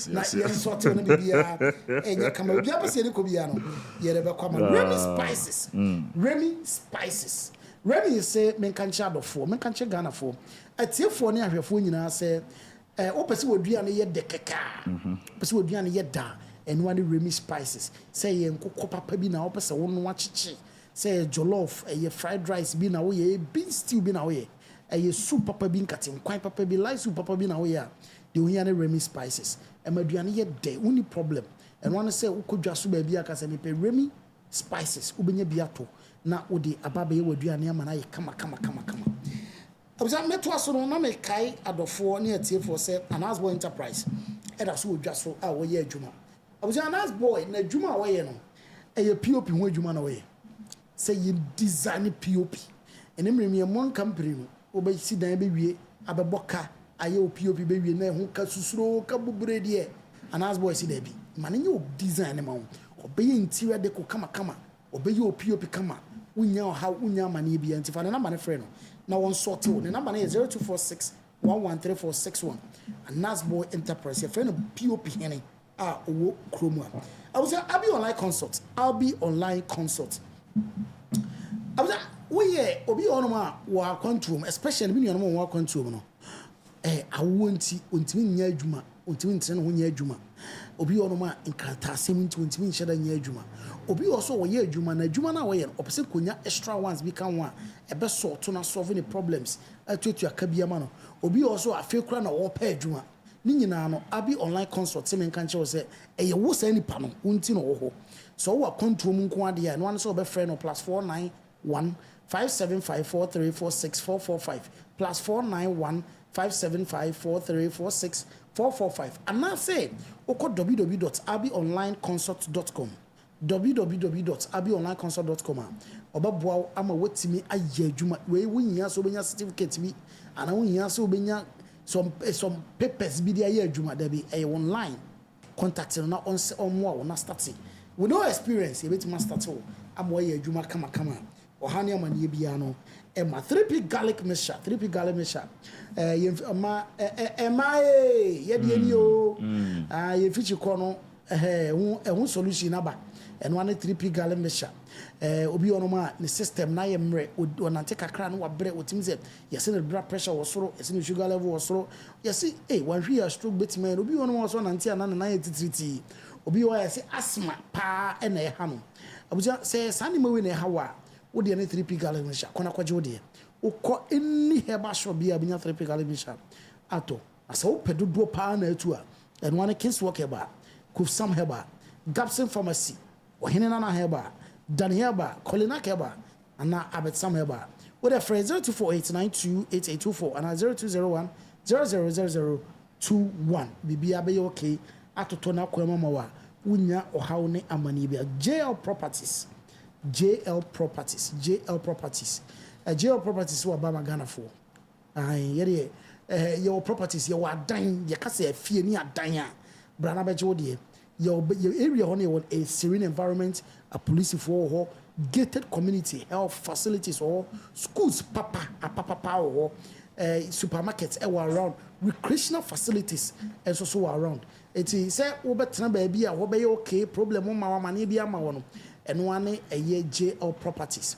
Speaker 5: Na yen sort no bibia enya kama obi abese ne ko bia no yere be kwama Remy spices Remy say men kan cha adofo men kan cha Ghana fo atiefo ne ahwefo nyina say opese wodua ne ye de keka opese wodua ne ye da eno ane Remy spices say ye nkokọ papa bi na opese wo no achichi say jollof ye fried rice bi na wo ye bean stew bi na wo ye soup papa bi nkate nkwan papa bi light soup papa bi na wo ye a de wo ne Remy spices maduane ye de uni problem eno ane say ukodwa so ba bi aka say me pe Remy spices ubenya bi ato na odi ababa ye waduane ama na ye kama abisa meto aso no na me kai adofo ne atiefo say Anas Boy Enterprise eda so odwa so a wo ye adwuma abisa Anas Boy na adwuma wo ye no POP ho adwuma na wo ye say ye design POP ene mremi mon company no oba si dan be wie abeboka aye POP be wie na ho ka susuro ka bubure de Anas Boy si da bi mane ye design ma wo obeye interior deco kama obeye POP kama unya ha unya mane bi antifa na mane frɛ no na one sort ne number na 0246 113461 Anas Boy Enterprise your friend POP hene owo kromu I was I'll be online consult I was we obi onoma wa control especially me onoma wa control no awonti ontimi nya adwuma ontimi ntene ho nya adwuma obi onoma nkata asem ontimi nhyeda nya adwuma obi also wo ye adwuma na adwuma na wo ye opese konya extra ones bi kan wa ebe sort to na solve any problems atuatu akabia ma no obi also afekura na wo pa adwuma ni nyina no abi online consult me nka nche wo se eye wo sa ni pa no unti no wo ho so wo control mu nko ade ya no one so be friend no +491 5754346 +491 5754346 and now say oko www.abionlineconsult.com www.abionlineconsult.com obaboa ama wetimi aye adwuma we wunya so benya certificate bi ana wunya so benya some papers bi dia aye adwuma da bi online contact na on mo na start with no experience you betima start o am aye adwuma kama ohane amane bia no ema 3p garlic mixture ye de ni o ye fichi ko no ehun solution aba eno ane 3p garlic mixture obi onoma ne system na ye mre onante kakra no wabre otimi se yesi ne blood pressure wo soro yesi ne sugar level wo soro yesi wan hwe ya stroke betima obi onoma so nante ana na ye titriti obi wa yesi asthma pa ena ye ha no abuja se sani mawe ne ha wa wo de ne 3p garlic mixture kona kwaje wo de ukọ any herba shop bia binya 3p garlic mixture ato asa wo pedodo pa na atu a eno ane King's Walk herba Kufsam herba Gapson Pharmacy ohene na herba Dan herba Colinac herba ana Abetsam herba with a phrase 0248928824 and 0201000021 bibia be okay atoto na kwema mawa unya ohaw ne amani bia JL Properties GhPage wa ba Ghana for ye your properties your adan ye kase afie ni adan a brana beje wo de your area on a serene environment a police for gated community health facilities or schools papa or supermarkets around recreational facilities and so around it is say obetra baby a wo be okay problem ma mane bia ma wo no eno ane eye JL Properties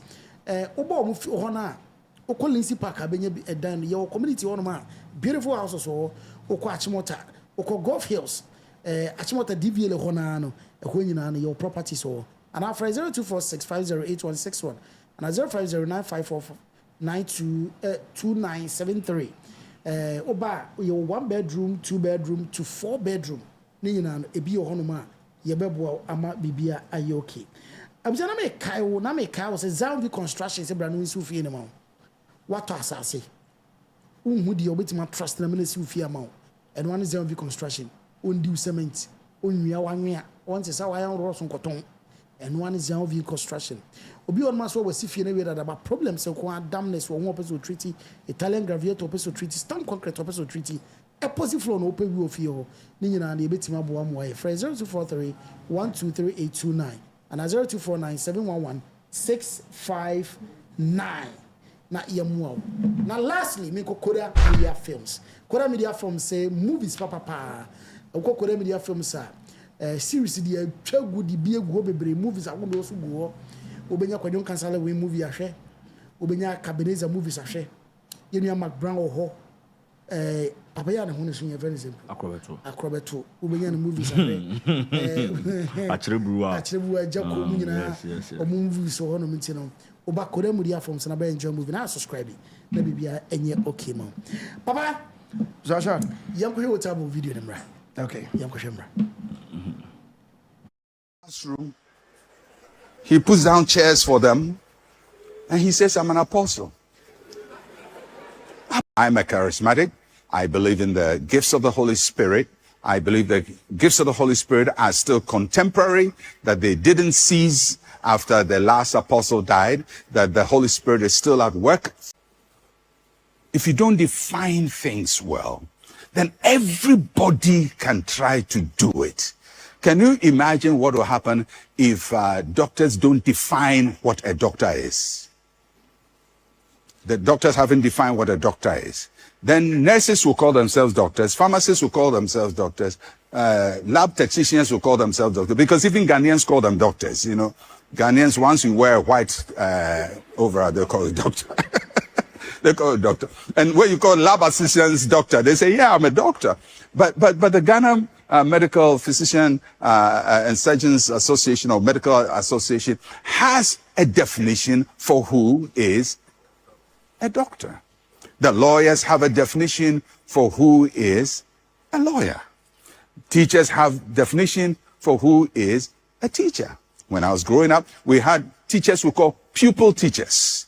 Speaker 5: obo mu fi ho na Okolinsi Park abenya edan your community one ma beautiful houses or oko Achimota oko Golf Hills Achimota DVL ho na no ho nyina no your properties or and after 0246508161 and 050954922973 oba your 1 bedroom 2 bedroom to 4 bedroom ni nyina no ebi ho no ma ye beboa ama bibia aye okay abjana me kai wo na me kai wo se Zambia construction se bra no nsu fie ne ma what asase unhu de obetima trust na me nsu fie ma and one is Zambia construction on do cement onwia wanwia on se sa wa yan ro so nkoton and one is Zambia construction obi on ma so wasi fie na we da ba problem se ko damness wo ho person treaty Italian gravier person treaty stamp concrete person treaty opposite floor no open we fie ho ni nyina na ebetima bo am wa 0243 123829 and 0249711659 na yemu. Now lastly, me Korea Media Films. Korea Media Films say movies papa. Korea Media Films series the good the be go bebre movies I want also go. Obenya Kwadyon Kansala we movie ahwe. Obenya Kabineza movies ahwe. Yenu Mark Brown ho. Papa ya na ho ne so very simple. Akrobeto. Obenya na movies ahwe.
Speaker 2: Achirebuwa
Speaker 5: Jako mu nyina. O movies so ho no mti no. Oba Korea Media Films na be enjoy movie na subscribe. Na bibia enye okay ma. Papa
Speaker 6: Rashad,
Speaker 5: yanko he whatsapp video nemra.
Speaker 6: Okay.
Speaker 5: Yanko shemra.
Speaker 14: Classroom. He puts down chairs for them and he says, I'm an apostle. I'm a charismatic. I believe in the gifts of the Holy Spirit. I believe the gifts of the Holy Spirit are still contemporary, that they didn't cease after the last apostle died, that the Holy Spirit is still at work. If you don't define things well, then everybody can try to do it. Can you imagine what will happen if doctors don't define what a doctor is? The doctors haven't defined what a doctor is. Then nurses will call themselves doctors, pharmacists will call themselves doctors, lab technicians will call themselves doctors, because even Ghanaians call them doctors, you know. Ghanaians, once you wear a white overall, they call it doctor. They call it doctor. And when you call lab assistants doctor, they say, yeah, I'm a doctor. But the Ghana Medical Physician and Surgeons Association or Medical Association has a definition for who is a doctor. The lawyers have a definition for who is a lawyer. Teachers have definition for who is a teacher. When I was growing up, we had teachers we call pupil teachers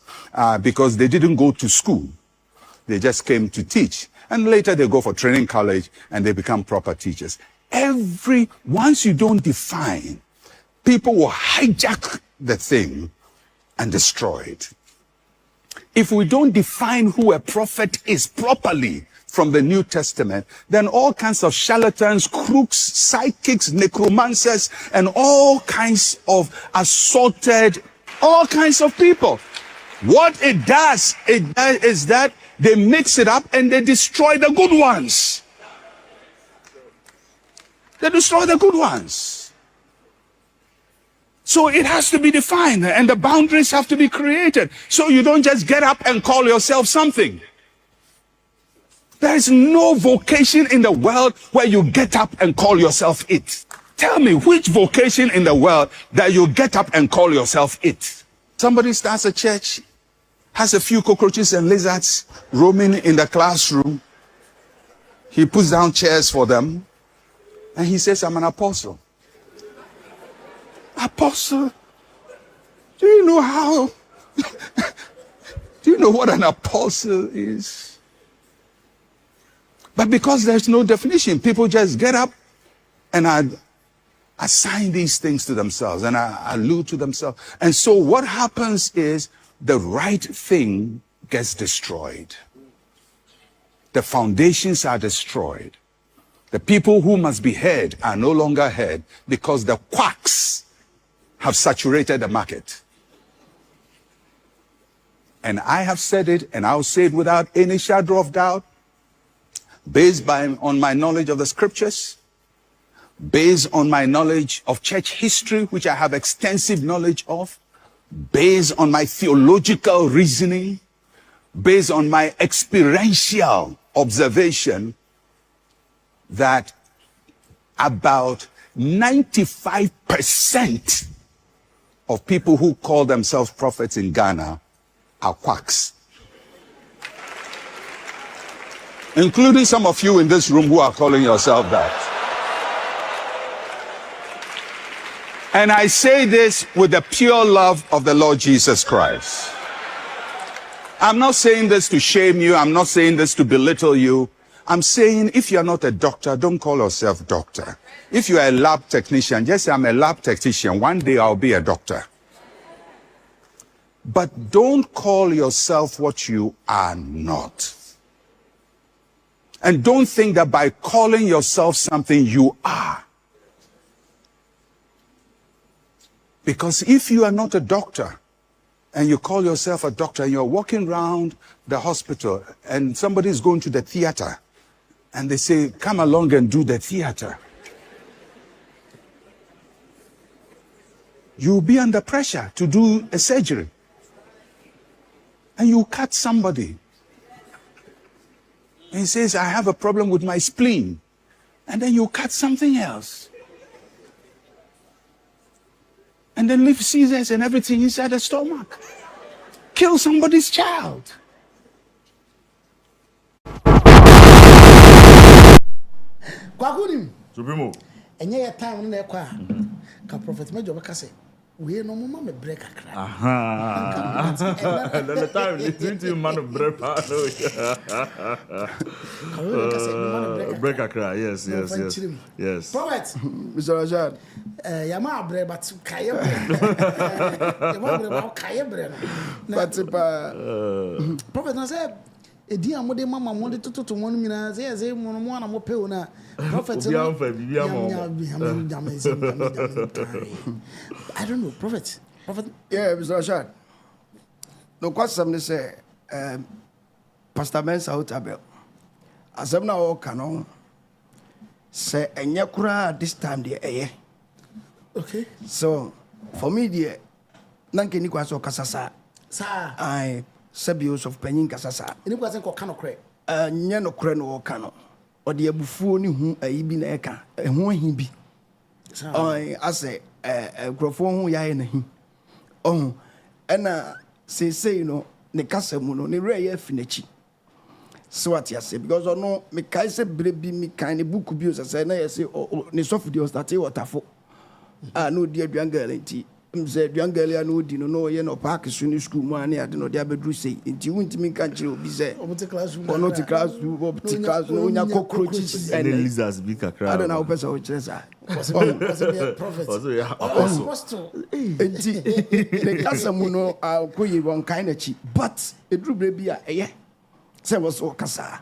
Speaker 14: because they didn't go to school. They just came to teach. And later they go for training college and they become proper teachers. Once you don't define, people will hijack the thing and destroy it. If we don't define who a prophet is properly from the New Testament, then all kinds of charlatans, crooks, psychics, necromancers, and all kinds of assorted, all kinds of people. What it does is that they mix it up and they destroy the good ones. They destroy the good ones. So it has to be defined and the boundaries have to be created. So you don't just get up and call yourself something. There is no vocation in the world where you get up and call yourself it. Tell me which vocation in the world that you get up and call yourself it. Somebody starts a church, has a few cockroaches and lizards roaming in the classroom. He puts down chairs for them and he says, I'm an apostle. Apostle? Do you know how? Do you know what an apostle is? But because there's no definition, people just get up and assign these things to themselves and allude to themselves. And so what happens is the right thing gets destroyed. The foundations are destroyed. The people who must be heard are no longer heard because the quacks have saturated the market. And I have said it, and I'll say it without any shadow of doubt, based on my knowledge of the scriptures, based on my knowledge of church history, which I have extensive knowledge of, based on my theological reasoning, based on my experiential observation, that about 95% of people who call themselves prophets in Ghana are quacks. Including some of you in this room who are calling yourself that. And I say this with the pure love of the Lord Jesus Christ. I'm not saying this to shame you. I'm not saying this to belittle you. I'm saying if you're not a doctor, don't call yourself doctor. If you're a lab technician, just say I'm a lab technician. One day I'll be a doctor. But don't call yourself what you are not. And don't think that by calling yourself something you are. Because if you are not a doctor, and you call yourself a doctor and you're walking around the hospital and somebody's going to the theater and they say, come along and do the theater. You'll be under pressure to do a surgery. And you cut somebody. And he says, I have a problem with my spleen. And then you cut something else. And then leave scissors and everything inside the stomach. Kill somebody's child.
Speaker 5: Kwakunim.
Speaker 2: Supremo.
Speaker 5: Enye ya time na ekwa. Ka prophet Major beka say, we no mama me break akra.
Speaker 2: Aha. The time listen to man of break. Break akra. Yes. Yes.
Speaker 5: Prophet.
Speaker 6: Mr. Rashad.
Speaker 5: Yama break but kaye break. Yama break but kaye break.
Speaker 6: But
Speaker 5: prophet na say edi amode mama mo de toto mo nyina say mo mo na mo pe ona prophet
Speaker 2: I
Speaker 5: don't know prophet
Speaker 6: yeah Mr. Rashad no question say Pastor Mensa Hotabel asem na o kano say enye kura this time dey eye
Speaker 5: okay
Speaker 6: so for me dey nanke ni kwa so kasasa
Speaker 5: sa
Speaker 6: I sabios of penyin kasasa
Speaker 5: ni kwa se ko kano kre
Speaker 6: nye no kre no kano o de abufuo ni hu ayi bi na eka hu ahi bi ase grofo hu yae na hi ena say no ne kasa mu no ne re ya finachi so what you say because no me kai se brebi me kan ne book bi o say na say ne sofu di o start waterfo no di aduangale nti mze aduangale ya no di no ye no park so ni school mu ani ade no de abedru sei nti wuntimi kan kire obi say
Speaker 5: class
Speaker 6: no no nya cockroaches
Speaker 2: and lizards bi kakra
Speaker 6: I don't know person o kire sa
Speaker 5: prophet apostle
Speaker 6: nti ne kasa mu no akoyi won kan na chi but edru brebi a eye say was o kasa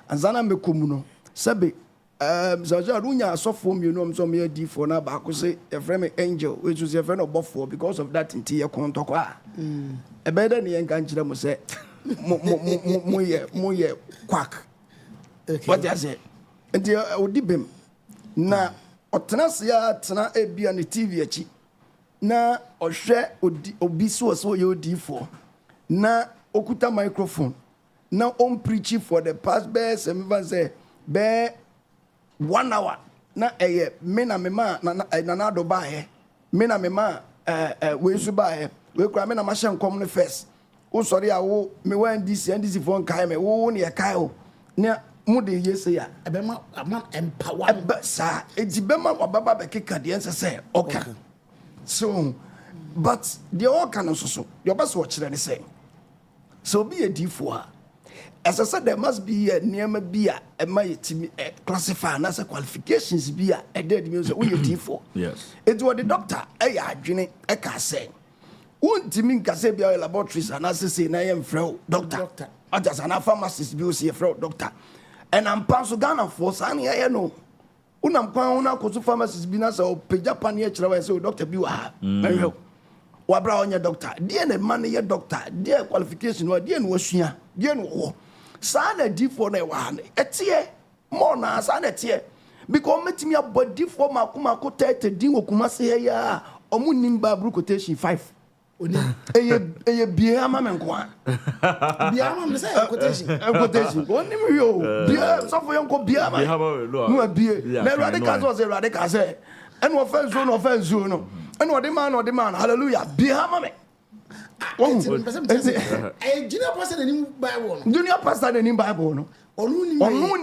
Speaker 6: anzana mekomu no sabe Zaja Runya sofo mienu am so me di for na ba ko say a friend angel which was a friend of bofo because of that nti ye kontoko a e be da ne yen kan kire mo say mo ye quack what you say nti odi bem na otena se ya tena e bia ne TV achi na ohwe obi so ye odi for na okuta microphone na on preaching for the past best and say be 1 hour na me na me ma na do ba me na me ma we su ba we kura me na ma hye nkom no first wo sori a wo me wan ndc for nkai me wo ne kai o na mu de yese ya
Speaker 5: ebe ma empower
Speaker 6: sa ejibe ma wababa be keka de ense say okay so but the all can so the best watch there say so be a d4 as I said, there must be a near Bia and my classify as a qualifications be a dead music we D4.
Speaker 2: Yes.
Speaker 6: It was the doctor, Jenny, I can say. Won't Timmy Casabia laboratories and as I say, I am frail doctor. I just an pharmacist, be a frail doctor. And I'm Pansugana for Sunny, I know. Unam Kwana Kosu pharmacist Binas or Pejapan Yachra, so Dr. Bua. Very Wabra on your doctor, dear money your doctor, dear qualification, or dear was here, dear no. Sana D4 na one etie more na sana etie because metimi abɔ D4 makuma ko 30 din Kumasi ya omu nimba bru quotation 5 eye bia ama me nko
Speaker 5: bia ama me say
Speaker 6: quotation onim yo bia so for yanko bia ma no bia na radical say radical say and offense no and what the man hallelujah bia ama me
Speaker 5: junior pastor in Bible.
Speaker 6: Junior pastor in Bible no. Onu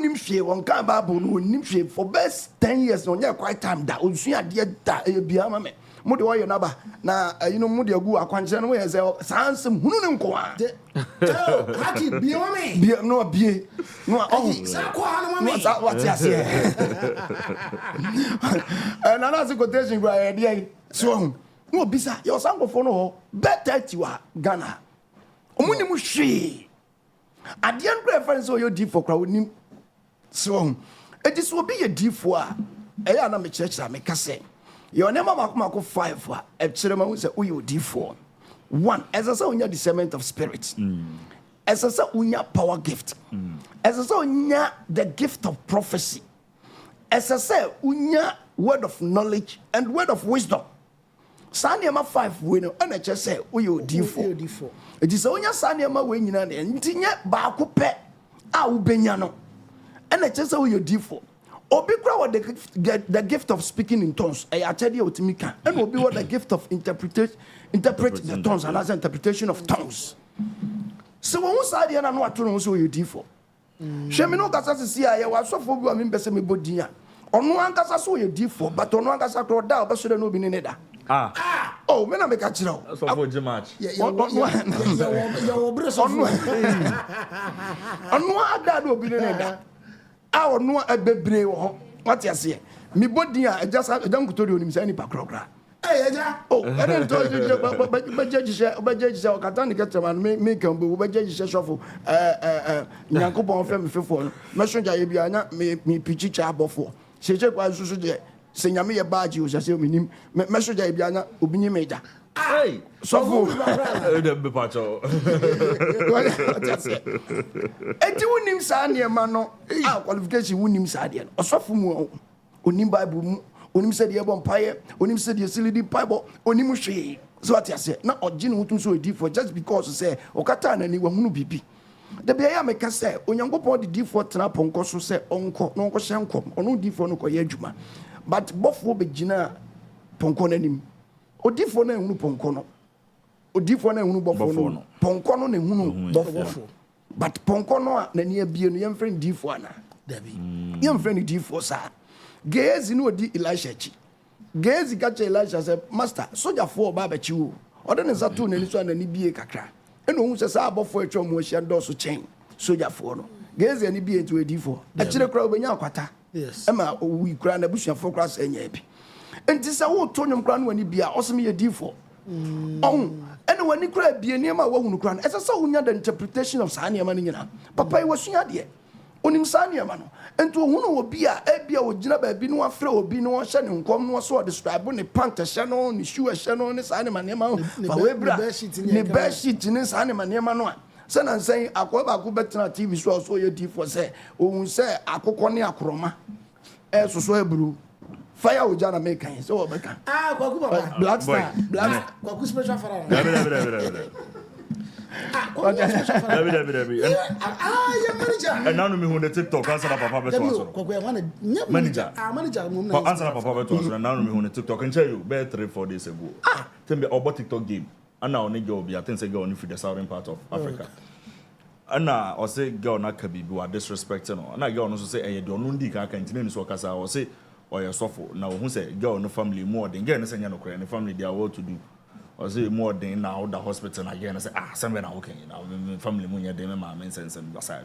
Speaker 6: nim hwe won kan Bible no nim hwe for best 10 years no nya quite time da osua de da e bia ma me. Mo de wo ye na ba na mo de agu akwanche no we say sansem hunu ne nko a.
Speaker 5: Haki bia ma me.
Speaker 6: Bia no bia. No
Speaker 5: sa kwa no ma me.
Speaker 6: What you say? And another quotation go ahead there. So no bisa your sango for no better tiwa Ghana omuni mu hwe adian reference o yo D4 kra onim so it is will be a D4 a na me church na me kase your name makoma ko 5 a e kire ma hu se o yo D4 One, as I say, unya discernment of spirit. As I say, unya power gift. As I say, unya the gift of prophecy. As I say, unya word of knowledge and word of wisdom. Sanyama 5 we know, and I just say, uyo D4. It is unya sanyama we nyina and tinya ba kupe a ubenyano. And I just say uyo D4. Obi kwa the gift of speaking in tongues. I tell you what me can. And obi what the gift of interpret the tongues and as interpretation of tongues. So when we say the no atu no so you D4. She me no kasa se sia ya waso fo bi o me bese me bodia. Ono ankasa so you D4 but ono ankasa kro da obeso de no bi ne da. Oh, me na me ka kire o.
Speaker 2: So for the match.
Speaker 6: Ono ada do bi ne da. Our no a bebre what you say. Me body I just don't go to him say any pakra. Hey, oh, I don't tell you but judge Okatakyie get man me can be judge shuffle Nyankopon fam fefo. Messenger ye bia na me pichi cha abofo. Seje kwa susu de se nyame ye badge o say ominim. Messenger ye bia na obinyi meja.
Speaker 2: Hey,
Speaker 6: Safo.
Speaker 2: The pacho.
Speaker 6: Enti wonim saa ne ma no qualification wonim saa de no. Osofo mu onim Bible mu, onim se de ebon paye, onim se de silidi Bible, onim hwe. So what you say? Na ogine wotum so edi for just because say okata na ni wahunu bibi. Da bia ya meka say onyankopon de D4 tena ponko so say onko no nko hye nkom. Ono D4 no koye adwuma. But bofo begina ponko nanim. Odifo na ehunu ponko no. Odifo na ehunu bofo no. Ponko no na ehunu bofo. But ponko no na ne abie no yem friend D4 ana. Dabi. Yem friend D4 sa. Gehazi no odi Elisha chi. Gehazi ka che Elisha say master soldier for ba ba chi wo. Odo ne zato na ni so na ni bie kakra. Eno hu se sa abofo atwa mu ahia ndo so chen. Soldier for no. Gehazi ani bie to D4. Akire kra obenya akwata. Yes. Ema wi kra na busuafo kra sa enya bi. Enti sa wo to nyom kra no ani bia oseme ye D4. Ene wani kra bie niam a wahunu kra no. Esa sa hunya the interpretation of sa niam no nyina. Papa yi wasua de. Onim sa niam no. Enti ohunu obi a ebia ogina ba bi no afre obi no hye ne nkom no so describe ne pant hye no ne shoe hye no ne sa niam niam ba we bra ne be sheet ne sa niam niam no a se na nsan akoba ko betena TV so ye D4 se ohun se akokọ ne akroma so ebru fire ojana make kan so obeka
Speaker 5: kwaku baba
Speaker 6: black star
Speaker 5: kwaku special fara
Speaker 2: David. And now me who the TikTok answer papa beto answer. Manager. Answer papa beto answer. And now me who the TikTok can tell you better 3-4 days ago. Tell me about TikTok game. And now only girl be I think say girl only for the southern part of Africa. And now I say girl na kabi be disrespecting no. And now girl no say eh do no ndi ka continue so kasa I say or your Safo. Now who say girl no family more than girl no say no cry. The family they are well to do. Or say more than now the hospital again. I say somewhere now okay. Now family money they my men sense and basa.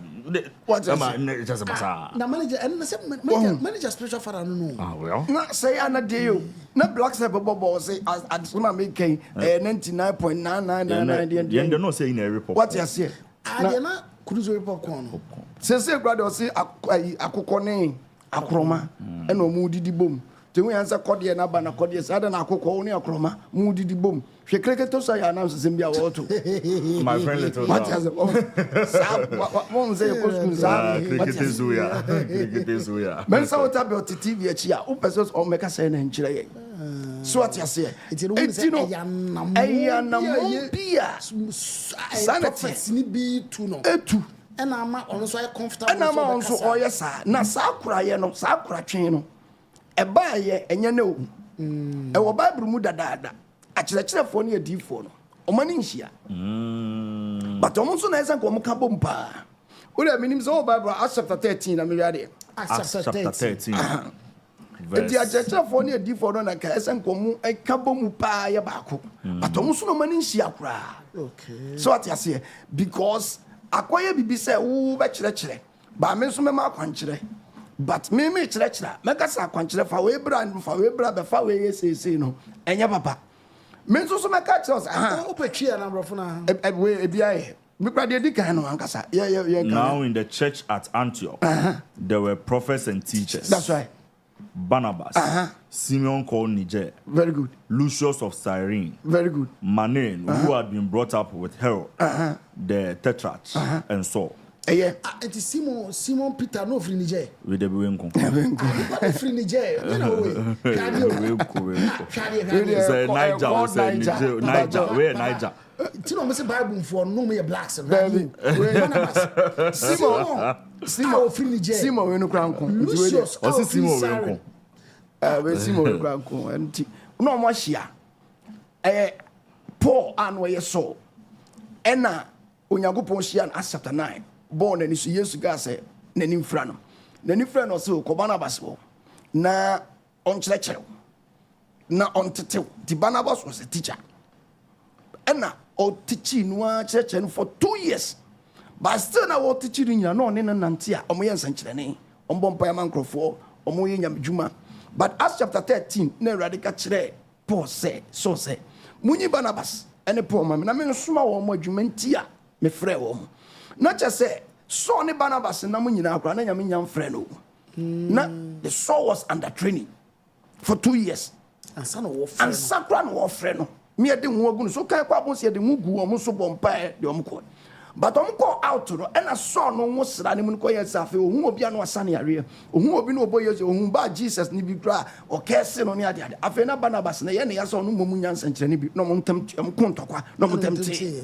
Speaker 2: What just basa.
Speaker 5: Na manager and say manager spiritual father no.
Speaker 6: Well. Na say ana dey you. Na black say bobo say at some make 99.9999.
Speaker 2: They no say in a report.
Speaker 6: What you say?
Speaker 5: They na cruise report corn.
Speaker 6: Say brother say akokọ ne akroma e no mu didi bom. Te we answer kodie na ba na kodie sa da na akokọ ne akroma mu didi bom. Hwe kreketo so ya announce sembia woto.
Speaker 2: My friend little.
Speaker 6: What has one say ko school sa
Speaker 2: Cricket Zuya.
Speaker 6: Men sa wota be TV achi a o person o meka say na nchire ye. So what you say? It's no bia.
Speaker 5: Sanity ni bi tu no.
Speaker 6: Etu.
Speaker 5: And I'm also comfortable.
Speaker 6: And I'm also oh yes na sa kura ye no sa kura twen no. E ba ye enye na o. E wo Bible mu dadaada. Akyerɛkyerɛfoɔ no yɛ D4 no ɔma ne nhia but ɔmo nso na ɛsɛ nka ɔmo ka bom paa wode menim sɛ wɔ Bible Acts chapter 13 na mewia deɛ
Speaker 2: Acts chapter 13
Speaker 6: Enti akyerɛkyerɛfoɔ no yɛ D4 no na ka ɛsɛ nka ɔmo ɛka bom paa yɛ baako but ɔmo nso na ɔma ne nhia koraa so ate aseɛ because akɔyɛ bibi sɛ wo bɛkyerɛkyerɛ ba me nso mɛma akwankyerɛ but me kyerɛkyerɛ mɛka sɛ akwankyerɛ fa we bra bɛfa we yɛ seesei no ɛnyɛ papa men so me catch us
Speaker 5: opetwe na brofo na
Speaker 6: we bia me kwade di kan no ankasa
Speaker 2: now in the church at Antioch there were prophets and teachers.
Speaker 6: That's right.
Speaker 2: Barnabas, Simeon called Niger.
Speaker 6: Very good.
Speaker 2: Lucius of Cyrene.
Speaker 6: Very good.
Speaker 2: Manaen, who had been brought up with Herod, the Tetrarch, and Saul.
Speaker 5: Yeah. And Simon Peter no free Niger.
Speaker 2: With the Buenko.
Speaker 5: Free Niger.
Speaker 2: Niger. Where Niger?
Speaker 5: Tino must Bible for no me blacks. Simon free Niger.
Speaker 6: Simon we no kranko.
Speaker 5: Lucius.
Speaker 2: What's Simon Wenko?
Speaker 6: We Simon kranko. Enti no mo hia. Paul anu ye so. Ena Onyankopon hia na Acts chapter 9. Born and Jesus gas nanim frano. Nanim frano so ko Barnabas wo. Na on church. Na on tetew. The Barnabas was a teacher. Ena o teaching no church for 2 years. But still na o teaching ya no ne nante a omo ye nsankyerene. Ombo mpa ya mankrofo, omo ye nyamdwuma. But Acts chapter 13 na radical kire Paul say so say. Munyi Barnabas ene Paul ma na me nsoma wo mo adwuma ntia me frɛ wo. Not just say, so ne Barnabas na munyina akra na nyame nyam frɛ no. Na the Saul was under training for 2 years. And son of warfare. And sakra no warfare no. Me de hu agu no so kan kwa bon se de hu gu o mo so bompa de o mo ko. But o mo ko out no and Saul no mo sra ne mu ko ye safe o hu obi anu asane are. O hu obi no oboye o hu ba Jesus ni bi kra o kese no ne ade ade. Afa na Barnabas na ye ne ya so no mo mu nyansa nkyere ne bi no mo ntam mo ko ntokwa no mo ntam ti.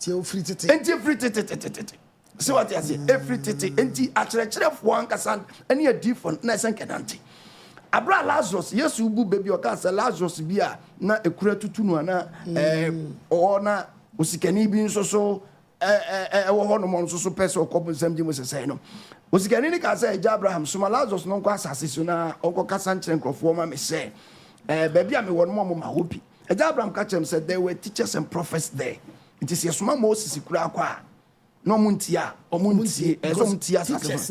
Speaker 5: Free tete.
Speaker 6: Enti free tete. See what I say? Every tete. Enti akyerɛkyerɛ fo ankasa ɛne adifo na ɛsɛ nkenante. Abra Lazarus, yes ubu baby o kansa Lazarus bia na ekura tutu no na o na osikani bi nso so ɛwɔ hɔ no mo nso so pɛsɛ okɔbɔ nsɛm di mo sesɛ no. Osikani ni ka sɛ Agya Abraham so Lazarus no nkɔ asase so na ɔnkɔ kasa nkyerɛ nkrɔfo ma me sɛ baby a me wɔ no mo ma hopi. Agya Abraham ka kyerɛ said there were teachers and prophets there. It is yesuma Moses kura kwa no muntia omuntie ezomuntia teachers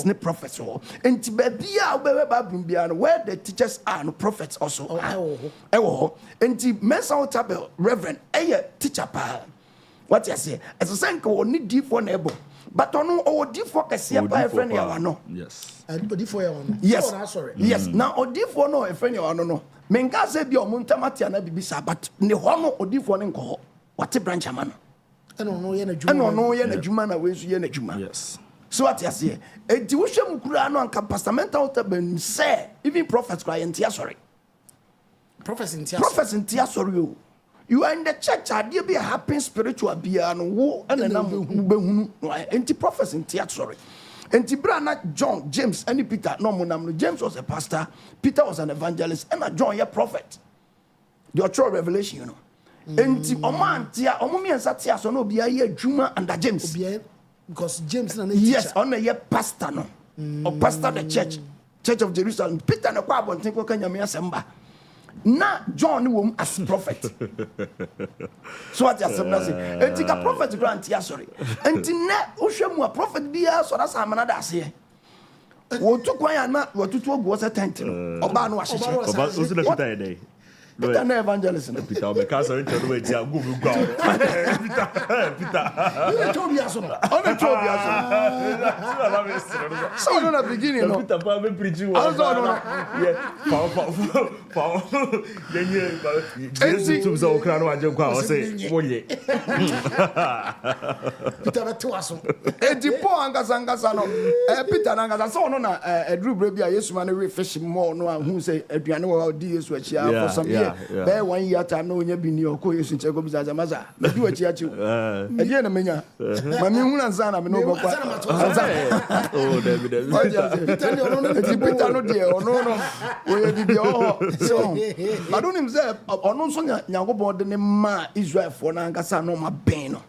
Speaker 6: ne prophets enti bia obebe babrum bia no where the teachers are no prophets also ewo enti mensa tabel reverend teacher pa what you say as a senke oni di for nebo but onu o di for kese pa friend ya no
Speaker 2: yes
Speaker 5: odi for ya no
Speaker 6: yes yes na odi for no friend ya no menka se bia omuntamati na bibisa but ne ho no odi for ne nko what a branch man.
Speaker 5: And no yen a
Speaker 6: Juma na we yen a Juma.
Speaker 2: Yes.
Speaker 6: So what you say? A Jewisham Kurano and Capastamental Taben say, even prophets cry and tia sorry.
Speaker 5: Prophets in
Speaker 6: tia sorry. You are in the church, I dear be a happy spiritual beer and woe and a number who anti prophets in tia sorry. And Tibrana, John, James, and Peter, no monam. James was a pastor, Peter was an evangelist, and John, a prophet. The true revelation, you know. Enti omantia omumiensa tia so no bia ye adwuma under James
Speaker 5: because James na
Speaker 6: yes on ye pastor no or pastor the church of Jerusalem Peter na kwa bonten ko kanyame asemba na John wom as prophet so what you say enti ka prophet grant ya sorry enti na ohwemu a prophet bia so na sama na da ase wo to kwan ya na wo tutu ogu o tent no oba no ahyeche
Speaker 2: oba o se na Peter dey
Speaker 6: Peter na evangelist no
Speaker 2: Peter be ka so into the way dia go go Peter
Speaker 5: you told me aso
Speaker 6: so no na beginning no
Speaker 2: Peter pa be preaching
Speaker 6: no
Speaker 2: yeah power yenye Jesus to so kra no anje kwa o say woye
Speaker 5: Peter be to aso
Speaker 6: edi po angasa no Peter na angasa so no na edru bre bia Yesu ma na we fish more no hu say aduane wo di Yesu achi for some year be 1 year time no nya bi ni okọ Yesu nche go bizaza maza me di achi achi e na menya ma me hu na nza na me no go kwa
Speaker 2: oh David
Speaker 6: Peter no de ono we ye bi so madunim say ono so nyankopon de ne ma Israel for na angasa no ma ben no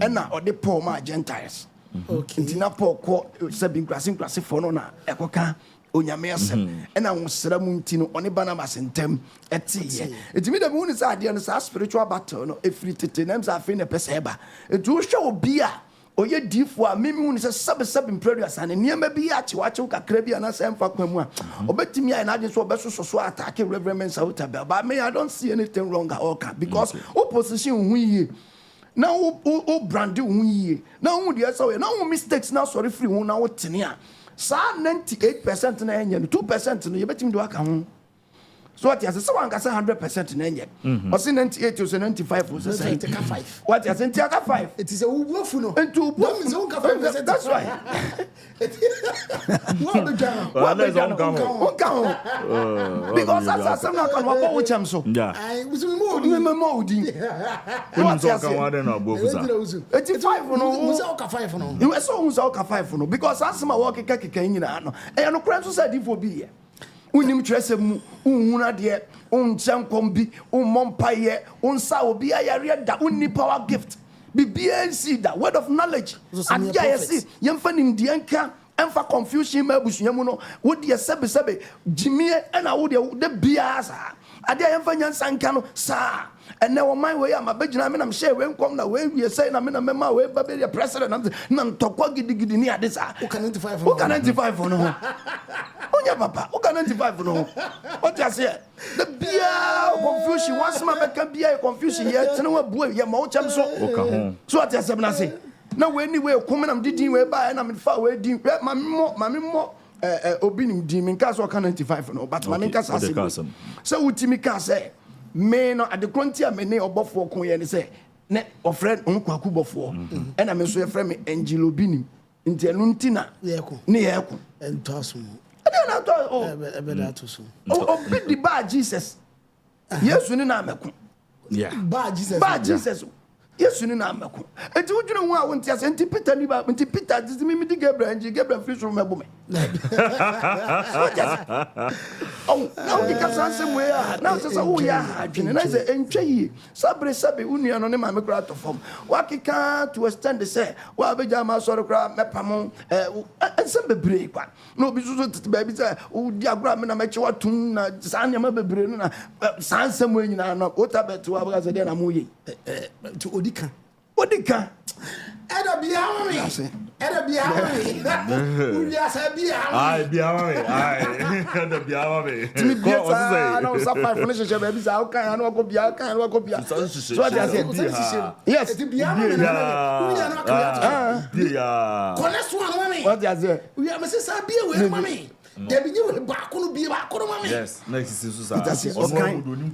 Speaker 6: na ode Paul ma Gentiles okay ntina Paul ko sabin krasi for no na ekoka onyame asem na wosra mu ntino one Barnabas ntem etiye etimi da mu ni sa ade no sa spiritual battle no efiri tete nam sa afi ne pese eba etu hwe obi a oye difo a memi hu ni se sabe previous ane niam bi a chiwache kakra bi ana sem fa kwamu a obetimi a na ade so obesoso attack Reverend Sautabel but me I don't see anything wrong at all because opposition hu yi na o brand hu yi na hu de asa we na hu mistakes na sorry free hu na wo tene a Sa 98% na enye 2% no yebetimi do aka ho. So what you say one can say 100% na enye. O say 98 o say 95 o say
Speaker 5: 5.
Speaker 6: What you say 5?
Speaker 5: It is a wofu no.
Speaker 6: Into that's right.
Speaker 5: What the jam?
Speaker 6: What the jam? Because as some can about which am so.
Speaker 2: Yeah.
Speaker 5: I was moody.
Speaker 6: What you say? 85 no.
Speaker 5: Usa oka 5 no.
Speaker 6: You so usa oka 5 no because as my work keka nyina no. E no kura so say difo bi. Unim tresem unhuna de unchan kombi ummompaye unsa obi ayare da unni power gift bibia see that word of knowledge and ya see yemfa nim de anka emfa confusion ma busunya mu no wo de sebe jimie na wo de bia sa ade yemfa nyansa nka no sa ene wo man we am abegina me na me share we nkom na we wie say na me na mema we ba be president na ntokwa gidigidi ni ade sa
Speaker 5: o can 95
Speaker 6: no Onya papa, who can 95 no? What you say? The beer confusion. Once my can be a confusion here. Tell me boy, you mau cham so. So what you say? Na say. Now anyway, come am did we buy and I'm far away. Mami mo obinim di min ka so can 95 no. But mami ka say. So utimi ka say. Me no at the frontier me ne obofo kon ye ne say. Ne ofred onkwaku bofo. E na me so ye frɛ me Angelo binim. Nti enu ntina. Ne ye ko.
Speaker 5: Entaso.
Speaker 6: Obi the bar Jesus. Yes, we na meku.
Speaker 2: Yeah.
Speaker 6: Bar Jesus. Yes, we na meku. Enti wo dwene ho a wonti ase enti Peter ni ba enti Peter disi mi di Gabriel free from mebo me. Oh, now the kasa semwe a now say wo ya adwene na say entwa yi sabre unua no ne ma me kra to form. Wakika to extend the say wa beja ma soro kra mepam ensem bebre kwa. No obi so ba bi say wo di agora me na me chewa tun na san nyama bebre no na san semwe nyina no ota betu abaga say na mo yi
Speaker 5: to Odika.
Speaker 6: Ada bia mami. Ada bia mami. Uria sa bia mami.
Speaker 2: Ai bia mami. Ada bia mami.
Speaker 6: Timi bia sa na usa five relationship baby sa kan na ko bia kan na ko bia. So dia say yes.
Speaker 5: Ti bia mami na. Uria na ka.
Speaker 2: Bia.
Speaker 5: Connect one mami.
Speaker 6: What dia say?
Speaker 5: Uria me say sa bia we mami. Debi you ba ko no bia ba ko no mami.
Speaker 2: Yes, next is so sa.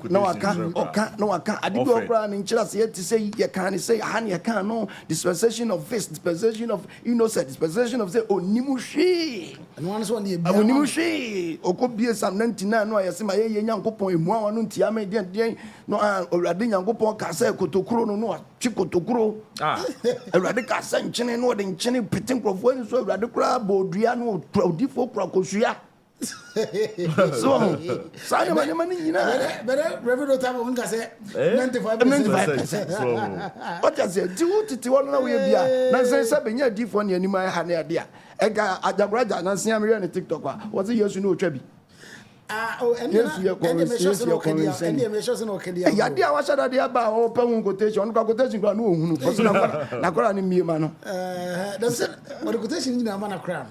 Speaker 6: No aka adibi okra ni nchira say ti say ye kan say han ye kan no dispensation of this dispensation of innocent dispensation of say onimushi
Speaker 5: and one so na bia
Speaker 6: onimushi okobie sam 99 no ayese ma ye nyankopon emu awon no ntia me den no owrade nyankopon ka say kotokuro no atwi kotokuro owrade ka say nchene no de nchene pitin krofo ni so owrade kura bodua no odifo kura kosua so say man nyina
Speaker 5: but revenue time on ka say 95%.
Speaker 6: So what you say titi won na we bia na say benya difo ne anim ha na ade a ega ajabraja na sia me ne TikTok a what yesu no otwa bi
Speaker 5: and me shows no kedia
Speaker 6: ya dia wa shada dia ba o pa hun quotation no quotation kwa no ohunu so na kora ni miema no
Speaker 5: what quotation ni na ma na kra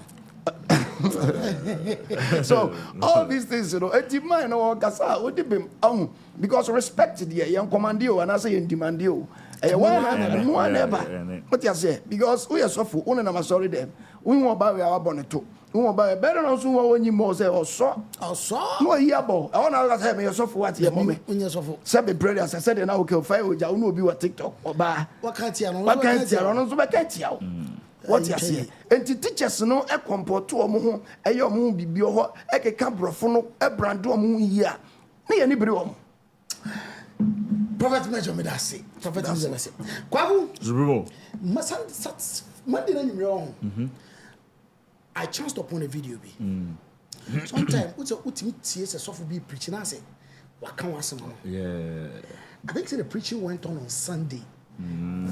Speaker 6: so all these things eti man no kasa o dibem because respect the young command you and I say in demand you one never what you say because we are so one na sorry them we want ba we our boneto we want ba better no so we only more say oso no here bo I want to say me so for what you me say be brother as I said na okay fire oja no obi wa TikTok oba
Speaker 5: wakantia
Speaker 6: no so be kantia what you say enti teachers no e comport omo ho eye omo bibi ho e keka brofo no e brand omo yi a na ye ni bere omo
Speaker 5: prophet measure me that say prophet measure me say kwabu
Speaker 2: zubibo
Speaker 5: masan Monday na nyimre on I chanced upon a video bi sometime utimi tie se sofo bi preaching na say waka wasem I think say the preaching went on Sunday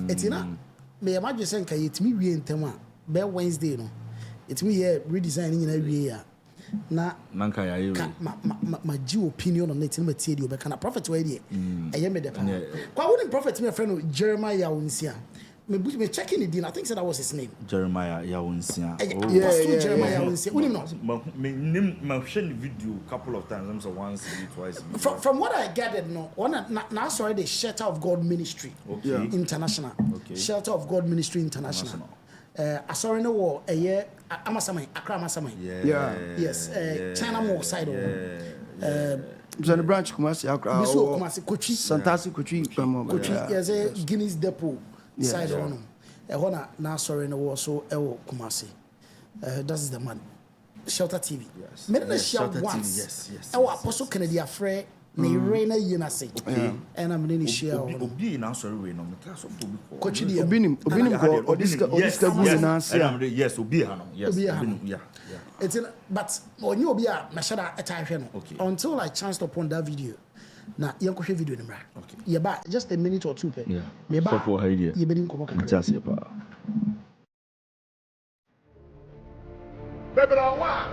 Speaker 5: etina me imagine say nka yetimi wie ntem a be Wednesday no yetimi here redesign nyina wie ya na
Speaker 2: nanka ya yewe
Speaker 5: ma gi opinion on it ma tie di obe kana prophet we die eye me de pa kwa woni prophet me friend Jeremiah Unsia me checking it in I think that was his name
Speaker 2: Jeremiah Unsia
Speaker 5: Jeremiah Unsia woni no
Speaker 2: me nim ma share the video couple of times so once twice
Speaker 5: from what I gathered no one na sorry the Shatta of God Ministry International Shatta of God Ministry International asɔre no wɔ ɛyɛ amasaman akra amasaman yes China Mall side
Speaker 6: the branch Kumasi akra
Speaker 5: biso Kumasi Kochi
Speaker 6: Santasi Kochi
Speaker 5: yes Guinness Depot side on na asɔre no wɔ so ɛwɔ Kumasi that is the man Shatta TV made the share once ɛwɔ Apostle Kennedy afre na ire na yie na se and I'm in share
Speaker 2: obi na asɔre we no me class of
Speaker 5: Kochi dia
Speaker 6: obinim ko odiska gu na ase
Speaker 2: yes obi ha no yes
Speaker 5: yeah it's but on you obi a na shada eta hwe no until I chanced upon that video na yen ko hwe video ni mra ye ba just a minute or two pe me ba
Speaker 2: Safo ha idea
Speaker 5: ye be ni ko
Speaker 2: nti ase pa
Speaker 1: bebra wa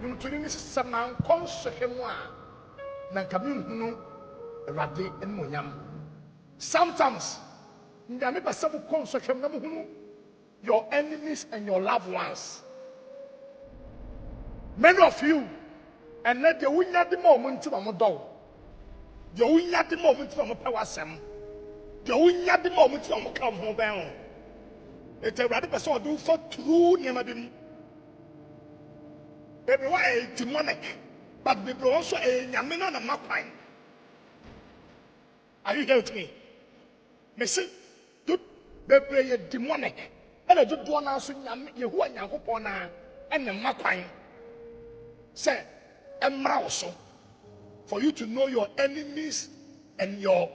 Speaker 1: ntuni ni saman konsohwe mu a na kabi hunu rade enmonyam sometimes ndame basabu konsohwe na hunu your enemies and your loved ones. Many of you, and let the win at the moment to my dog. The win at the moment to my power sam. The win at the moment to my come home down. It's a radical person do for true Yamadim. Baby, why a demonic, but baby also a Yamina and Makpine. Are you here with me? Missy, do baby a demonic. And I do one answer Yahu and Yakupona and the Makpine. Say, and also for you to know your enemies and your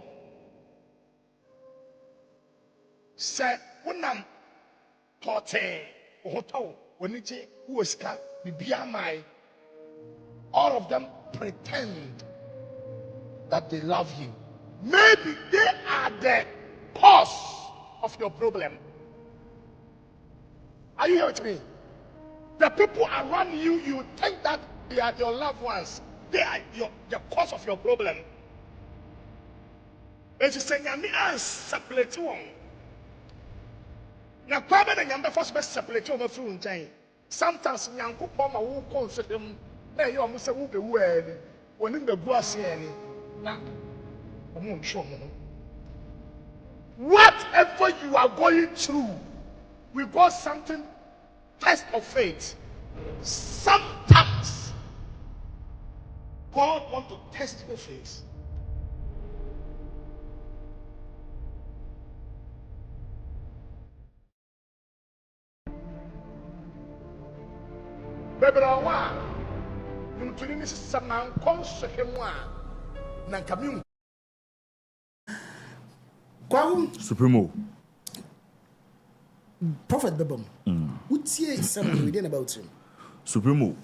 Speaker 1: say when I'm torte hotel when it's who is cat my all of them pretend that they love you. Maybe they are the cause of your problem. Are you here with me? The people around you, you think that they are your loved ones. They are the cause of your problem. As you say, "Yami separate one." Now, probably the number first best separate one from time. Sometimes Yanko Poma will consider him. Hey, you almost will be well. When in the boss, now, I'm sure. Whatever you are going through, we got something. Test of faith. Sometimes God wants to test your faith. Bebra wa ntuni ni saman konsohwe mu a na nkame kwawu
Speaker 2: Supremo
Speaker 5: Prophet Bebam. Utie something we didn't about him.
Speaker 2: Supremo.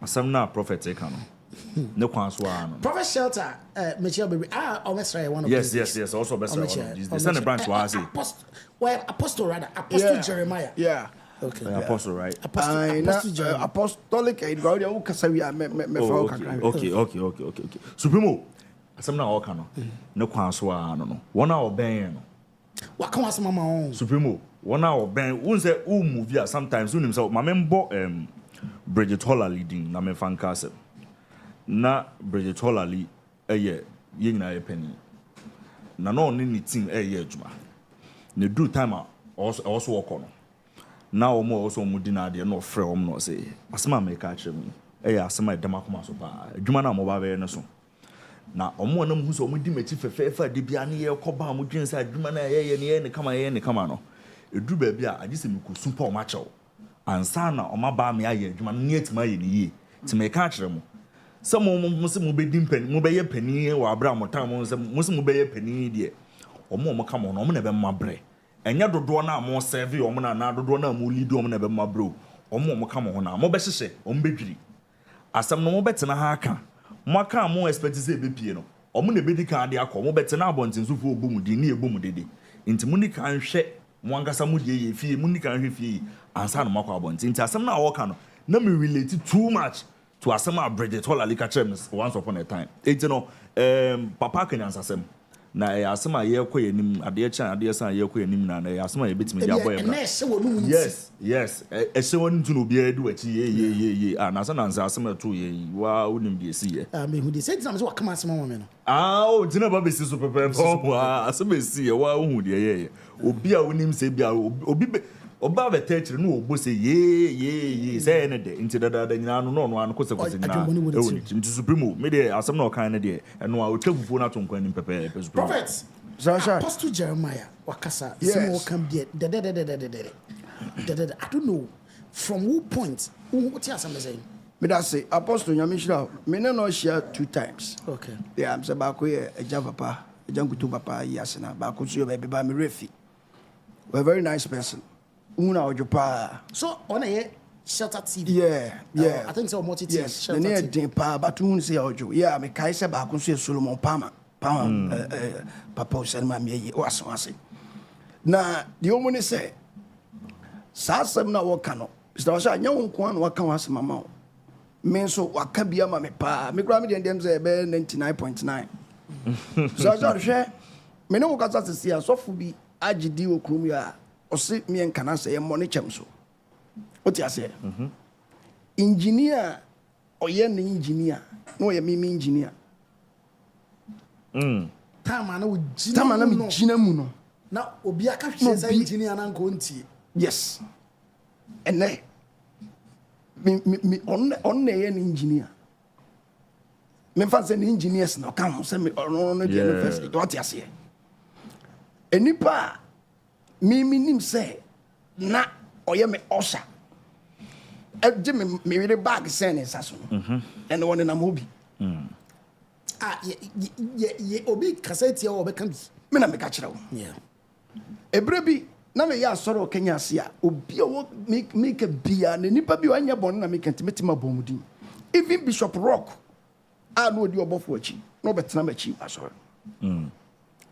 Speaker 2: Asam na Prophetic ano. Ne kwan so ano.
Speaker 5: Prophet Shelter, Michelle baby. Almost right one of
Speaker 2: yes, also best one of these. The send branch was
Speaker 5: Apostle rather. Apostle Jeremiah.
Speaker 6: Yeah.
Speaker 5: Okay.
Speaker 2: Apostle, right?
Speaker 6: Apostle apostolic aid go there ukasa wi
Speaker 2: Okay. Supremo. Asam na o no. Ne kwan so ano no. One a oben no.
Speaker 5: Waka was mama on
Speaker 2: Supremo one hour ben won say who movie sometimes who himself my member Bridget Holler leading na me fan castle na Bridget Holler li ye nyina ye penny na no ni team ye adwuma na do time also work on na o mo also mu di na de no frɛ om no say asema me ka kyerɛ mu asema dem akoma so pa adwuma na mo ba be no so na omo na mu so omo di machi fefefa de bia ne ye koba mo dwen sa adwuma na ye ne kama no edu ba bia agise me ko super o ma chew ansa na o ma ba me aye adwuma ne etima ye ne ye ti me ka kire mo se mo se mo be di mpani mo be ye pani wa abra mo tan mo se mo be ye pani de omo kama no omo na be ma bre enya dodo na mo serve omo na dodo na mo lead omo na be ma bro omo kama ho na mo be hyehye omo be dwiri asam no mo betena ha aka mo aka mo expect say be pie no omo na be di kan de akọ mo betena abontinsufu obomu di ne ebomu dede nti mo ni kan hwe mo angasa mo de ye fie mo ni kan hwe fie ansa no makọ abontin nti asam na awoka no na me relate too much to asam a Bridget Holler lika chem once upon a time. It's no papa kan ansasem na asema ye kɔ yenim ade chan ade san ye kɔ yenim na asema ye betimi dia boy bra yes ɛhyɛ wonu ntu no bia edu achi ye na sanansa asema to ye wa wonim de esi ye
Speaker 5: me hu de say dinam so wakama asema wo me no
Speaker 2: o dina ba besi so pepe pom asema esi ye wa hu de ye obi a wonim se bia obi oba be teachre no obo se ye say ne de nti dada nyina no no an ko se ko se nyina nti supremo me de asem na o kan ne de eno a o twafufuo na to nkwan nim pepe supremo
Speaker 5: prophet Apostle Jeremiah wakasa some will come there I don't know from what point what you are saying
Speaker 6: me that say Apostle Nyamishra me no share 2 times
Speaker 5: okay
Speaker 6: yeah I'm say ba ko e papa ejankutu papa yasena ba ko so be ba me refi we're a very nice person.
Speaker 5: So on a Shatta TV.
Speaker 6: Yeah.
Speaker 5: I think so multi TV.
Speaker 6: Yes. The near din pa but who say ojo. Yeah, me kai se ba kun say Solomon Pama. Papa Selma me waso ase. Na the omoni say sa asem na wo ka no. Mr. Washa anya won ko an wo ka wase mama. Me so waka bia ma me pa. Me kra me dem say be 99.9. So I hwe me no wo ka sa se asofo bi agidi okrum ya. Ose me enkana say e money chem so what you say engineer oye na engineer no ye me engineer
Speaker 5: tama na wo
Speaker 6: gina mu no
Speaker 5: na obi aka hwe say engineer na nko ntie
Speaker 6: yes ene me on na ye engineer me fa say engineers no kan say me no dey no first what you say enipa me nim say na oye me osha e me really bag send saso and one na mobi
Speaker 5: ye obi cassette ya obi kan
Speaker 6: me na me ka kire wo ebrebi na me ya soro Kenya asia obi o make bia na nipa bi anya bon na me kan timetima bomudin even Bishop Rock no odi obofo achi no betena machi asoro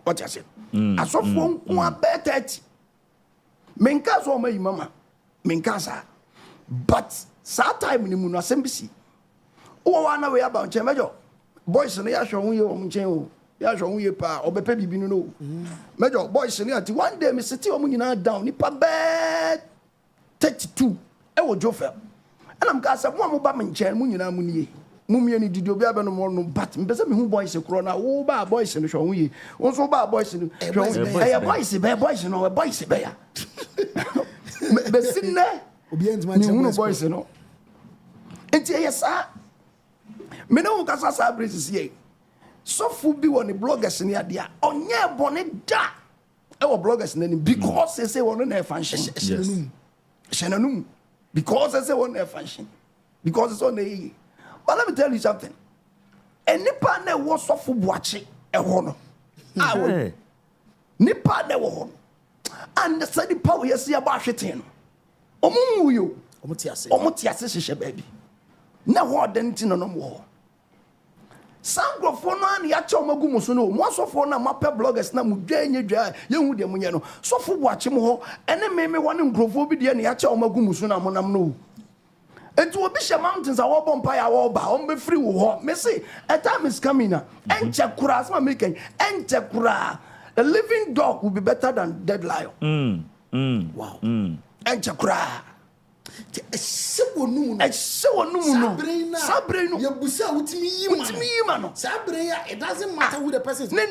Speaker 6: what you say asofo nko abetati menka so ma mama menka sa but sa time ni mu no asembisi o wa na we aba nche mejo boys no ya hwe hu ye o nche o ya hwe hu ye pa obepa bibi no mejo boys no ati one day me siti o mu nyina down ni pa be 32 e wo jofel and am ka sa mo ba me nche mu nyina mu nie mu mie ni didi obi abeno mo no but mpese me hu boys kro na wo ba boys no hwe hu ye wo so ba boys no boys no boys be ya be sinne
Speaker 5: obi entima
Speaker 6: ni boys no enti yesa me no ka sa breeze ye so fu bi woni bloggers ni ade a onye bone da e wo bloggers na ni because say won na function shenanum because say won na function because it's on the but let me tell you something enipa na wo so fu boache e ho no nipa na wo and the study power yes ya ba hweten omu yo
Speaker 5: omuti
Speaker 6: ase hye baby na ho den ti no mo sangrofo no an ya che omagu muso no mo asofo na mapɛ bloggers na mu dwanye dwa ye hu de munye no sofo boache mo ho ene meme wone nkrofo bi de na ya che omagu muso na monam no enti obi hye mountains a wo bompa ya wo ba on be free wo ho me say a time is coming na enche kura asma making enche kura a living dog will be better than dead lion wow enche kura
Speaker 5: Sebonu
Speaker 6: Sabrina.
Speaker 5: You busa utimi
Speaker 6: yima no.
Speaker 5: Sabrina, it doesn't matter who the person is. Me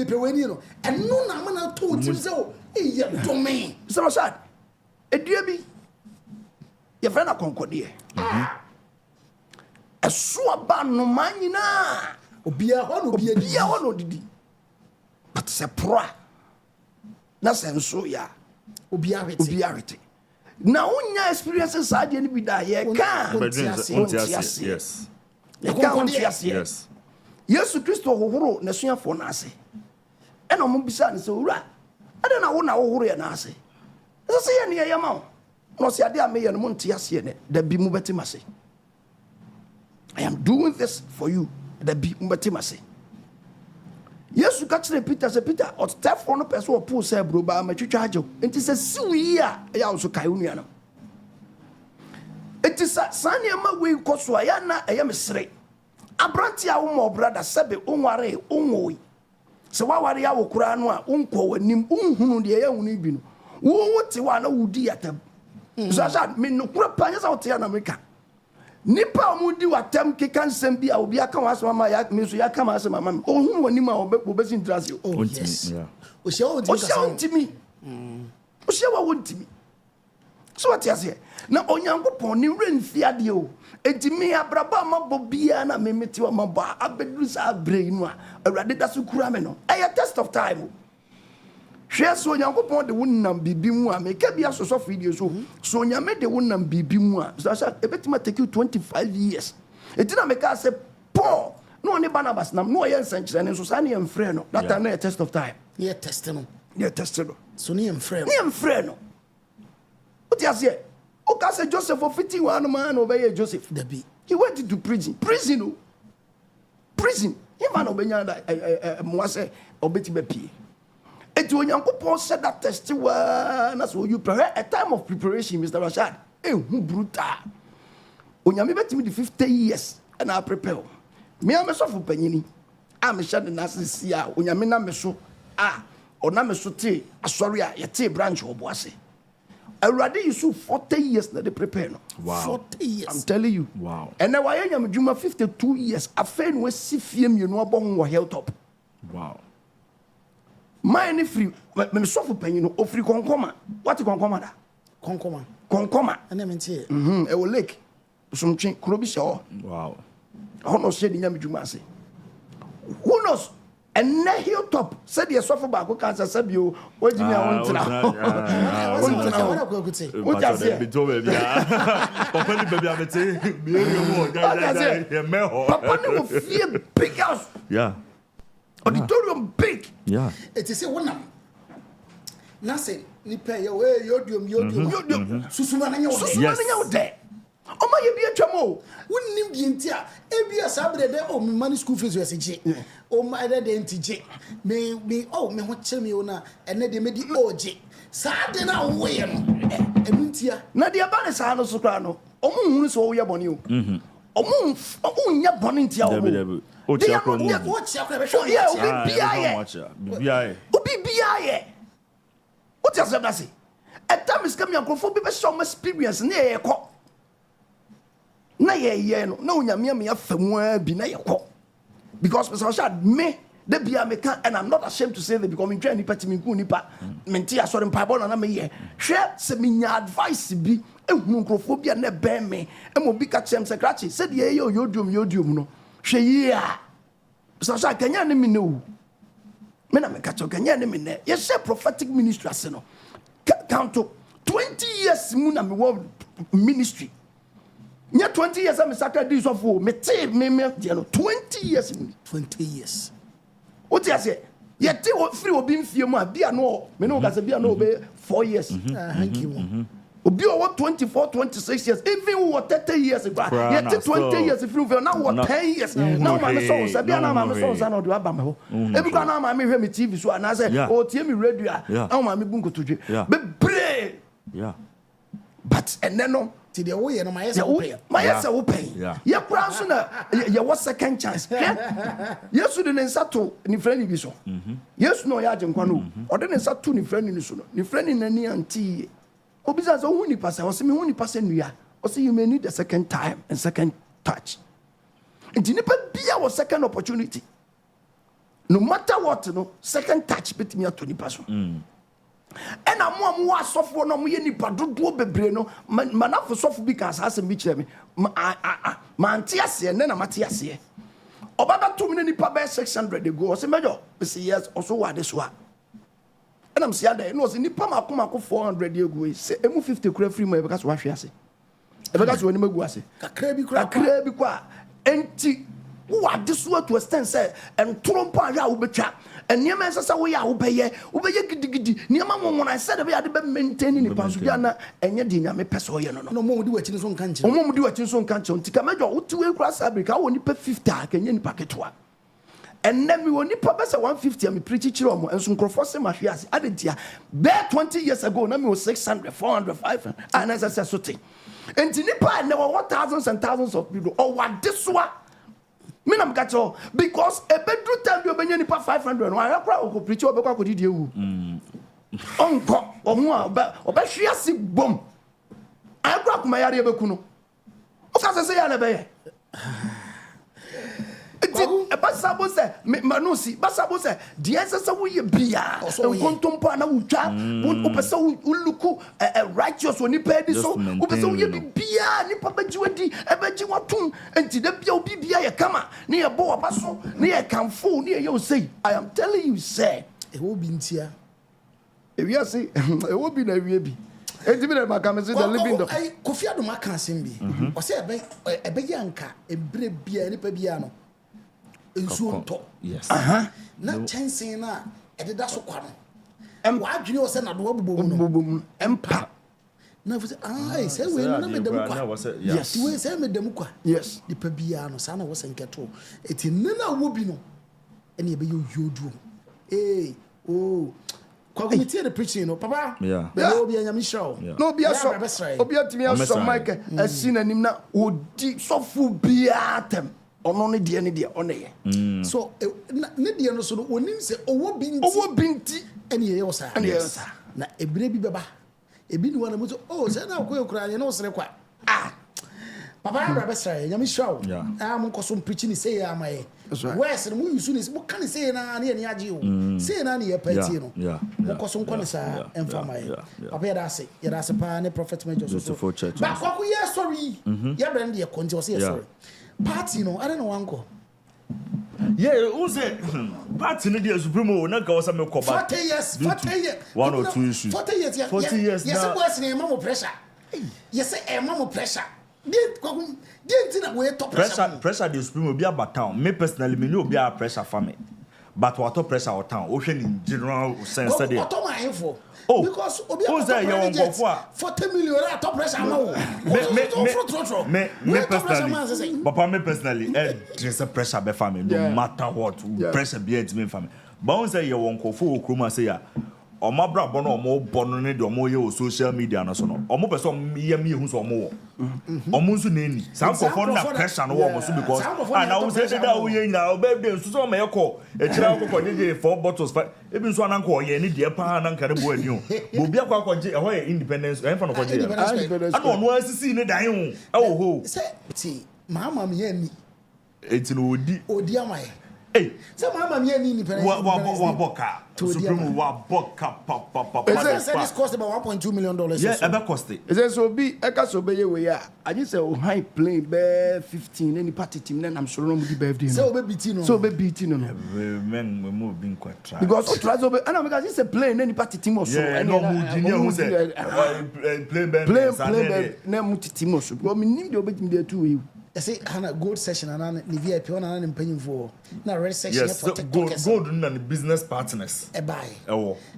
Speaker 5: peweni no. And no na man told him so. Eh, domain.
Speaker 6: So Rashad. Eduabi. Your friend a Concordia. A swaba no man na.
Speaker 5: Obia hono
Speaker 6: didi. But se pro. Na senso ya. Obiarity. Na unya experiences ade ni bi da ye ka
Speaker 2: yes
Speaker 6: Yesu Kristo hohoro na suafo na ase e na mo bisa ne se owura ade na wo na hohoro ye na ase se ye ne ye ma no se ade ameye no mo ntiase ne da bi mu betimase I am doing this for you da bi mu betimase Yesu ka kire Peter se Peter o tefo no person o pu se broba ma twitwa agyo enti se siwi a ya wo so kai onua no enti sane ma we koso ya na eye mesre abranti a wo mo brother sebe onware onwoi So why were you kura no a unko nim unhunu de ya hunu bi no wo te wa na wudi atam so Rashad me no kura panya sa wote na America nipa mu di watam keka nsem bi a obi aka wasema ma ya me so ya ka ma asema ma ohun woni ma obesi ntrase
Speaker 5: oh yes
Speaker 6: yeah
Speaker 5: o se o
Speaker 6: ntimi o se wa wontimi so what you say na onyankopon ni renfi ade o entimi abraba ma bobia na memeti wa ma ba abedru sa abre nu a awrade da so kura me no a test of time hwe so onyankopon de wonnam bibi mu a me ka bia so video so onyame de wonnam bibi mu a so ebetima take you 25 years etina me ka say Paul no ne Barnabas nam no ye nsankyere ne so sa ne emfre no that time na test of time
Speaker 5: ye test no
Speaker 6: so ne emfre no what you say Okase Joseph for 51 man obey Joseph
Speaker 5: Dabi
Speaker 6: he went into prison even obenya da mo say obeti be pie eti onyankopon said that test na so you prepare a time of preparation Mr. Rashad hu brutal onyame betimi the 50 years and I prepare me am so for panyini am shade na sisi a onyame na me so ona me so te asori a yete branch oboase already you so 40 years that they prepare no.
Speaker 2: Wow.
Speaker 5: 40 years.
Speaker 6: I'm telling you.
Speaker 2: Wow.
Speaker 6: And now I am juma 52 years. I fain we see film you know about who held up.
Speaker 2: Wow.
Speaker 6: My any free me so for pen you know free konkoma. What konkoma da? Konkoma.
Speaker 5: And I mean here.
Speaker 6: E wo lake. Some chin krobi sha.
Speaker 2: Wow.
Speaker 6: Hono she ni nyam juma say. Who knows? And na hilltop said the suffer back who cancer sabio what do me I want now what you say
Speaker 2: be to baby papa ni baby amete be you mo
Speaker 6: papa no fear big house auditorium big
Speaker 5: it is a one na say ni pay yodium susuma na nyawo de o ma ye bi atwamo wonnim bi ntia e bi asabre de o money school fees we say o ma de ntije me ho kire me ona ene de me di oje saa de na wo ye no enu ntia
Speaker 6: na de ba ne saa no so kra no o mu hunu so wo ye bone o o mu nya bone ntia o
Speaker 2: chia kro mu
Speaker 5: o chia kro be hwe
Speaker 6: ye obi bia ye o tia se na se etam is come yankofo bi be show experience na ye ko na ye no na onyame me afamu bi na ye ko because Mr. Rashad me the bia me can and I'm not ashamed to say that because me train nipa ti me ku nipa me nti asori mpabo na me ye hwe se me nya advice bi ehunu nkrofobia na be me e mo bi ka chem secretary said ye yodium no hwe yi a Mr. Rashad kanya ne me no me na me ka cho kanya ne me ne ye share prophetic ministry ase no count to 20 years mu na me world ministry. Nya 20 years I'm sacred this of me 20 years
Speaker 5: 20 years
Speaker 6: what you say yet free obi mfie mu a bia no me no gase bia no be 4 years
Speaker 5: thank you
Speaker 6: obi o 24 26 years even who 30 years yet 20 years free now what 10 years now my son say bia na my son na do aba me ho e bi kwa na ma me hwe me TV so na say o tie me radio a ma me bu nkotodwe be pray but and then no
Speaker 5: ti de wo ye no my yes
Speaker 6: wo pay ye kura so na ye was second chance yesu de nsa to ni friend bi so yesu no ya agenkwa no o de nsa to ni friend ni so no ni friend ni nani anti obisa so hu ni pasa o se me hu ni pasa nua o se you may need a second time and second touch and ni pa bia was second opportunity no matter what no second touch bit me to ni paso and I'm more software no ye nipa dodo bebre no manafo software bi ka asase bi kire me man tiase ne na matiase obaba to me nipa be 600 dey go o se mejo say yes also wa this wa and I'm say that no say nipa makoma 400 dey go say emu 50 kura free mo e be ka so wa hwe ase e be ka so ni magu ase
Speaker 5: kakra bi
Speaker 6: kwa enti wa this wa to extend say en trompo ahwa wo betwa eniema nsasa wo ya wo beye gidigidi niema wonwon I said be ade be maintain ni panso bia na enye de nyame pese o ye no
Speaker 5: no mo di wachi so nka nche
Speaker 6: mo di wachi so nka nche ntika mejo wo tiwe kura sabrika wo ni pe 50 ka nye ni paketwa enne mi wo ni pa be 150 am preach kire omo enso nkrofo se mahwe ase ade dia be 20 years ago na me was 600 400 500 and as I so thing enti ni pa ne 1000s and thousands of people o wa deswa Me na mkacho because a bedroom time you obenya nipa 500 no ayakra o preach obekwa ko didi ewu onko ohu a obehwe ase bom ayakra kuma yare ebeku no o ka se ya na be basabo se manusi basabo se die se wo ye bia nkontompo na wutwa wo pese wo luku righteous oni pedi so wo pese wo ye bia ni papa jiwadi ebeji watum enti da bia obi bia ye kama ne ye bo obaso ne ye kanfo ne ye say I am telling you say
Speaker 5: e wo bi ntia
Speaker 6: e wi ase e wo bi na wi bi enti bi na makame say the living dog
Speaker 5: Kofi Adwoa kan sem bi o say ebe yanka ebre bia ni pa bia no ensuonto
Speaker 2: yes
Speaker 5: na chansen na ededa so kwa no wa adwene o se na do abobom
Speaker 6: empa
Speaker 5: na fo se say we na medam kwa
Speaker 2: yes
Speaker 5: we say medam kwa
Speaker 6: yes
Speaker 5: di pa bia no sa na wo senketo eti nena wo bi no ene ebe yodu kwa committee the preaching no papa obi anyam show
Speaker 6: no obi aso obi atimi aso mike asina nim na odi sofu bia tem ono ne de ono ye
Speaker 5: so ne de no so no onim se owo binti ene ye osa na ebire bi beba ebi ni wana mo so se na ko ekura ye no sere kwa papa abra besra nyame show mo nkoso preaching say ya amaye wes no mo yusu ni mo kan say na ne ye age o say na ne ye party no mo nkoso nkone sa emfa amaye papa ya da se pa ne prophet major so ba kwa ku ye sorry ya brand ye konti o say sorry party no I don't know uncle.
Speaker 2: Yeah, who said party no dey supreme na ka wasa me ko ba
Speaker 5: 40 years
Speaker 2: one or two issues
Speaker 5: 40 years yeah
Speaker 2: 40 years
Speaker 5: yes boys na mama pressure yes mama pressure didn't na we top
Speaker 2: pressure dey supreme obi abatown me personally me no obi a pressure for me but what pressure our town o hwe in general sense there
Speaker 5: what am I for because obi
Speaker 2: who's that your uncle
Speaker 5: 40 million top pressure now
Speaker 2: me personally papa me personally there's a pressure be for me no matter what pressure be it me for me but who's that your uncle for okroma say ya omo brabo na omo bono ne de omo ye o social media na so no omo person ye me hu so omo wo omo nso na ni some for na pressure no omo so because na wo say that wo ye na o be dey nso so me ye ko e kira ko je 4 bottles ebi nso ananka o ye ni de pa na nka de bo ani o bo bia kwa ko je e ho ye independence e fa no ko je ana ono asisi ni dan hu e wo ho
Speaker 5: say ti mama me ye ni
Speaker 2: eti no
Speaker 5: odi amaye
Speaker 2: hey
Speaker 5: say mama me ye ni independence
Speaker 2: wa boka supreme wa boka papa
Speaker 5: this cost about $1.2 million
Speaker 2: yeah ebe cost it
Speaker 6: is so be eka so be ye we ya I just say o high plane be 15 any party team na am sure no mu di birthday
Speaker 5: so be beating no
Speaker 2: men we move bin kwatra
Speaker 6: because o try so be and I just say plane any party team or so
Speaker 2: and no mu junior who say
Speaker 6: play na mu team or so because me nim de obetimi dey two we
Speaker 5: I say Hana gold session and the VIP on and paying for now red section
Speaker 2: yes gold and the business partners
Speaker 5: buy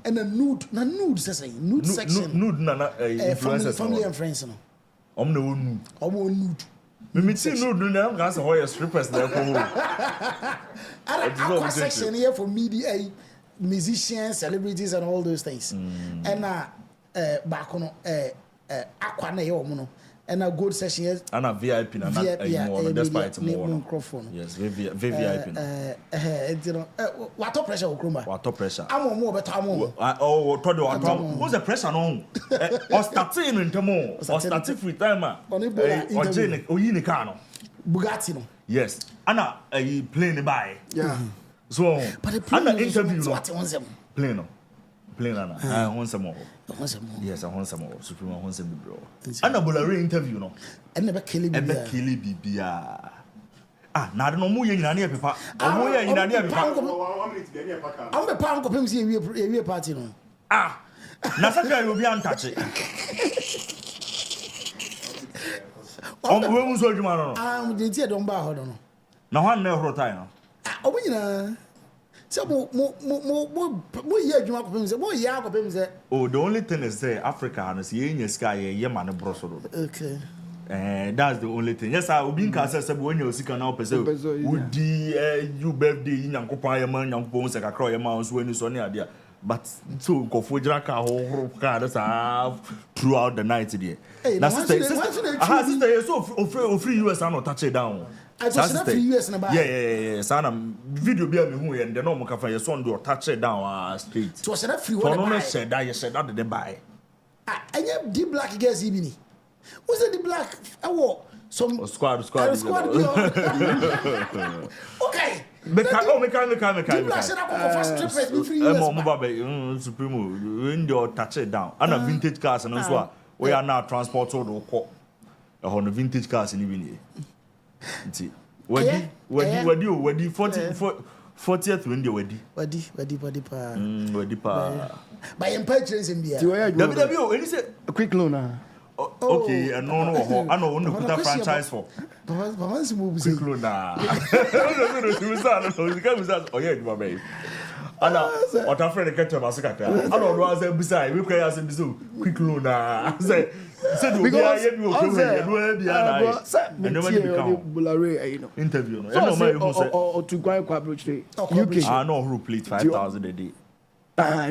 Speaker 2: and
Speaker 5: the nude section
Speaker 2: nude na influencers
Speaker 5: family and friends no
Speaker 2: nude me see nude na am say how strippers there ko
Speaker 5: and section here for media musicians celebrities and all those things and back on aqua na yo no and a good session yes
Speaker 2: and a VIP na more despite more
Speaker 5: microphone
Speaker 2: yes VIP
Speaker 5: you know what pressure okroma
Speaker 2: what pressure
Speaker 5: am more better am
Speaker 2: oh to do what's the pressure no or starting in temo or starting free timer or jene oyi ni car no
Speaker 5: Bugatti no
Speaker 2: yes ana plane by so
Speaker 5: but the plane
Speaker 2: ana interview no
Speaker 5: what on them
Speaker 2: plane ana I want some more yes I want some more supreme I want some bro ana bolare interview no
Speaker 5: and never kill
Speaker 2: bibia na de no mu ye nyina ne pepa omo ye nyina ne pepa
Speaker 5: am be pa ko pem si ewie party no
Speaker 2: na saka yo bi antache we mu so adwuma no
Speaker 5: de tie don ba ho no
Speaker 2: na ho na ehoro tai no
Speaker 5: omo nyina so mo ye adwuma ko pem se mo ye ko pem se
Speaker 2: the only thing is say Africa has ye nya sky ye ma ne broso do
Speaker 5: okay
Speaker 2: that's the only thing yes I obi nka say when you sika na opese udi you birthday nyankopon ye ma nyankopon se kakra ye ma so ani so ne ade but so nkofo jira ka ho ka that's throughout the night there na sister so free US are not touch it down
Speaker 5: I just not 3 years na ba.
Speaker 2: Yeah. Sana video be me hu ye de no mo ka fa ye so ndo touch it down straight.
Speaker 5: It was not free one.
Speaker 2: No said that you said that they buy.
Speaker 5: Anya the black girls ibini. Who's the black? Some
Speaker 2: squad.
Speaker 5: Okay.
Speaker 2: Make
Speaker 5: black said I go for strippers be 3 years.
Speaker 2: Mama Supremo when you touch it down. And a vintage cars and so we are now transport to ko. On vintage cars in even here. Wedi 40th when you wedi pa.
Speaker 5: By empatries in there.
Speaker 2: WWO and he said
Speaker 6: a quick loan.
Speaker 2: Okay, and no, I know when put a franchise for. Quick loan na. Oh yeah, my baby. Ana what a friend catch about secretary. I don't know as a beside we play as a bizu quick loan na. Say because interview no.
Speaker 6: Or to go approach
Speaker 2: UK. I know who played 5,000 a day.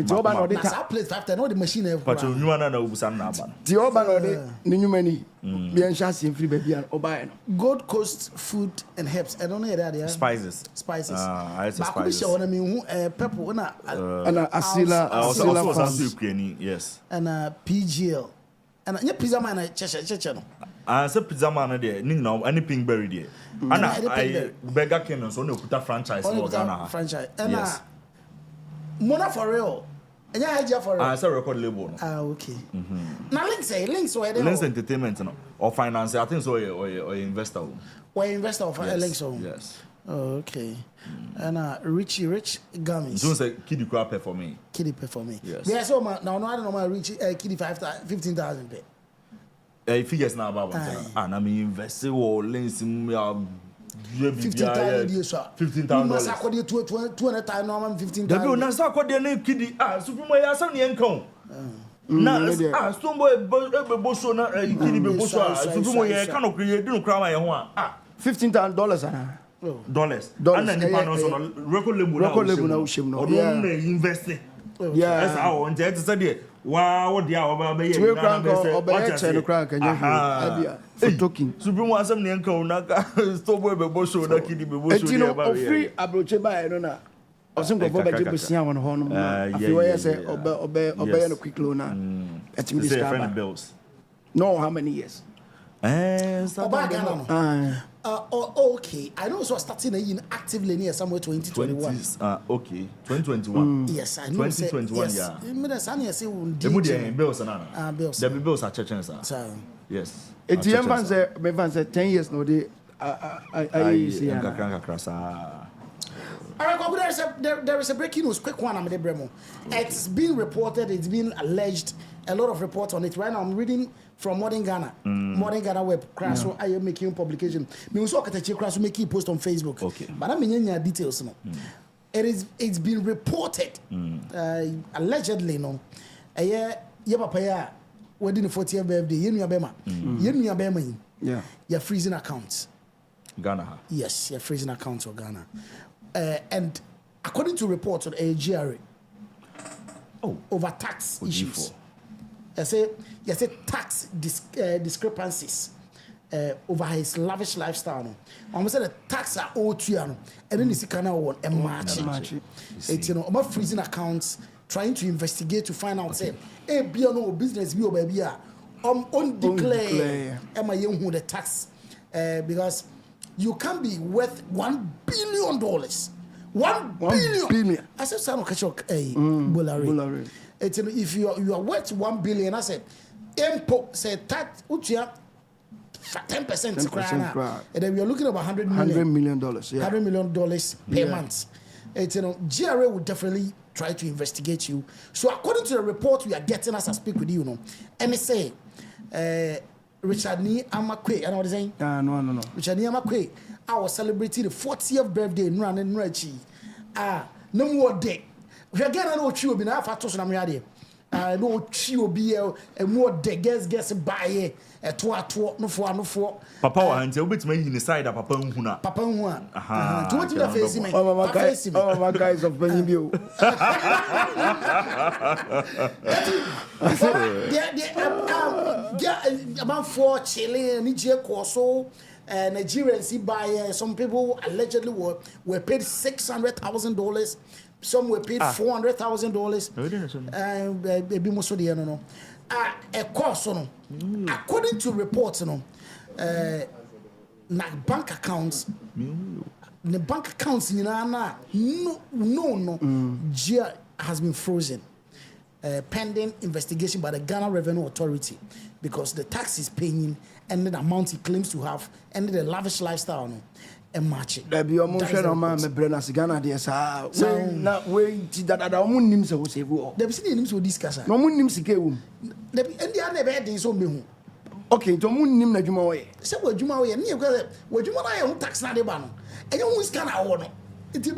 Speaker 6: Job and audit.
Speaker 5: I played 5,000. No the machine.
Speaker 2: But you know na ubusan na ban.
Speaker 6: The urban audit new money. Be anxious in free baby and obuy.
Speaker 5: Gold Coast Food and Herbs. I don't know that there.
Speaker 2: Spices.
Speaker 5: I spices. But I mean pepper na
Speaker 6: asila
Speaker 2: yes.
Speaker 5: And PGL. And your pizza man cheche no.
Speaker 2: Say pizza man there ning now any pink berry there. And I beggar ken so no put franchise for Ghana.
Speaker 5: Franchise. And Mona for real. And you had for real.
Speaker 2: Say record label no.
Speaker 5: Okay. Now links where they
Speaker 2: Links entertainment no or finance I think so or investor.
Speaker 5: Or investor for links so.
Speaker 2: Yes.
Speaker 5: Oh, okay. And rich gummies.
Speaker 2: Don't say kiddie crap pay for me.
Speaker 5: Kiddie pay for me.
Speaker 2: Yes.
Speaker 5: Yeah, so now I don't know my rich kiddie 15,000 pay.
Speaker 2: Figures now about and I mean invest or links $15,000.
Speaker 5: You must have 200 times normal 15,000.
Speaker 2: The bill now what their name kiddie super ya some income. Na stombo boso na kiddie boso super ya kind of create no crowd my ho
Speaker 6: $15,000
Speaker 2: dollars. And then the record label now shim no. Or invest. Yeah. That's how on jet said wow what the hour be here.
Speaker 6: Talking.
Speaker 2: Supreme some nyanko na stop we be boso na kidi be boso.
Speaker 6: Free approach by no na. Osim go be be sia won ho no. Afi we say obe no quick loan na. Etimi discover
Speaker 2: bills.
Speaker 6: No, how many years?
Speaker 5: Okay. I know so starting in actively near somewhere 2021.
Speaker 2: Okay. 2021.
Speaker 5: Yes, I know.
Speaker 2: 2021,
Speaker 5: yeah.
Speaker 2: Bills bills. The bills are churching, sir. Yes.
Speaker 6: It's the man say 10 years no they I see.
Speaker 5: There is a breaking news. Quick one, it's been reported, it's been alleged, a lot of reports on it. Right now, I'm reading from Modern Ghana. Modern Ghana web crash. So I am making publication. Me also Okatakyie crash making post on Facebook.
Speaker 2: Okay.
Speaker 5: But I'm in details no. It's been reported allegedly no. Papa ya wedding the 40th birthday. Yenu abema.
Speaker 6: Yeah.
Speaker 5: You're freezing accounts.
Speaker 2: Ghana.
Speaker 5: Yes, you're freezing accounts for Ghana. And according to reports on GRA, over tax issues, I say tax discrepancies over his lavish lifestyle. Almost said the tax are owed to you, and then you see kind of a match. It's about freezing accounts, trying to investigate to find out say, hey, be no business, be baby, undeclare, am I young who the tax because. You can be worth $1 billion. $1 billion. I said, "Son of Bulari." If you are worth $1 billion, I said, "Impo said tax utia 10%. And then we are looking at $100 million.
Speaker 6: Yeah.
Speaker 5: $100 million per month. GRA would definitely try to investigate you. So according to the report we are getting as I speak with you, and they say. Richard Ni Amakwe, I know what I'm saying?
Speaker 6: No.
Speaker 5: Richard Ni Amakwe, I was celebrating the 40th birthday in Run and Rechi. No more day. We are getting no chew, be now for Tosun Amriade. No chew be a more day, guess by a two, no for.
Speaker 2: Papa, and you'll be making the side of Papa Huna.
Speaker 5: Papa Huna. To what you are facing me?
Speaker 6: Oh, my guys of Benny.
Speaker 5: About 4 Chile, Niger Corso, Nigerians by some people allegedly were paid $600,000. Some were paid $400,000. A course, according to reports, bank accounts. The bank accounts in Ghana, GIA has been frozen. Pending investigation by the Ghana Revenue Authority because the tax is paying and the amount he claims to have and the lavish lifestyle and match it.
Speaker 6: There be a motion on my Brennas Ghana, dear sir. So not wait that I don't names of say, there be names will discuss. No one names again. There be any other bad things on me. Okay, to moon name Najuma. So what you may and you got what you want I own tax na de ban. And you always can I want it. It's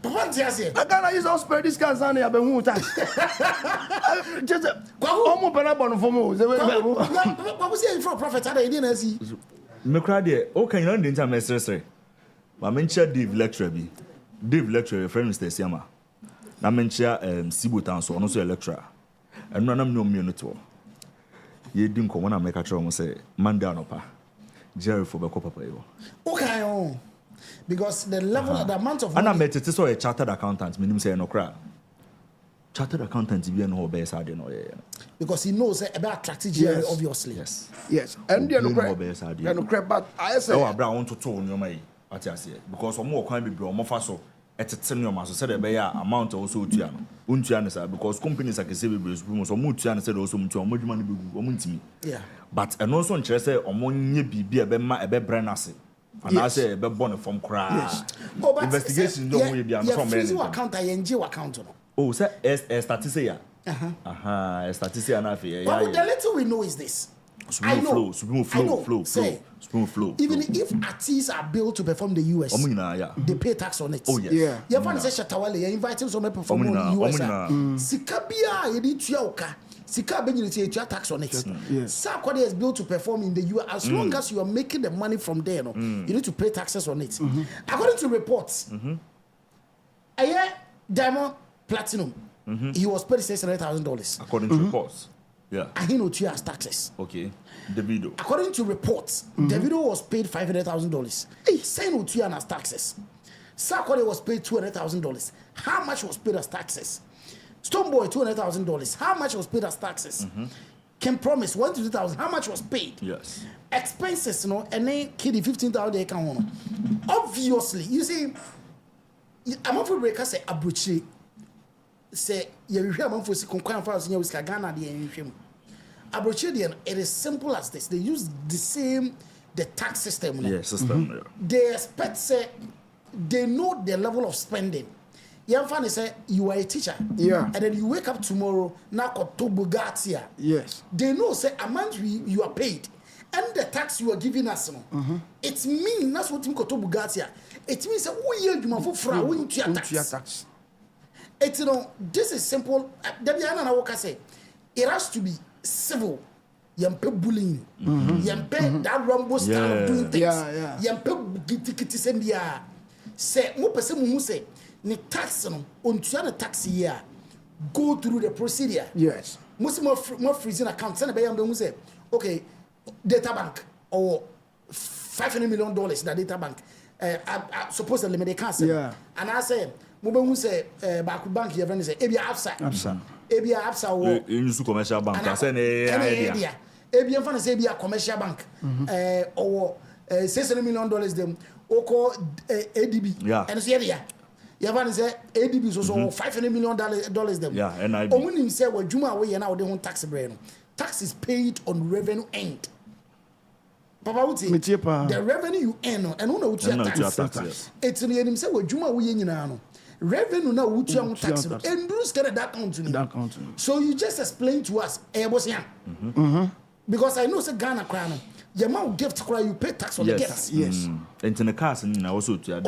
Speaker 6: Papa say, I can't use all spare discounts on the Abu tax. Just almost better for more. What was it for Prophet? I didn't see.
Speaker 2: Mecradia, okay, you know, the internet necessary. I mentioned Dave lecturer, Dave lecturer, friend Mr. Siama. I mentioned Sibutan, so also a lecturer. And none of no munito. You didn't come when I make a trouble say, man down upper. Jerry for the copper.
Speaker 5: Okay, because the level of the amount of
Speaker 2: money. And I met it so a chartered accountant, minimum say no crap. Chartered accountant, you know, base I don't know.
Speaker 5: Because he knows about strategy, obviously.
Speaker 6: Yes. And you know, crap, but I say,
Speaker 2: oh, I want to tell you, my, what I say, because some more can be more faster at a senior master said a bear amount also to Untiana, because companies like a Sevice, so Mutiana said also to much money to me.
Speaker 5: Yeah.
Speaker 2: But and also in Chester, or money be a brand. And I say, be born from cry.
Speaker 5: Yes.
Speaker 2: Investigation don't be from
Speaker 5: any account. I NGO account.
Speaker 2: Oh, sir, a statistic. A statistic.
Speaker 5: But the little we know is this.
Speaker 2: Smooth flow.
Speaker 5: Even if artists are billed to perform the US, they pay tax on it.
Speaker 2: Oh, yes.
Speaker 5: You have to say Shatta Wale, you're inviting some to perform in the US. Sikabia, you need to yoka. Sika Benjamin tax on it. Sarkodie is built to perform in the US. As long as you are making the money from there, you need to pay taxes on it. According to reports, a year Diamond Platinum, he was paid $600,000.
Speaker 2: According to reports, yeah.
Speaker 5: And he no two as taxes.
Speaker 2: Okay, Davido.
Speaker 5: According to reports, Davido was paid $500,000. Hey, say no two as taxes. Sarkodie was paid $200,000. How much was paid as taxes? Stoneboy $200,000. How much was paid as taxes? Can promise $1,000. How much was paid?
Speaker 2: Yes.
Speaker 5: Expenses, and then kid $15,000 they can own. Obviously, you see, I'm not for breaker say abruchi. Say you hear I'm for conquer for us in Ghana the abruchi. It is simple as this. They use the tax system.
Speaker 2: Yes, system.
Speaker 5: They expect say they know the level of spending. Young fan say you are a teacher, and then you wake up tomorrow now to Bugatti.
Speaker 6: Yes,
Speaker 5: they know say amount you are paid, and the tax you are giving us. It means that's what you go to Bugatti. It means that we are you for fra we into your tax. It's this is simple. It has to be civil. Yampe bullying, yampe that rumble style of doing things. Yampe giti sembia. Say mo pese mo say. The tax on the tax year go through the procedure.
Speaker 6: Yes.
Speaker 5: Most more freezing account. Send a bayan say, okay, data bank or $500 million that data bank. I suppose the limit they cancel.
Speaker 6: Yeah.
Speaker 5: And I say, Mubu say back bank here say, Ebia Absa or
Speaker 2: in commercial bank. I say
Speaker 5: Ebia fan say Ebia commercial bank. Or $600 million them. Oko ADB.
Speaker 2: Yeah.
Speaker 5: And so yeah. Yavan say ADB is also $500 million them.
Speaker 2: Yeah, and I.
Speaker 5: Omunim say we Juma away now they want tax brain. Tax is paid on revenue end. Papa Uti, the revenue you earn and no what you tax. It's in him say we Juma away nyina. Revenue now what you tax and Bruce get that count. So you just explain to us because I know say Ghana crown. Your amount gift cry you pay tax on the gifts.
Speaker 6: Yes.
Speaker 2: And in the cars and also to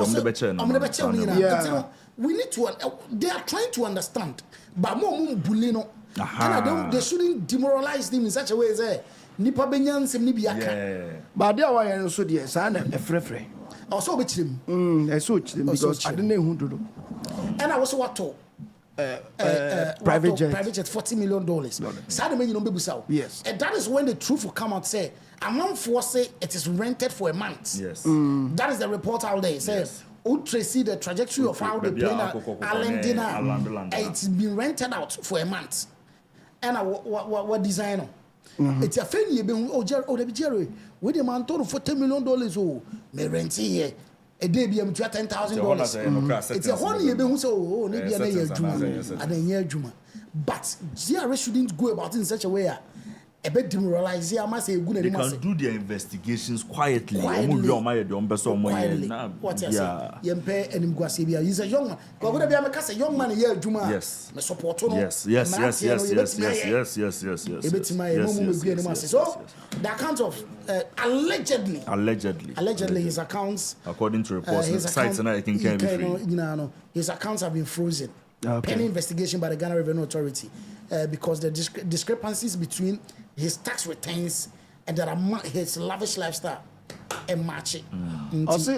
Speaker 5: we need to they are trying to understand but more bulino they shouldn't demoralize them in such a way as nipa benyan sem ni biaka
Speaker 6: but there why also there sana e frefre
Speaker 5: also be chim
Speaker 6: I saw them because I didn't know who to do
Speaker 5: and I also what to
Speaker 6: private jet.
Speaker 5: $40 million. Sadly, you know,
Speaker 6: yes.
Speaker 5: And that is when the truth will come out. Say, among force say it is rented for a month.
Speaker 2: Yes.
Speaker 5: That is the report out there. Say, see the trajectory of how the plane Island it's been rented out for a month. And what designer? It's a thing you been Jerry. With the man told $40 million. Oh, me rent here. A day be $10,000. It's a whole year who say, oh, maybe a year Juma and a year Juma. But GRA shouldn't go about it in such a way. A bit demoralized. They
Speaker 2: can do their investigations quietly.
Speaker 5: Quietly.
Speaker 2: What
Speaker 5: is it? He's a young man. Because a young man a year Juma.
Speaker 2: Yes.
Speaker 5: Me support
Speaker 2: yes. So
Speaker 5: the account of allegedly his accounts,
Speaker 2: according to reports,
Speaker 5: his accounts have been frozen. Pending investigation by the Ghana Revenue Authority because the discrepancies between his tax returns and his lavish lifestyle and match it.
Speaker 6: Was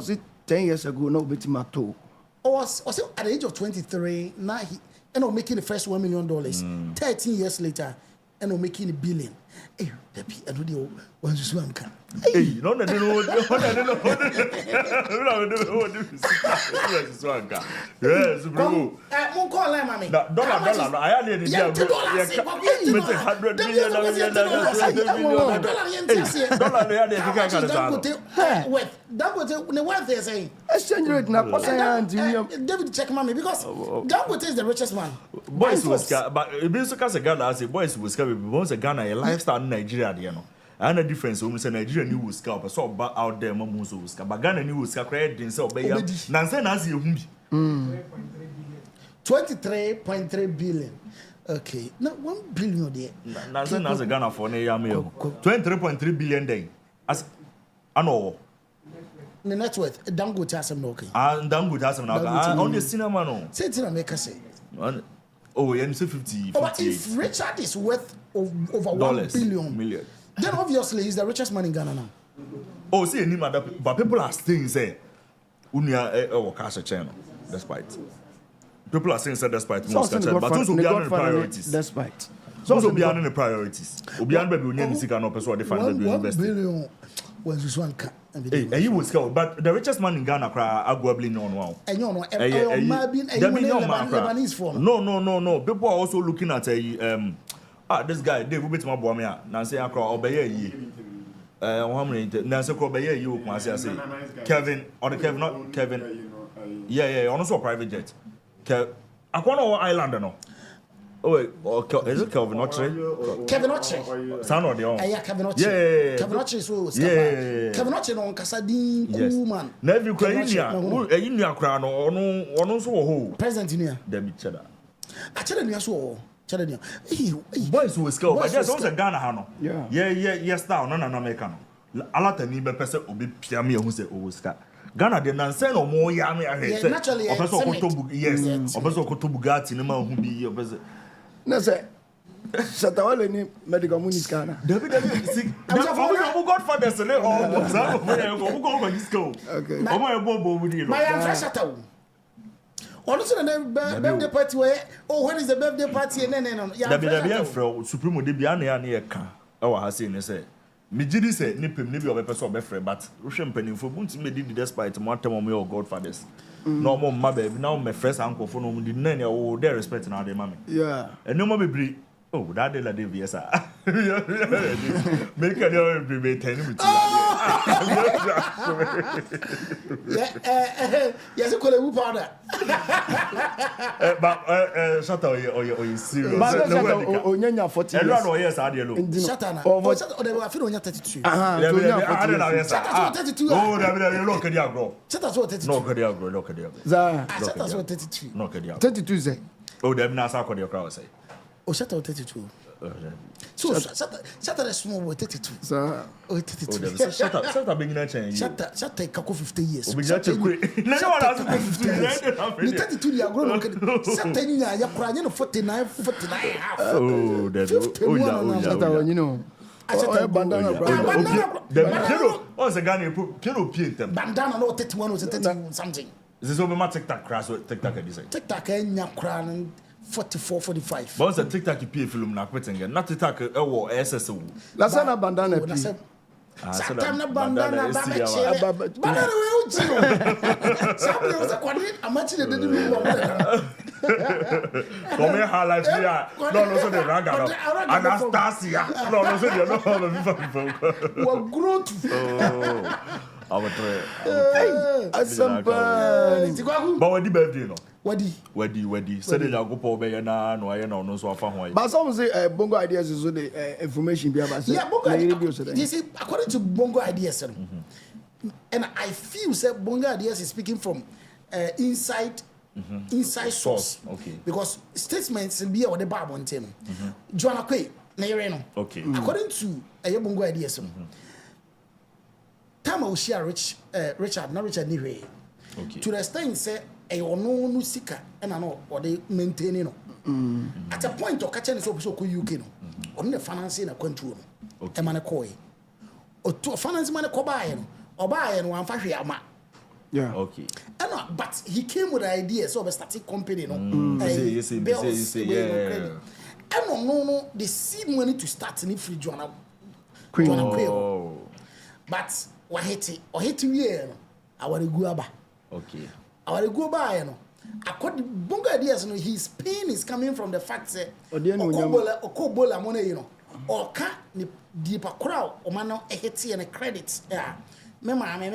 Speaker 6: it 10 years ago? No, but
Speaker 5: at the age of 23, now he making the first $1 million. 13 years later, making $1 billion. Hey, I don't know what you want.
Speaker 2: Hey, no. Yes, bro.
Speaker 5: Dollar, mommy.
Speaker 2: Dollar. I had the idea.
Speaker 5: Exchange rate David check mommy because Dangote is the richest man.
Speaker 2: Boys was but it means to Ghana. I say boys was once a Ghana a lifestyle in Nigeria, you know. And the difference when we say Nigeria new will scalp, so out there, Mamuso will scalp. But Ghana new will scalp, credit so by Nancy Nazi
Speaker 5: 23.3 billion. Okay, now 1 billion there.
Speaker 2: Nancy Nazi Ghana for Neyamio 23.3 billion day. As I know.
Speaker 5: The net worth, Dangote has some okay.
Speaker 2: And Dangote has some on the cinema no.
Speaker 5: Say it in America say.
Speaker 2: Oh, yeah, 50.
Speaker 5: But if Richard is worth over $1 billion, then obviously he's the richest man in Ghana now.
Speaker 2: Oh, see, but people are saying, say, Unia cash a channel, despite. People are saying, say, despite most but those will be under the priorities.
Speaker 6: Despite.
Speaker 2: So will be under the priorities. Obian baby will need to seek an opportunity to find the
Speaker 5: $1 billion was this one.
Speaker 2: Hey, he was scared, but the richest man in Ghana cry arguably known wow.
Speaker 5: And you know, Lebanese form.
Speaker 2: No. People are also looking at this guy, Dave Ubit Mabuamia, Nancy Akra, Obey. Nancy Obey, you, Kumasi, Kevin, or the Kevin, not Kevin. Yeah, also a private jet. Aquano Islander, no. Oh, wait, is it Kelvin Oche?
Speaker 5: Kevin Oche.
Speaker 2: Son of the own.
Speaker 5: Yeah, Kevin Oche.
Speaker 2: Yeah.
Speaker 5: Kevin Oche is who?
Speaker 2: Yeah.
Speaker 5: Kevin Oche on Casadin, cool man.
Speaker 2: Never Ukraine, crown or so who.
Speaker 5: President in here.
Speaker 2: Debbie Cheddar.
Speaker 5: I tell you, so.
Speaker 2: Boys who scout, but there's also Ghana Hano. Yes, now, no, American. A lot of neighbor person will be Piami who say, oh, Scott. Ghana did not send no more yammy.
Speaker 5: Naturally,
Speaker 2: yes. Opeso Kotobugati, no man who be your president.
Speaker 6: No, sir. Shatta Wale ni medical munis Ghana.
Speaker 2: David, who got for the Senate or who go over this go. Okay. My
Speaker 5: Shatta. Also, the birthday party where, when is the birthday party? And
Speaker 2: then, Supreme Debiana near car. Oh, I say, say. Mijidi say, Nipim, maybe of a person of friend, but Russian penny for Bunty made it despite one time of your godfathers. No more, my baby, now my first uncle for no did nanny or their respect now, their mammy.
Speaker 6: Yeah.
Speaker 2: And no more be. Oh, that day, yes, sir. Make a little be 10 minutes.
Speaker 5: Yes, I call it powder.
Speaker 2: But Shatta, or you serious?
Speaker 6: Onyanya 40 years.
Speaker 2: Everyone, yes, I do.
Speaker 5: Shatta, or they were feeling 32.
Speaker 2: Shatta
Speaker 5: 32.
Speaker 2: Oh, look at the agro.
Speaker 5: Shatta 32.
Speaker 2: No, could you look at the agro?
Speaker 5: Shatta 32.
Speaker 2: No, could you
Speaker 6: 32 say.
Speaker 2: Oh, they've not saw your crowd say.
Speaker 5: Oh, Shatta 32. So Shatta is small with 32.
Speaker 6: Sir.
Speaker 5: Oh, 32.
Speaker 2: Shatta being a change.
Speaker 5: Shatta kako 50 years.
Speaker 2: We just quick. No one has 50 years.
Speaker 5: 32 years ago. Shatta nya ya kuranya no 49.
Speaker 2: Oh, that's
Speaker 6: Shatta, you know.
Speaker 5: Bandana.
Speaker 2: Oh, the Ghana put Kiro Peter.
Speaker 5: Bandana no 31 or 30 something.
Speaker 2: Is this over my TikTok crash or TikTok at this?
Speaker 5: TikTok enya kran 44 45.
Speaker 2: Once a TikTok pay film na quitting not TikTok SSO.
Speaker 6: Lasana bandana pi.
Speaker 5: Satana bandana bandana we uchi. Sabi o se kwani amachi de dedi mu wa.
Speaker 2: Come here highlights here. No so the raga. Anastasia. No so the no.
Speaker 5: Wa growth.
Speaker 2: I would try.
Speaker 6: But
Speaker 2: what the birthday no?
Speaker 5: Wadi.
Speaker 2: Say they go for be na no aye na no so afa ho.
Speaker 6: But some say Bongo Ideas is the information be about.
Speaker 5: Yeah, Bongo Ideas. You see, according to Bongo Ideas, and I feel say Bongo Ideas is speaking from inside source.
Speaker 2: Okay.
Speaker 5: Because statements be what the Bible on them. Joanna Kwe, na yere.
Speaker 2: Okay.
Speaker 5: According to Bongo Ideas. Time I share Richard, not Richard Niwe.
Speaker 2: Okay.
Speaker 5: To the extent say no sika and I know or they maintain no. At a point of catching so UK no. On the financing a control. Okay. A man koi. Or to a finance man buy or buy and one fashion ama.
Speaker 6: Yeah.
Speaker 2: Okay.
Speaker 5: And but he came with the idea so a static company no.
Speaker 2: You say yeah.
Speaker 5: And no the seed money to start in free Joanna. But what hit we our guaba.
Speaker 2: Okay.
Speaker 5: Our guaba no. According Bongo Ideas no his pain is coming from the fact that okobola money you know or ka ni deeper crowd o mano hit and credits yeah. Me mama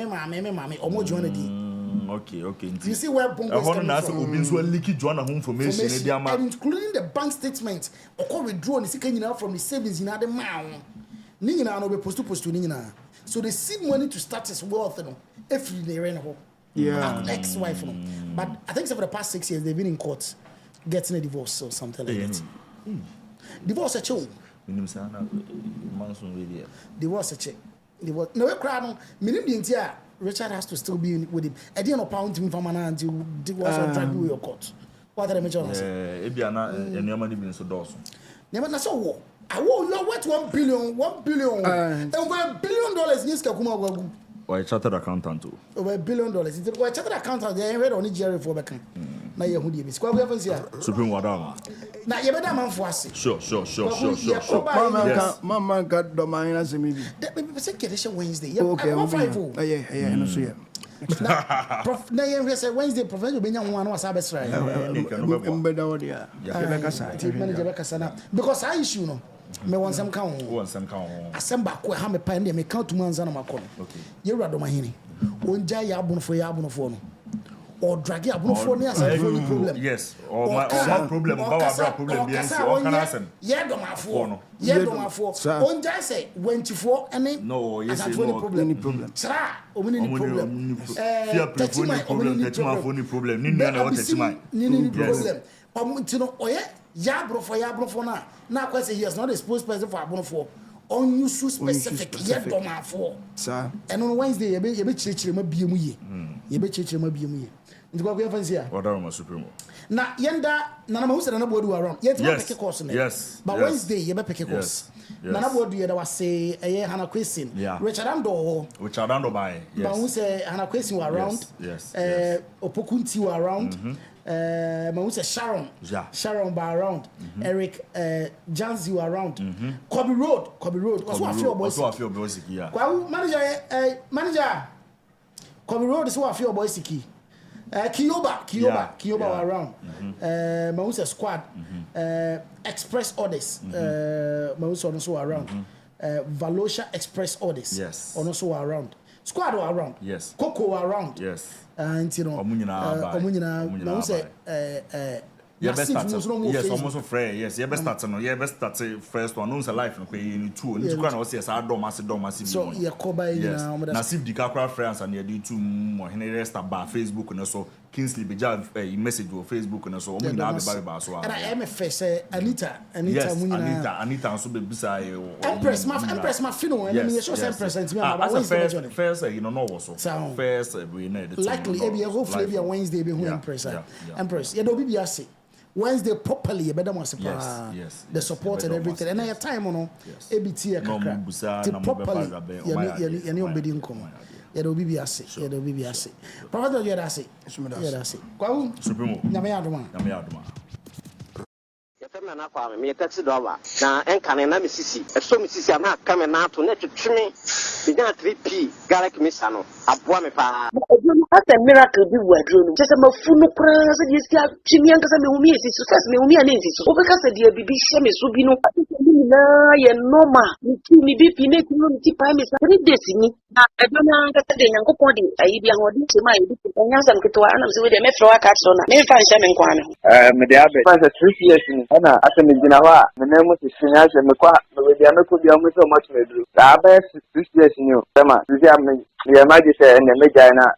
Speaker 5: omo Joanna di.
Speaker 2: Okay.
Speaker 5: You see where Bongo is coming from.
Speaker 2: Information
Speaker 5: including the bank statement or withdraw ni sika nyina from the savings in the man. Ni nyina no be post ni nyina. So they seed money to start his wealth, you know, if they ran home.
Speaker 6: Yeah.
Speaker 5: Ex-wife, you know. But I think so for the past 6 years they've been in court getting a divorce or something like that. Divorce a chill. Divorce a check. Divorce. No, we're crying. Richard has to still be with him. I didn't know pound him from an until divorce or drag you your court. What did I mention? Never so. I will not worth $1 billion. Over $1 billion yes kakuma.
Speaker 2: Why chartered accountant too?
Speaker 5: Over $1 billion. It's a chartered accountant. They read only Jerry for back. Now you who did. Squad weapons here.
Speaker 2: Supreme Wadama.
Speaker 5: Now you better man for us.
Speaker 2: Sure.
Speaker 6: Mama got domain as a maybe.
Speaker 5: That maybe say Wednesday.
Speaker 6: Okay.
Speaker 5: Yeah.
Speaker 6: No so yeah.
Speaker 5: Prof, na yen say Wednesday professor benya one was abes right. Manager Bekasana because I issue no. Me want some count. Assemble ko ha me pa ndie me count manza na makono. Okay. Ye wrado mahini. Onja ya abunfo no. Or drag ya abunfo ni asa problem.
Speaker 2: Yes. Or my problem about problem yes. Or can ask him.
Speaker 5: Ye do mafo. Onja say 24 any.
Speaker 2: No, yes
Speaker 5: problem. Sra, omini problem.
Speaker 2: Fear problem. Ni na what teaching.
Speaker 5: Ni problem. Omutino oye ya brofo na kwese he is not a spokesperson for abonfo unusual specific yet domafo
Speaker 6: sir
Speaker 5: and on Wednesday ye be chirechire ma biemu ye ndikwa kwa fancy ya
Speaker 2: order ma supreme
Speaker 5: na yenda na na mahusana na bodu around yet ma pick course na
Speaker 2: yes
Speaker 5: but Wednesday ye be pick course na na bodu ye da wase eye hana question Richard Ando
Speaker 2: by yes
Speaker 5: but who say hana question around
Speaker 2: yes
Speaker 5: opokunti around Mawuse Sharon by around Eric Janzi around Kobe Road also a few boys
Speaker 2: yeah
Speaker 5: manager Kobe Road is what a few boys Kiyoba around Mawuse Squad Express Orders Mawuse also around Valosha Express Orders
Speaker 2: yes
Speaker 5: also around Squad around
Speaker 2: yes
Speaker 5: Coco around
Speaker 2: yes
Speaker 5: and you know omunyina say
Speaker 2: yes almost free yes you best start no you best start first one no say life no kwa you two ni tukwa na say say dom
Speaker 5: so you cover
Speaker 2: na sif di kakra friends and you do two mo hene rest about Facebook na so Kingsley beja message on Facebook na so omunyina be ba so
Speaker 5: and I am say Anita
Speaker 2: Anita so be bisa
Speaker 5: Empress ma fino and me show say present me
Speaker 2: about first you know no was so first we know
Speaker 5: likely e be hopefully be Wednesday be who Empress yeah do be say Wednesday properly better must the support and everything and at time no ABT kakra properly yani obedi nkom Yeah, there will be a say. Yeah, there will be a say. Prophet, you are say. Yeah, that's it. Go.
Speaker 2: Supremo.
Speaker 5: Nyame
Speaker 15: na kwa me taxi driver na enka na misisi so misisi na aka me na to na twetwe me nya 3p garlic mixer no aboa me pa
Speaker 16: asa miracle bi wadro no sese mafunu kra se die sia twimi anka se me humi esisi so se me humi ana esisi so obeka se die bibi hye me so bi no na ye normal mi bibi na tinu mi ti pa me sa 3 days ni na edo na anka se de nyankopon de ayi bi ahodi che ma yi bi nya sam ketwa ana se we de me fro aka so na me fa nche me nkwa na
Speaker 17: me de abe fa se 3 years ni ana asa me gina wa me na mu se sinya se me kwa me de ameko bi amu so much me dru da ba 6 years ni o tema se am ye ma di se ne me jai na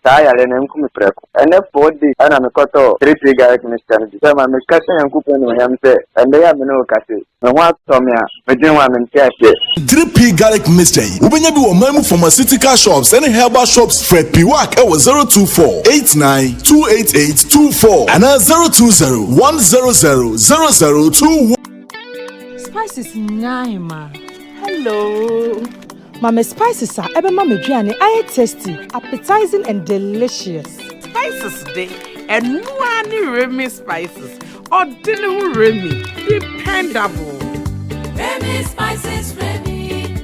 Speaker 17: saya le nem kum preko ene 4 days ana me koto 3 garlic mixture ni tema me kase yankopon no yam se ende ya me no kase me wa to me a me din wa me ntiache
Speaker 18: 3p garlic mixture ubenya bi wo mamu pharmaceutical shops and herbal shops Fred Piwak e wo 02489288824 and 02010000021
Speaker 19: Spices nyaima. Hello. Mama spices are ebe mama duane aye tasty, appetizing and delicious.
Speaker 20: Spices day and one Remy spices. Ordinary Remy, dependable.
Speaker 21: Remy spices, Remy.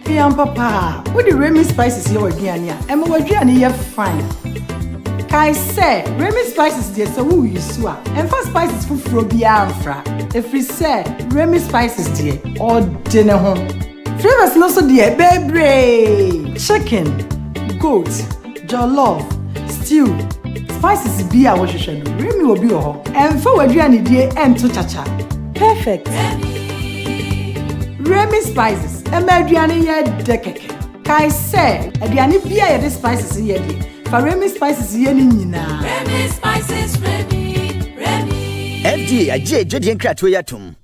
Speaker 19: Fiam papa, what the Remy spices you duane ya? Em wo duane ye fine. Kai say Remy spices dey so who you swa. And for spices fufuro bia amfra. If we say Remy spices dey ordinary home. Flavors no so dey bebre. Chicken, goat, jollof, stew. Spices be a wash no. Remy will be ho. And for waduane dey ento chacha. Perfect. Remy spices. Em aduane ye dekeke. Kai say aduane bia ye the spices ye dey. For Remy spices ye ni nyina.
Speaker 21: Remy spices, Remy.
Speaker 22: FDA aje jodi nkrato yatum.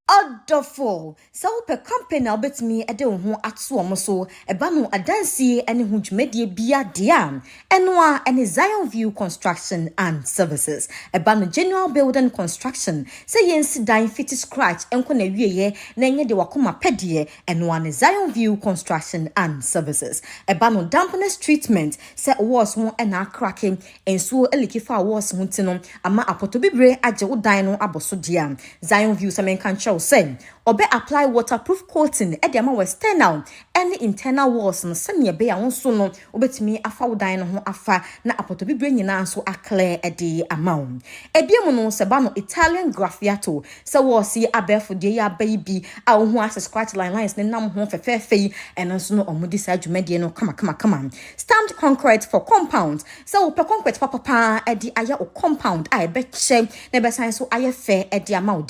Speaker 23: Odofo so pe company obetimi ede wo ho ato omo so eba no adansi ene ho dwumedie bia dia eno ene Zion View Construction and Services eba no general building construction say yensi dan fit scratch enko na wieye na enye de wakoma pedie eno ene Zion View Construction and Services eba no dampness treatment say walls ho ena cracking enso elikifa walls ho tino ama apoto bibre age wo dan no aboso dia Zion View samen kan say obe apply waterproof coating e de ma external and internal walls no se ne be ya wonso no obetimi afa wodan no ho afa na apotobibre nyina nso akle e de amount ebiem no se ba no Italian graffiato se was yi abefo de ya baby a ho access scratch lines ne nam ho fefefe and nso no omudi sa dwumade no kama stamped concrete for compound se wo pe concrete papa e de aya o compound a e be che na be san so aye fe e de amount